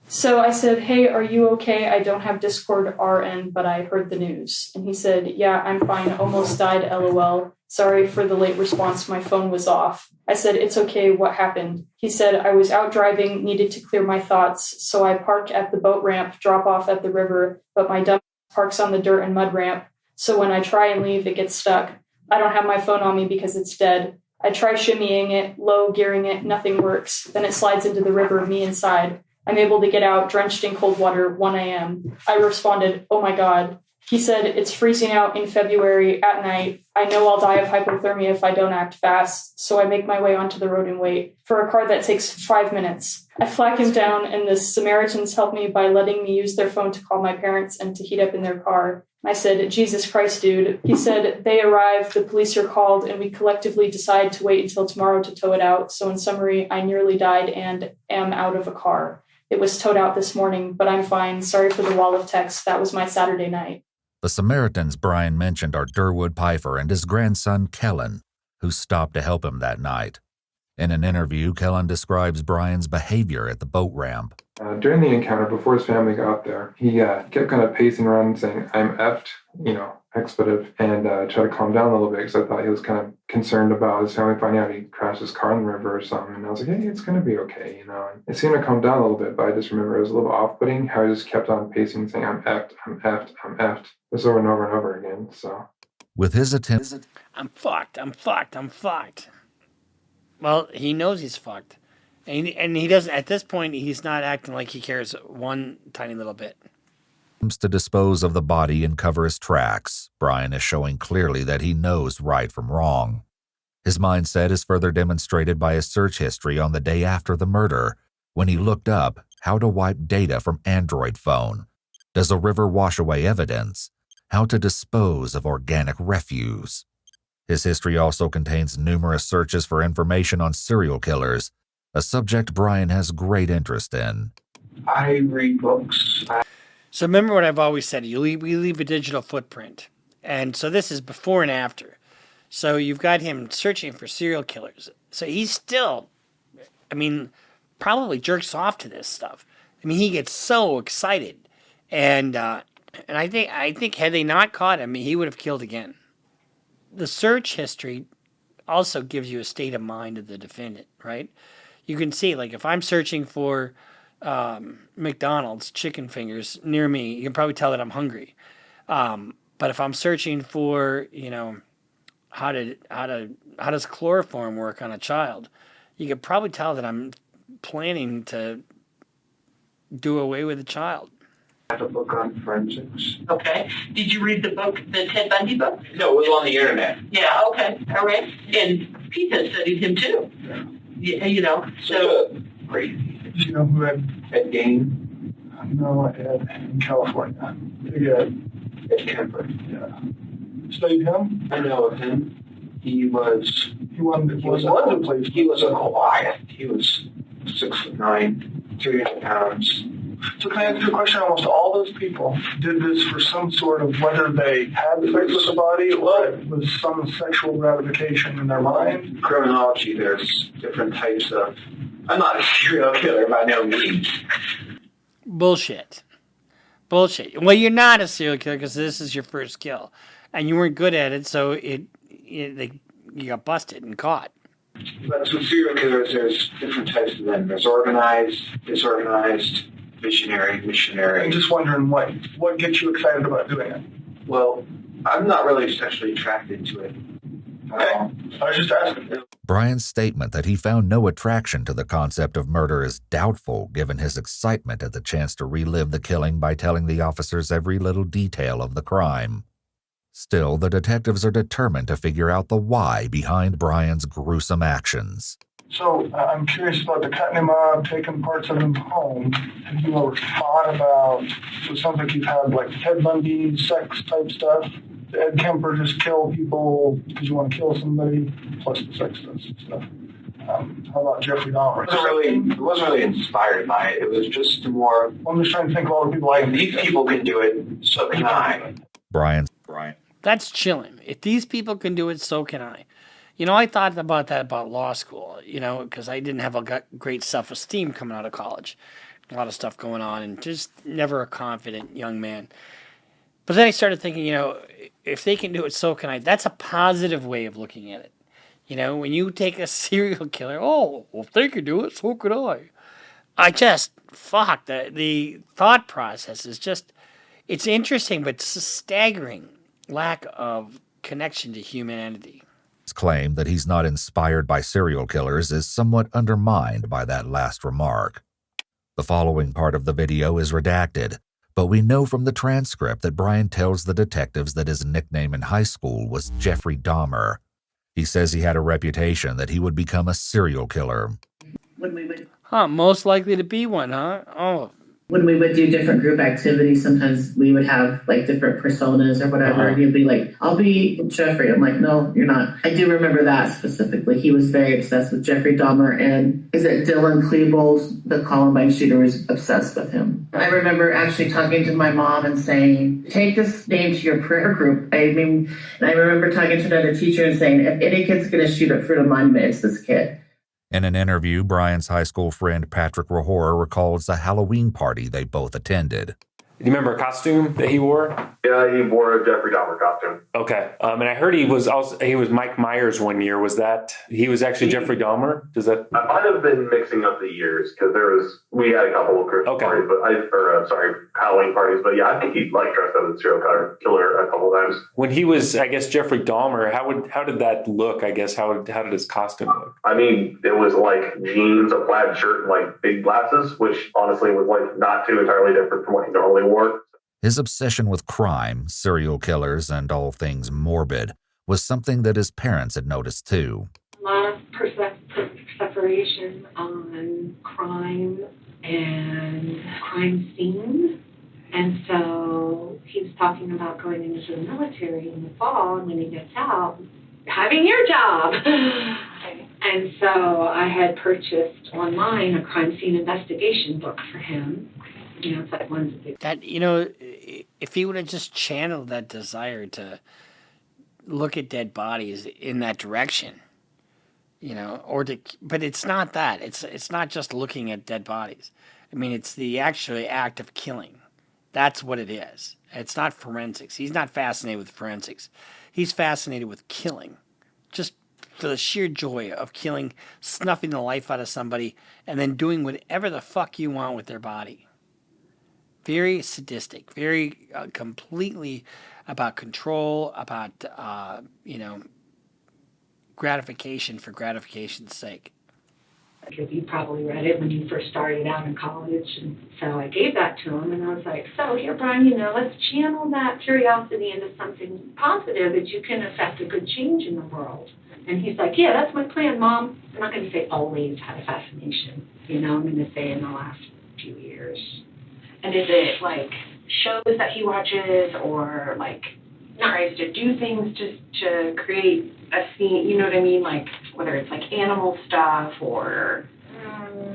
So I said, "Hey, are you okay? I don't have Discord RN, but I heard the news." And he said, "Yeah, I'm fine. Almost died, LOL. Sorry for the late response. My phone was off." I said, "It's okay. What happened?" He said, "I was out driving, needed to clear my thoughts, so I park at the boat ramp, drop off at the river, but my dump parks on the dirt and mud ramp. So when I try and leave, it gets stuck. I don't have my phone on me because it's dead. I try shimmying it, low gearing it, nothing works. Then it slides into the river, me inside. I'm able to get out, drenched in cold water, 1 a.m. I responded, "Oh my God." He said, "It's freezing out in February at night. I know I'll die of hypothermia if I don't act fast, so I make my way onto the road and wait for a car that takes 5 minutes. I flag him down, and the Samaritans help me by letting me use their phone to call my parents and to heat up in their car. I said, "Jesus Christ, dude." He said, "They arrive, the police are called, and we collectively decide to wait until tomorrow to tow it out. So in summary, I nearly died and am out of a car. It was towed out this morning, but I'm fine. Sorry for the wall of text. That was my Saturday night." The Samaritans Brian mentioned are Durwood Pfeiffer and his grandson Kellen, who stopped to help him that night. In an interview, Kellen describes Brian's behavior at the boat ramp. During the encounter, before his family got there, he kept kind of pacing around and saying, "I'm effed," expletive, and try to calm down a little bit because I thought he was kind of concerned about his family finding out he crashed his car in the river or something. And I was like, "Hey, it's going to be okay," And it seemed to calm down a little bit, but I just remember it was a little off-putting how he just kept on pacing saying, "I'm effed, I'm effed, I'm effed," this over and over and over again. So with his attempt, I'm fucked, I'm fucked, I'm fucked. Well, he knows he's fucked. And he doesn't, at this point, he's not acting like he cares one tiny little bit. To dispose of the body and cover his tracks, Brian is showing clearly that he knows right from wrong. His mindset is further demonstrated by his search history on the day after the murder, when he looked up how to wipe data from Android phone. Does a river wash away evidence? How to dispose of organic refuse. His history also contains numerous searches for information on serial killers, a subject Brian has great interest in. I read books. So remember what I've always said, we leave a digital footprint. And so this is before and after. So you've got him searching for serial killers. So he's still, probably jerks off to this stuff. He gets so excited. And I think had they not caught him, he would have killed again. The search history also gives you a state of mind of the defendant, right? You can see, like, if I'm searching for McDonald's chicken fingers near me, you can probably tell that I'm hungry. But if I'm searching for, how does chloroform work on a child, you could probably tell that I'm planning to do away with a child. I have a book on forensics. Okay. Did you read the book, the Ted Bundy book? No, it was on the internet. Yeah, okay. All right. And Pete has studied him too. Yeah. So. Crazy. Do you know who Ed Gein? No, Ed in California. Big Ed Kemper. Yeah. Studied him? I know of him. He was a Goliath. He was 6'9", 300 pounds. So can I ask you a question? Almost all those people did this for some sort of, whether they had sex with the body or it was some sexual gratification in their mind? Criminology, there's different types of... I'm not a serial killer by no means. Bullshit. Well, you're not a serial killer because this is your first kill. And you weren't good at it, so you got busted and caught. But with serial killers, there's different types of them. There's organized, disorganized, visionary, missionary. I'm just wondering what gets you excited about doing it? Well, I'm not really sexually attracted to it. I was just asking. Brian's statement that he found no attraction to the concept of murder is doubtful, given his excitement at the chance to relive the killing by telling the officers every little detail of the crime. Still, the detectives are determined to figure out the why behind Brian's gruesome actions. So, I'm curious about the cutting him up, taking parts of him home. Have you ever thought about, so it sounds like you've had like Ted Bundy, sex type stuff. Ed Kemper just kill people because you want to kill somebody, plus the sex stuff. How about Jeffrey Dahmer? It wasn't really inspired by it. It was just more... I'm just trying to think of all the people like... These people can do it, so can I. Brian. That's chilling. If these people can do it, so can I. I thought about that about law school, because I didn't have a great self-esteem coming out of college. A lot of stuff going on and just never a confident young man. But then I started thinking, if they can do it, so can I. That's a positive way of looking at it. When you take a serial killer, well, if they can do it, so could I. The thought process is just, it's interesting, but it's a staggering lack of connection to humanity. His claim that he's not inspired by serial killers is somewhat undermined by that last remark. The following part of the video is redacted, but we know from the transcript that Brian tells the detectives that his nickname in high school was Jeffrey Dahmer. He says he had a reputation that he would become a serial killer. Most likely to be one, huh? Oh. When we would do different group activities, sometimes we would have like different personas or whatever. And he'd be like, I'll be Jeffrey. I'm like, no, you're not. I do remember that specifically. He was very obsessed with Jeffrey Dahmer. And is it Dylan Klebold, the Columbine shooter, was obsessed with him. I remember actually talking to my mom and saying, take this name to your prayer group. And I remember talking to another teacher and saying, if any kid's going to shoot at Fruita Monument, it's this kid. In an interview, Brian's high school friend Patrick Rahor recalls a Halloween party they both attended. Do you remember a costume that he wore? Yeah, he wore a Jeffrey Dahmer costume. Okay. And I heard he was Mike Myers one year. Was that he was actually Jeffrey Dahmer? Does that? I might have been mixing up the years because we had a couple of Christmas parties, Halloween parties. But yeah, I think he like dressed up as a serial killer a couple times. When he was, I guess, Jeffrey Dahmer, how did that look? I guess how did his costume look? I mean, it was like jeans, a plaid shirt, and like big glasses, which honestly was like not too entirely different from what he normally wore. His obsession with crime, serial killers, and all things morbid was something that his parents had noticed too. A lot of perseveration on crime and crime scenes. And so he was talking about going into the military in the fall, and when he gets out, having your job. And so I had purchased online a crime scene investigation book for him. You know, it's like one's a big... That, you know, if he would have just channeled that desire to look at dead bodies in that direction, you know, but it's not that. It's not just looking at dead bodies. I mean, it's the actual act of killing. That's what it is. It's not forensics. He's not fascinated with forensics. He's fascinated with killing. Just for the sheer joy of killing, snuffing the life out of somebody, and then doing whatever the fuck you want with their body. Very sadistic, very completely about control, about, gratification for gratification's sake. Because you probably read it when you first started out in college. And so I gave that to him, and I was like, so here, Brian, let's channel that curiosity into something positive that you can affect a good change in the world. And he's like, yeah, that's my plan, Mom. I'm not going to say always had a fascination. I'm going to say in the last few years. And is it like shows that he watches or like tries to do things just to create a scene, you know what I mean? Like whether it's like animal stuff or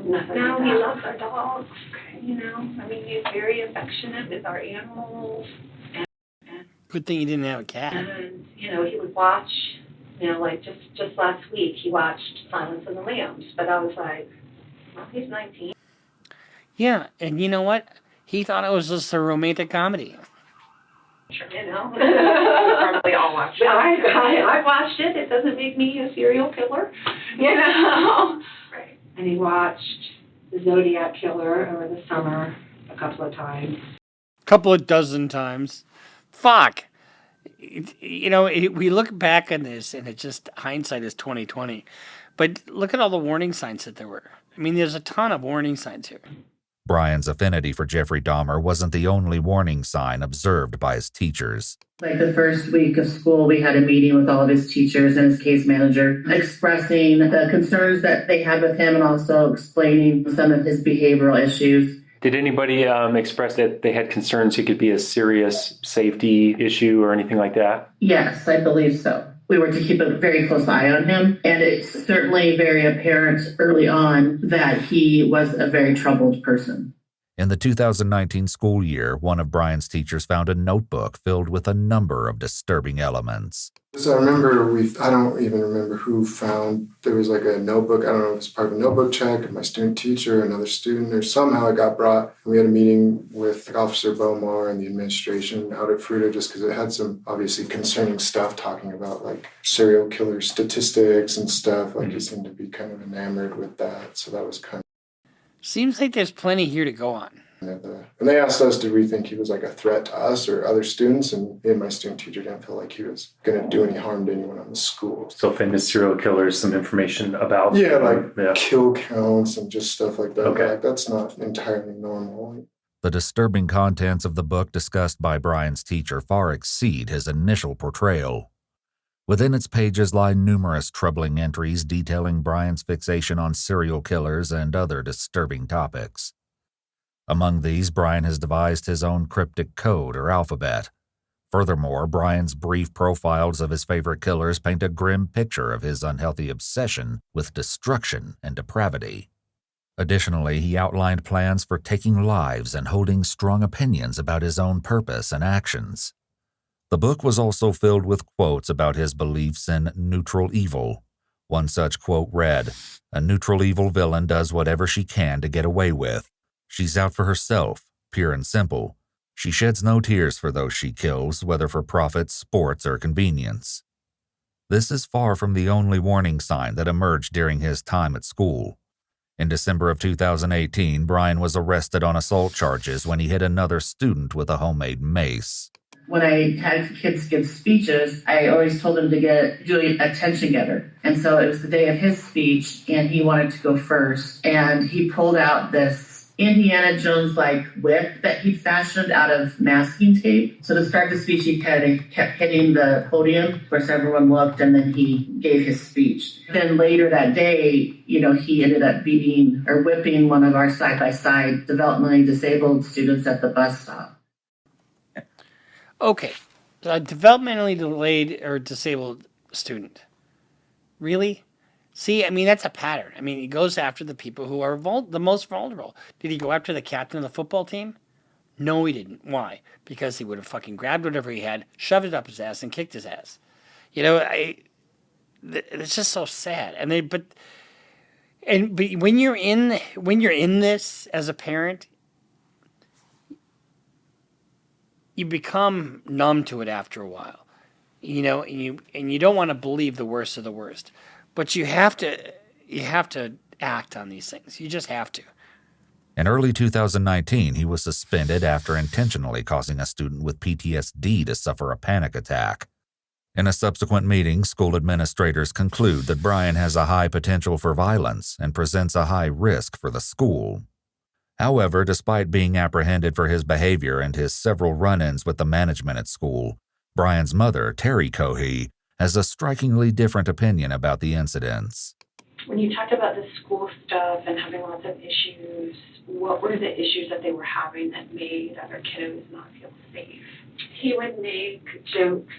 nothing No, like he that. loves our dogs. I mean, he's very affectionate with our animals. Good thing you didn't have a cat. And, he would watch, like just last week, he watched Silence of the Lambs. But I was like, well, he's 19. Yeah, and you know what? He thought it was just a romantic comedy. Sure, We probably all watched it. I watched it. It doesn't make me a serial killer, Right. And he watched The Zodiac Killer over the summer a couple of times. Couple of dozen times. Fuck. We look back on this, and it just hindsight is 20/20. But look at all the warning signs that there were. I mean, there's a ton of warning signs here. Brian's affinity for Jeffrey Dahmer wasn't the only warning sign observed by his teachers. Like the first week of school, we had a meeting with all of his teachers and his case manager, expressing the concerns that they had with him and also explaining some of his behavioral issues. Did anybody express that they had concerns he could be a serious safety issue or anything like that? Yes, I believe so. We were to keep a very close eye on him, and it's certainly very apparent early on that he was a very troubled person. In the 2019 school year, one of Brian's teachers found a notebook filled with a number of disturbing elements. So I remember I don't even remember who found, there was like a notebook, I don't know if it's part of a notebook check, my student teacher, another student, or somehow it got brought. We had a meeting with Officer Bomar and the administration out at Fruita just because it had some obviously concerning stuff talking about like serial killer statistics and stuff. Like he seemed to be kind of enamored with that. So that was kind of... Seems like there's plenty here to go on. And they asked us, did we think he was like a threat to us or other students? And me and my student teacher didn't feel like he was going to do any harm to anyone on the school. So famous serial killers, some information about... Yeah, like kill counts and just stuff like that. Okay. Like, that's not entirely normal. The disturbing contents of the book discussed by Brian's teacher far exceed his initial portrayal. Within its pages lie numerous troubling entries detailing Brian's fixation on serial killers and other disturbing topics. Among these, Brian has devised his own cryptic code or alphabet. Furthermore, Brian's brief profiles of his favorite killers paint a grim picture of his unhealthy obsession with destruction and depravity. Additionally, he outlined plans for taking lives and holding strong opinions about his own purpose and actions. The book was also filled with quotes about his beliefs in neutral evil. One such quote read, "A neutral evil villain does whatever she can to get away with. She's out for herself, pure and simple. She sheds no tears for those she kills, whether for profit, sports, or convenience. This is far from the only warning sign that emerged during his time at school. In December of 2018, Brian was arrested on assault charges when he hit another student with a homemade mace. When I had kids give speeches, I always told them to do an attention getter. And so it was the day of his speech, and he wanted to go first. And he pulled out this Indiana Jones-like whip that he fashioned out of masking tape. So to start the speech, he kept hitting the podium. Of course, everyone looked, and then he gave his speech. Then later that day, he ended up whipping one of our side-by-side developmentally disabled students at the bus stop. Okay, a developmentally delayed or disabled student. Really? See, that's a pattern. He goes after the people who are the most vulnerable. Did he go after the captain of the football team? No, he didn't. Why? Because he would have fucking grabbed whatever he had, shoved it up his ass, and kicked his ass. It's just so sad. But when you're in this as a parent, you become numb to it after a while, and you don't want to believe the worst of the worst, but you have to act on these things. You just have to. In early 2019, he was suspended after intentionally causing a student with PTSD to suffer a panic attack. In a subsequent meeting, school administrators conclude that Brian has a high potential for violence and presents a high risk for the school. However, despite being apprehended for his behavior and his several run-ins with the management at school, Brian's mother, Terry Cohey, has a strikingly different opinion about the incidents. When you talked about the school stuff and having lots of issues, what were the issues that they were having that made other kiddos not feel safe? He would make jokes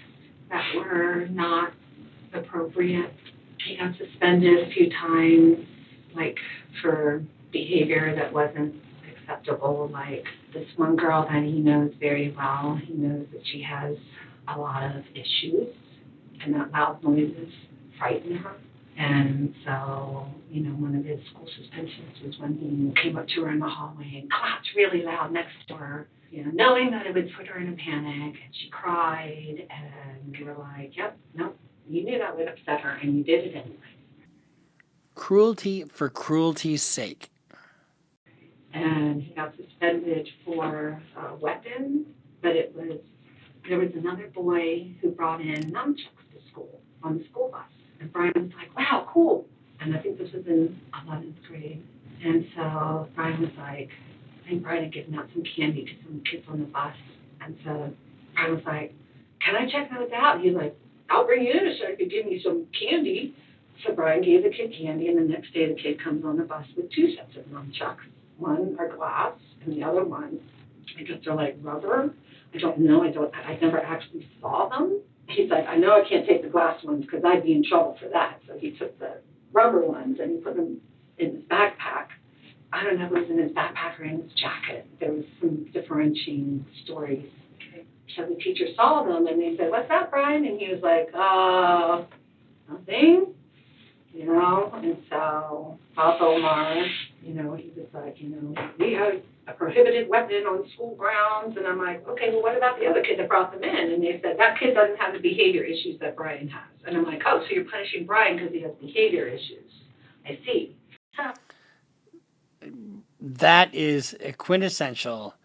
that were not appropriate. He got suspended a few times, for behavior that wasn't acceptable. Like this one girl that he knows very well, he knows that she has a lot of issues, and that loud noises frighten her. And so, one of his school suspensions was when he came up to her in the hallway and clapped really loud next to her, knowing that it would put her in a panic. And she cried, and we were like, yep, no, you knew that would upset her, and you did it anyway. Cruelty for cruelty's sake. And he got suspended for weapons, but there was another boy who brought in nunchucks to school on the school bus. And Brian was like, wow, cool. And I think this was in 11th grade. And so Brian was like, I think Brian had given out some candy to some kids on the bus. And so Brian was like, can I check those out? He's like, I'll bring you in so I could give you some candy. So Brian gave the kid candy, and the next day the kid comes on the bus with two sets of nunchucks. One are glass, and the other one, I guess they're like rubber. I don't know. I never actually saw them. He's like, I know I can't take the glass ones because I'd be in trouble for that. So he took the rubber ones and he put them in his backpack. I don't know if it was in his backpack or in his jacket. There was some differentiating stories. So the teacher saw them and they said, what's that, Brian? And he was like, nothing. And so Papa Omar, he was like, we have a prohibited weapon on school grounds. And I'm like, okay, well, what about the other kid that brought them in? And they said, that kid doesn't have the behavior issues that Brian has. And I'm like, oh, so you're punishing Brian because he has behavior issues. I see. That is a quintessential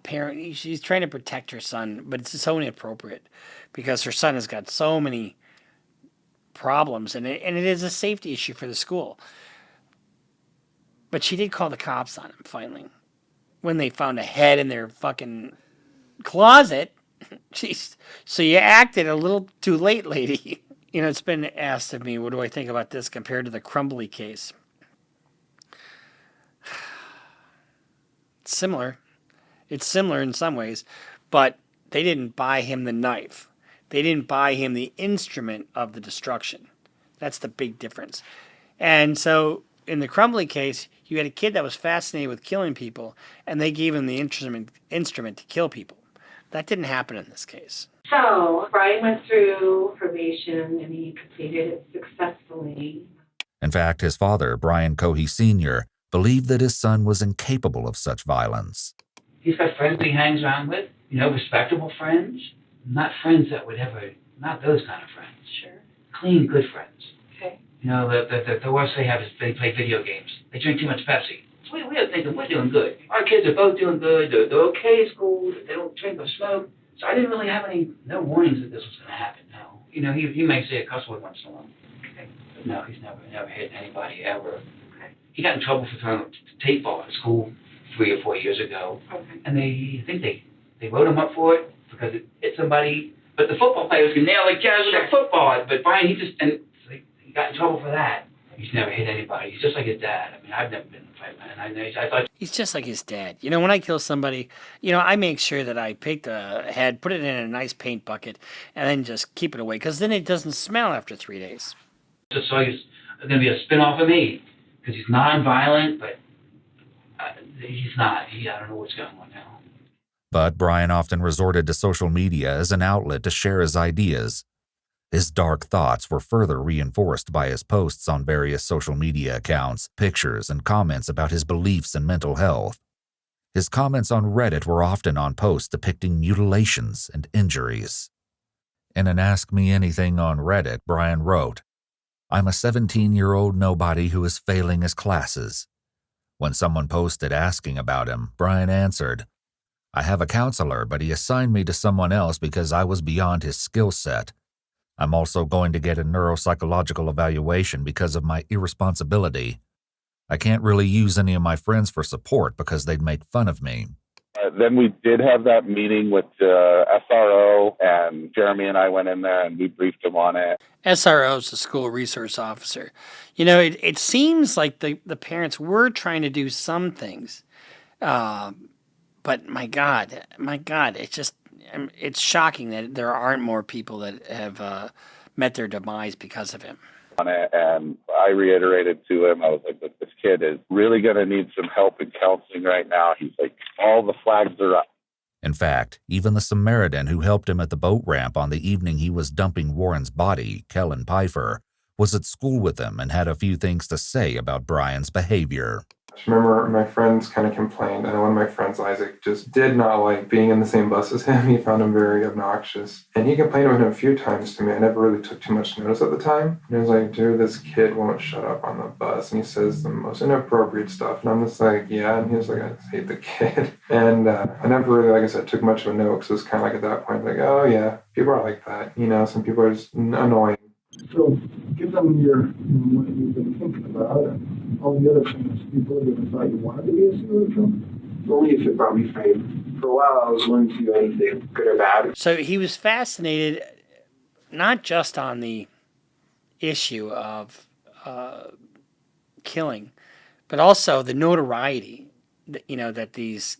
parent. She's trying to protect her son, but it's so inappropriate because her son has got so many problems, and it is a safety issue for the school. But she did call the cops on him finally when they found a head in their fucking closet. Jeez. So you acted a little too late, lady. It's been asked of me, what do I think about this compared to the Crumbly case? It's similar. It's similar in some ways, but they didn't buy him the knife. They didn't buy him the instrument of the destruction. That's the big difference. And so in the Crumbly case, you had a kid that was fascinated with killing people, and they gave him the instrument to kill people. That didn't happen in this case. So Brian went through probation, and he completed it successfully. In fact, his father, Brian Cohey Sr., believed that his son was incapable of such violence. He's got friends he hangs around with, you know, respectable friends, not friends that would ever, not those kind of friends. Sure. Clean, good friends. Okay. You know, the worst they have is they play video games. They drink too much Pepsi. We're thinking we're doing good. Our kids are both doing good. They're okay at school. They don't drink or smoke. So I didn't really have no warnings that this was going to happen. No. You know, he may say a cuss word once in a while. Okay. But no, he's never hit anybody ever. Okay. He got in trouble for throwing a tape ball at school 3 or 4 years ago. Okay. And they wrote him up for it because it hit somebody. But the football players can nail like jazz with a football. But Brian, he got in trouble for that. He's never hit anybody. He's just like his dad. I mean, I've never been in a fight, man. I thought he's just like his dad. You know, when I kill somebody, you know, I make sure that I pick the head, put it in a nice paint bucket, and then just keep it away, because then it doesn't smell after 3 days. just saw he's going to be a spin-off of me, because he's non-violent, but he's not. I don't know what's going on now. But Brian often resorted to social media as an outlet to share his ideas. His dark thoughts were further reinforced by his posts on various social media accounts, pictures, and comments about his beliefs and mental health. His comments on Reddit were often on posts depicting mutilations and injuries. In an Ask Me Anything on Reddit, Brian wrote, "I'm a 17-year-old nobody who is failing his classes." When someone posted asking about him, Brian answered, "I have a counselor, but he assigned me to someone else because I was beyond his skill set. I'm also going to get a neuropsychological evaluation because of my irresponsibility. I can't really use any of my friends for support because they'd make fun of me." Then we did have that meeting with SRO, and Jeremy and I went in there and we briefed him on it. SRO is the school resource officer. You know, it seems like the parents were trying to do some things, but my God, it's shocking that there aren't more people that have met their demise because of him. On it, and I reiterated to him, I was like, "Look, this kid is really going to need some help in counseling right now." He's like, "All the flags are up." In fact, even the Samaritan who helped him at the boat ramp on the evening he was dumping Warren's body, Kellen Pfeiffer, was at school with him and had a few things to say about Brian's behavior. I remember my friends kind of complained, and one of my friends, Isaac, just did not like being in the same bus as him. He found him very obnoxious. And he complained about him a few times to me. I never really took too much notice at the time. And I was like, "Dude, this kid won't shut up on the bus. And he says the most inappropriate stuff." And I'm just like, "Yeah." And he was like, "I just hate the kid." And I never really, like I said, took much of a note, because it was kind of like at that point, like, "Oh, yeah, people are like that. You know, some people are just annoying." So give them what you've been thinking about and all the other things people have ever thought you wanted to be a serial killer. Only if it brought me fame. For a while, I was willing to do anything, good or bad. So he was fascinated not just on the issue of killing, but also the notoriety that these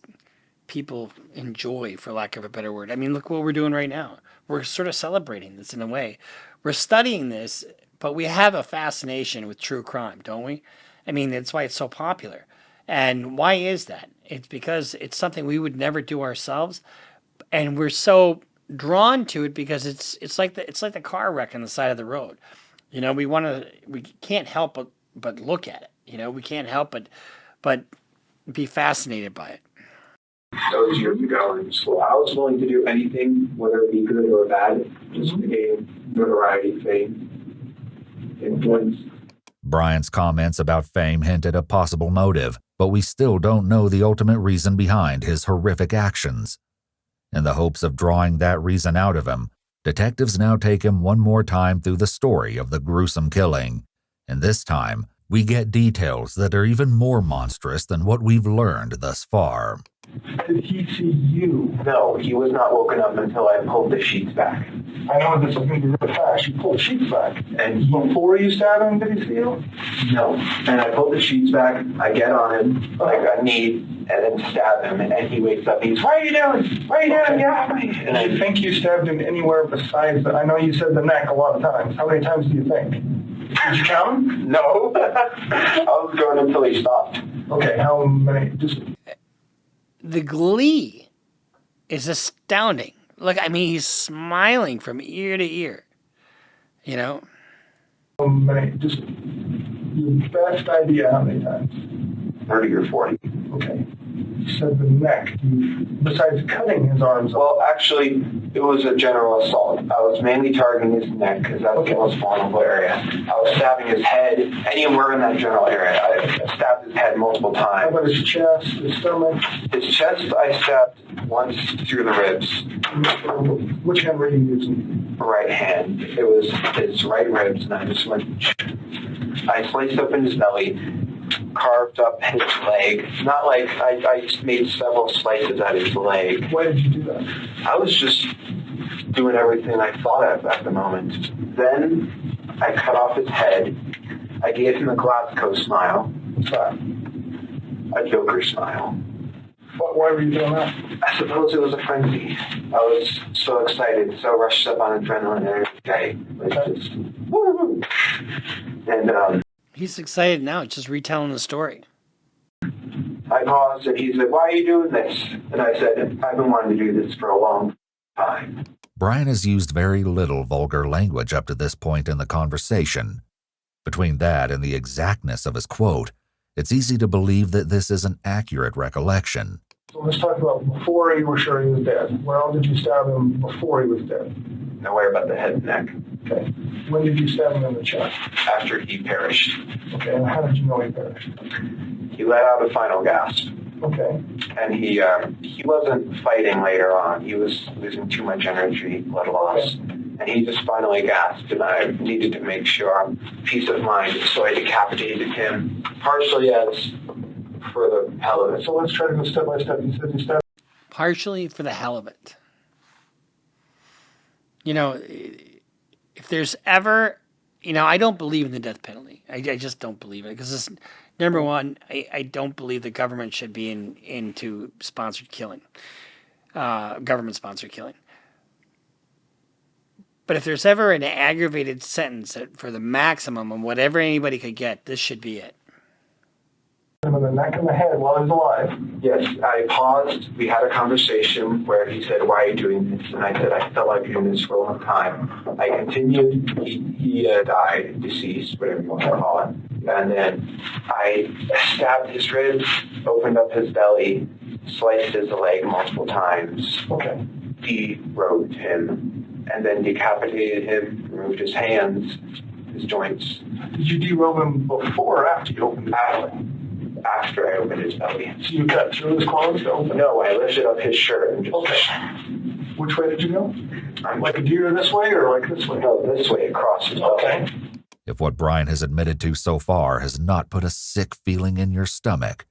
people enjoy, for lack of a better word. I mean, look what we're doing right now. We're sort of celebrating this in a way. We're studying this, but we have a fascination with true crime, don't we? I mean, that's why it's so popular. And why is that? It's because it's something we would never do ourselves, and we're so drawn to it because it's like the car wreck on the side of the road. You know, we can't help but look at it. You know, we can't help but be fascinated by it. That was years ago in school. I was willing to do anything, whether it be good or bad, just to gain notoriety, fame, influence. Brian's comments about fame hinted a possible motive, but we still don't know the ultimate reason behind his horrific actions. In the hopes of drawing that reason out of him, detectives now take him one more time through the story of the gruesome killing. And this time, we get details that are even more monstrous than what we've learned thus far. Did he see you? No, he was not woken up until I pulled the sheets back. I know this is going to be real fast. You pulled the sheets back. And before you stabbed him, did he see you? No. And I pulled the sheets back, I get on him, like a knee, and then stab him, and he wakes up. He's, "What are you doing? What are you doing? Get off me!" And I think you stabbed him anywhere besides that. I know you said the neck a lot of times. How many times do you think? Did you count him? No. I was going until he stopped. Okay, how many? The glee is astounding. Look, I mean, he's smiling from ear to ear. You know? How many? Just your best idea how many times? 30 or 40. Okay. You said the neck. Besides cutting his arms off. Well, actually, it was a general assault. I was mainly targeting his neck because that's the most vulnerable area. I was stabbing his head, anywhere in that general area. I stabbed his head multiple times. How about his chest, his stomach? His chest, I stabbed once through the ribs. Which hand were you using? Right hand. It was his right ribs, and I just went. I sliced open his belly, carved up his leg. Not like I made several slices at his leg. Why did you do that? I was just doing everything I thought of at the moment. Then I cut off his head. I gave him a Glasgow smile. What's that? A Joker smile. Why were you doing that? I suppose it was a frenzy. I was so excited, so rushed up on adrenaline every day. It was just, woo-hoo. And he's excited now, just retelling the story. I paused and he said, "Why are you doing this?" And I said, "I've been wanting to do this for a long time." Brian has used very little vulgar language up to this point in the conversation. Between that and the exactness of his quote, it's easy to believe that this is an accurate recollection. So let's talk about before you were sure he was dead. Where else did you stab him before he was dead? Nowhere but the head and neck. Okay. When did you stab him in the chest? After he perished. Okay, and how did you know he perished? He let out a final gasp. Okay. And he wasn't fighting later on. He was losing too much energy, blood loss. Okay. And he just finally gasped, and I needed to make sure, peace of mind, so I decapitated him, partially as for the hell of it. So let's try to go step by step. You said you stabbed. Partially for the hell of it. You know, if there's ever, I don't believe in the death penalty. I just don't believe it because number one, I don't believe the government should be into sponsored killing, government-sponsored killing. But if there's ever an aggravated sentence for the maximum of whatever anybody could get, this should be it. Him in the neck and the head while he's alive. Yes, I paused. We had a conversation where he said, "Why are you doing this?" And I said, "I felt like doing this for a long time." I continued. He died, deceased, whatever you want to call it. And then I stabbed his ribs, opened up his belly, sliced his leg multiple times. Okay. Derobed him, and then decapitated him, removed his hands, his joints. Did you derobe him before or after you opened his belly? After I opened his belly. So you cut through his clothes to open? No, I lifted up his shirt and just... Okay. Which way did you go? Like a deer this way or like this way? No, this way, across his belly. Okay. If what Brian has admitted to so far has not put a sick feeling in your stomach,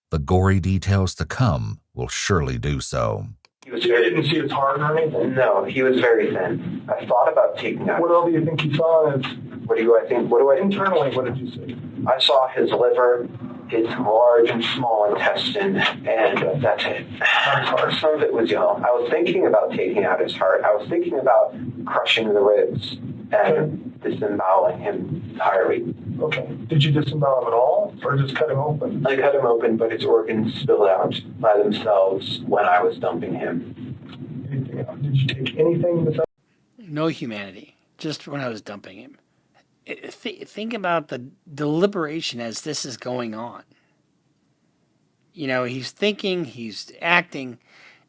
the gory details to come will surely do so. You didn't see his heart or anything? No, he was very thin. I thought about taking out... What else do you think you saw? Internally, what did you see? I saw his liver, his large and small intestine, and that's it. Some of it was yellow. I was thinking about taking out his heart. I was thinking about crushing the ribs and disemboweling him entirely. Okay. Did you disembowel him at all, or just cut him open? I cut him open, but his organs spilled out by themselves when I was dumping him. Anything else? Did you take anything besides? No humanity, just when I was dumping him. Think about the deliberation as this is going on. He's thinking, he's acting,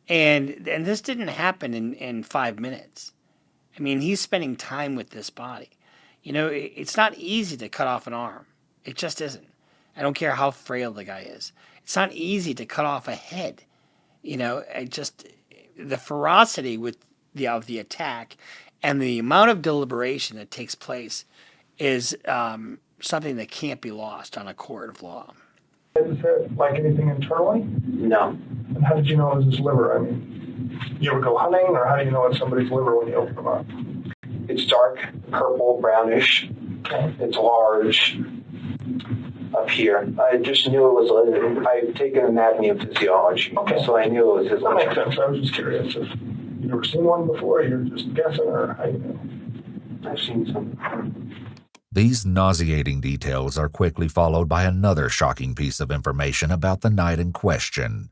and this didn't happen in 5 minutes. I mean, he's spending time with this body. It's not easy to cut off an arm. It just isn't. I don't care how frail the guy is. It's not easy to cut off a head. The ferocity of the attack and the amount of deliberation that takes place is something that can't be lost on a court of law. Is it like anything internally? No. And how did you know it was his liver? I mean, you ever go hunting, or how do you know it's somebody's liver when you open them up? It's dark, purple, brownish. Okay. It's large up here. I just knew it was liver. I've taken anatomy and physiology, so I knew it was his liver. That makes sense. I was just curious if you've ever seen one before, or you're just guessing, or how you know? I've seen some. These nauseating details are quickly followed by another shocking piece of information about the night in question.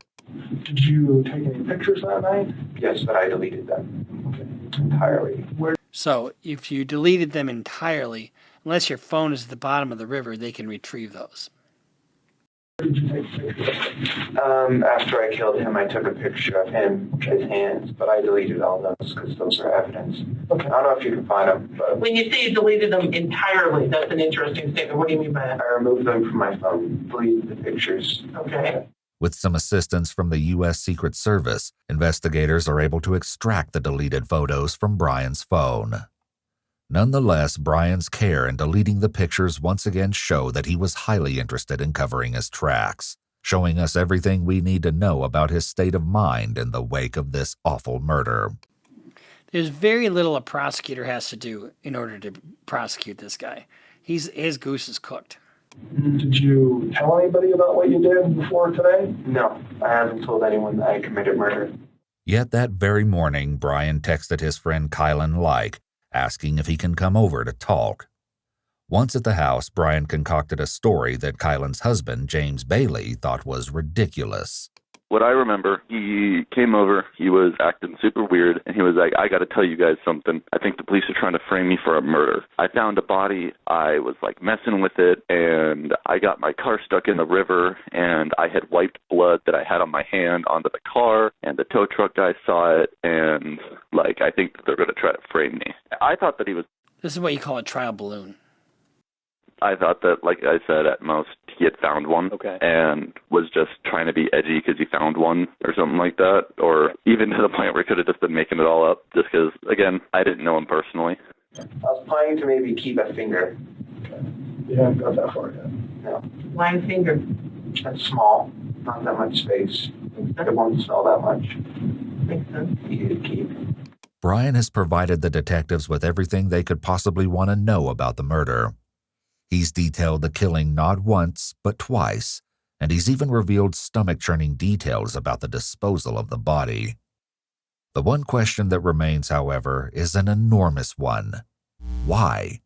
Did you take any pictures that night? Yes, but I deleted them entirely. So if you deleted them entirely, unless your phone is at the bottom of the river, they can retrieve those. Did you take pictures? After I killed him, I took a picture of him, his hands, but I deleted all those because those are evidence. Okay. I don't know if you can find them, but When you say you deleted them entirely, that's an interesting statement. What do you mean by that? I removed them from my phone, deleted the pictures. Okay. With some assistance from the U.S. Secret Service, investigators are able to extract the deleted photos from Brian's phone. Nonetheless, Brian's care in deleting the pictures once again show that he was highly interested in covering his tracks, showing us everything we need to know about his state of mind in the wake of this awful murder. There's very little a prosecutor has to do in order to prosecute this guy. His goose is cooked. Did you tell anybody about what you did before today? No, I haven't told anyone that I committed murder. Yet that very morning, Brian texted his friend Kylan Like, asking if he can come over to talk. Once at the house, Brian concocted a story that Kylan's husband, James Bailey, thought was ridiculous. What I remember, he came over, he was acting super weird, and he was like, I gotta tell you guys something. I think the police are trying to frame me for a murder. I found a body, I was like messing with it, and I got my car stuck in the river, and I had wiped blood that I had on my hand onto the car, and the tow truck guy saw it, and like, I think that they're gonna try to frame me. I thought that he was... This is what you call a trial balloon. I thought that, like I said, at most he had found one and was just trying to be edgy because he found one or something like that, or even to the point where he could have just been making it all up just because, again, I didn't know him personally. I was planning to maybe keep a finger. You haven't got that far yet. No. Line finger. That's small, not that much space. It won't smell that much. Makes sense. Easy to keep. Brian has provided the detectives with everything they could possibly want to know about the murder. He's detailed the killing not once, but twice, and he's even revealed stomach-churning details about the disposal of the body. The one question that remains, however, is an enormous one. Why?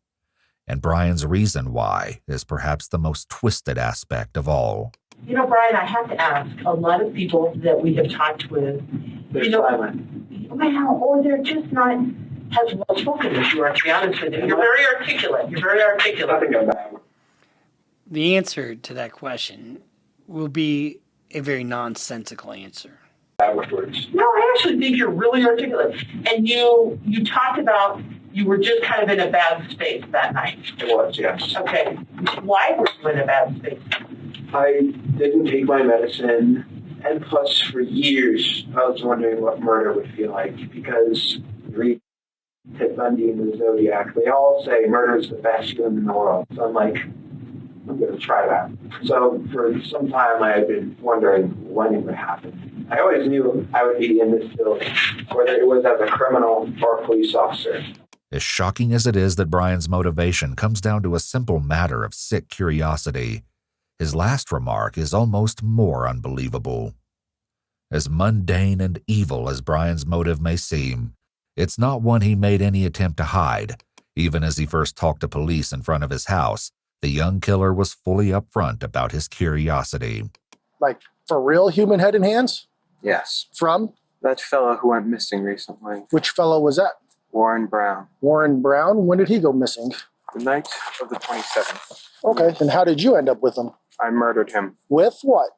And Brian's reason why is perhaps the most twisted aspect of all. You know, Brian, I have to ask, a lot of people that we have talked with, They're silent. well, or they're just not as well spoken as you are, to be honest with you. You're very articulate. The answer to that question will be a very nonsensical answer. No, I actually think you're really articulate. And you talked about you were just kind of in a bad space that night. It was, yes. Okay. Why were you in a bad space? I didn't take my medicine, and plus for years I was wondering what murder would feel like, because you read Ted Bundy and the Zodiac, they all say murder is the best feeling in the world. So I'm like, I'm going to try that. So for some time I had been wondering when it would happen. I always knew I would be in this building, whether it was as a criminal or a police officer. As shocking as it is that Brian's motivation comes down to a simple matter of sick curiosity, his last remark is almost more unbelievable. As mundane and evil as Brian's motive may seem, it's not one he made any attempt to hide. Even as he first talked to police in front of his house, the young killer was fully upfront about his curiosity. Like, for real human head and hands? Yes. From? That fellow who went missing recently. Which fellow was that? Warren Brown. Warren Brown? When did he go missing? The night of the 27th. Okay, and how did you end up with him? I murdered him. With what?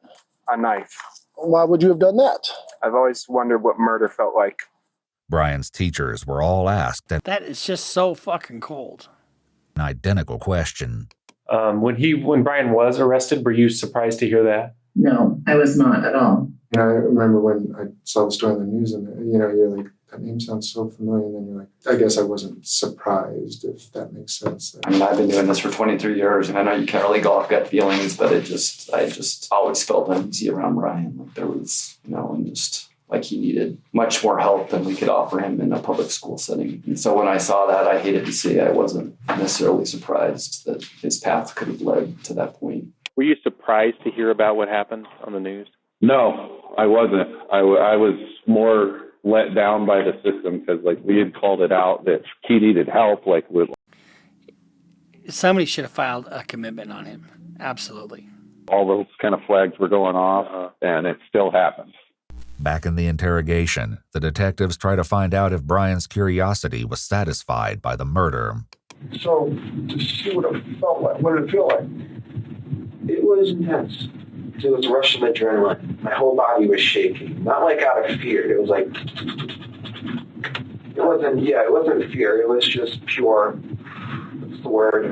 A knife. Why would you have done that? I've always wondered what murder felt like. Brian's teachers were all asked That is just so fucking cold. an identical question. When Brian was arrested, were you surprised to hear that? No, I was not at all. I remember when I saw the story on the news and, you're like, that name sounds so familiar. And then you're like, I guess I wasn't surprised, if that makes sense. I mean, I've been doing this for 23 years, and I know you can't really go off gut feelings, but I just always felt uneasy around Ryan. Like there was, and just like he needed much more help than we could offer him in a public school setting. And so when I saw that, I hated to say I wasn't necessarily surprised that his path could have led to that point. Were you surprised to hear about what happened on the news? No, I wasn't. I was more let down by the system because, we had called it out that he needed help. Somebody should have filed a commitment on him. Absolutely. All those kind of flags were going off, and it still happened. Back in the interrogation, the detectives try to find out if Brian's curiosity was satisfied by the murder. So, to see what it felt like, what did it feel like? It was intense. It was a rush of adrenaline. My whole body was shaking. Not like out of fear. It was like, it wasn't fear. It was just pure, what's the word?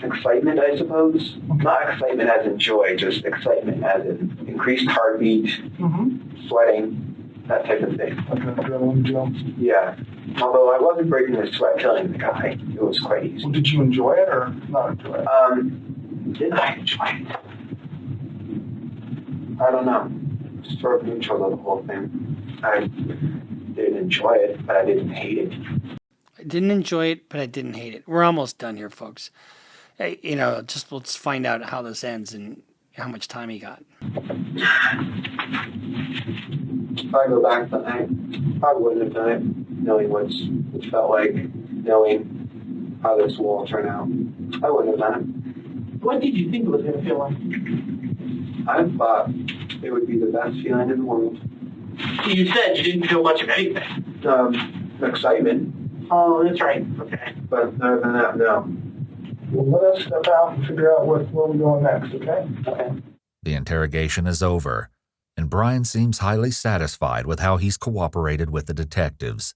Excitement, I suppose. Not excitement as in joy, just excitement as in increased heartbeat, sweating, that type of thing. Like an adrenaline jump. Yeah. Although I wasn't breaking the sweat killing the guy. It was quite easy. Well, did you enjoy it or not enjoy it? Did I enjoy it? I don't know. Sort of neutral of the whole thing. I didn't enjoy it, but I didn't hate it. I didn't enjoy it, but I didn't hate it. We're almost done here, folks. Hey, just let's find out how this ends and how much time he got. If I go back that night, probably wouldn't have done it, knowing what it felt like, knowing how this will all turn out. I wouldn't have done it. What did you think it was going to feel like? I thought it would be the best feeling in the world. You said you didn't feel much of anything. Excitement. Oh, that's right. Okay. But other than that, no. Well, let us step out and figure out where we're going next, okay? Okay. The interrogation is over, and Brian seems highly satisfied with how he's cooperated with the detectives.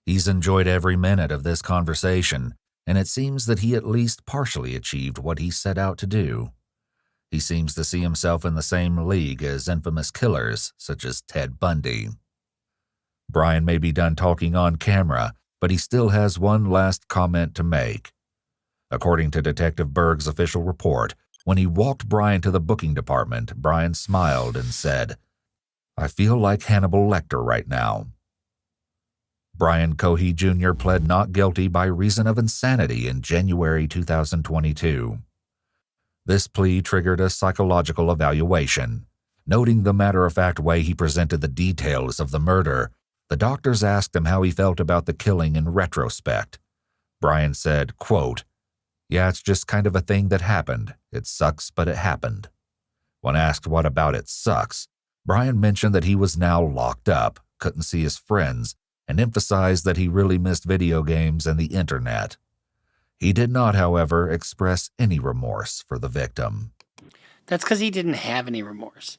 He's enjoyed every minute of this conversation, and it seems that he at least partially achieved what he set out to do. He seems to see himself in the same league as infamous killers such as Ted Bundy. Brian may be done talking on camera, but he still has one last comment to make. According to Detective Berg's official report, when he walked Brian to the booking department, Brian smiled and said, "I feel like Hannibal Lecter right now." Brian Cohey Jr. pled not guilty by reason of insanity in January 2022. This plea triggered a psychological evaluation. Noting the matter-of-fact way he presented the details of the murder, the doctors asked him how he felt about the killing in retrospect. Brian said, quote, "Yeah, it's just kind of a thing that happened. It sucks, but it happened." When asked what about it sucks, Brian mentioned that he was now locked up, couldn't see his friends, and emphasized that he really missed video games and the internet. He did not, however, express any remorse for the victim. That's because he didn't have any remorse.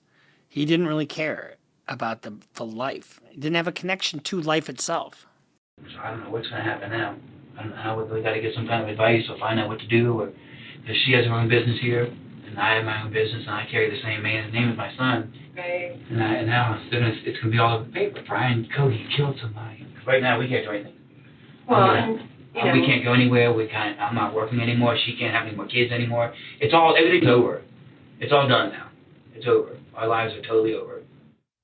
He didn't really care about the life. He didn't have a connection to life itself. So I don't know what's going to happen now. I don't know how we got to get some kind of advice or find out what to do. Or if she has her own business here, and I have my own business, and I carry the same man's name as my son. Right. And now it's going to be all over the paper. Brian Cody killed somebody. Right now we can't do anything. Well, we can't go anywhere. I'm not working anymore. She can't have any more kids anymore. Everything's over. It's all done now. It's over. Our lives are totally over.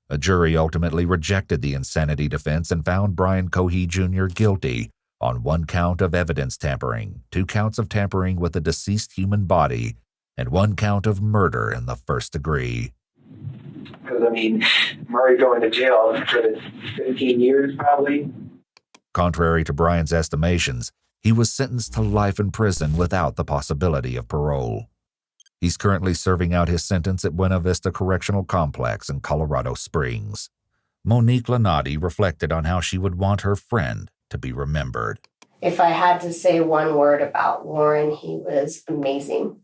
A jury ultimately rejected the insanity defense and found Brian Cohey Jr. guilty on 1 count of evidence tampering, 2 counts of tampering with a deceased human body, and 1 count of murder in the first degree. Because, Murray going to jail for 15 years probably. Contrary to Brian's estimations, he was sentenced to life in prison without the possibility of parole. He's currently serving out his sentence at Buena Vista Correctional Complex in Colorado Springs. Monique Lanati reflected on how she would want her friend to be remembered. If I had to say one word about Warren, he was amazing.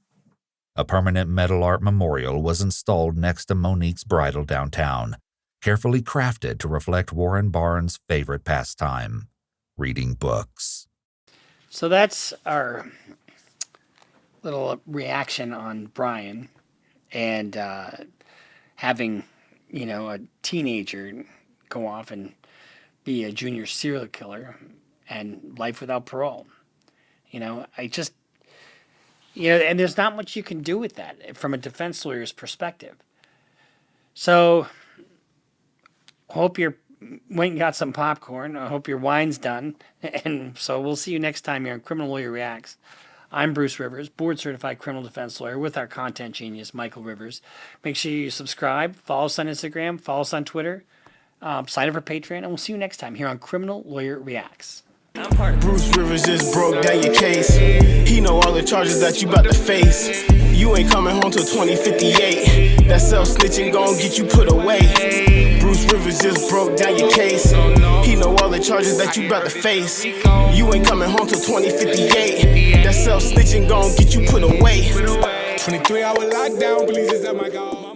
A permanent metal art memorial was installed next to Monique's bridal downtown, carefully crafted to reflect Warren Barnes' favorite pastime, reading books. So that's our little reaction on Brian and having, a teenager go off and be a junior serial killer and life without parole. And there's not much you can do with that from a defense lawyer's perspective. So, hope you went and got some popcorn. I hope your wine's done. And so we'll see you next time here on Criminal Lawyer Reacts. I'm Bruce Rivers, board-certified criminal defense lawyer with our content genius, Michael Rivers. Make sure you subscribe, follow us on Instagram, follow us on Twitter, sign up for Patreon, and we'll see you next time here on Criminal Lawyer Reacts. Bruce Rivers just broke down your case. He know all the charges that you about to face. You ain't coming home till 2058. That self-snitching gon' get you put away. Bruce Rivers just broke down your case. He know all the charges that you about to face. You ain't coming home till 2058. That self-snitching gon' get you put away. 23-hour lockdown, police is at my call.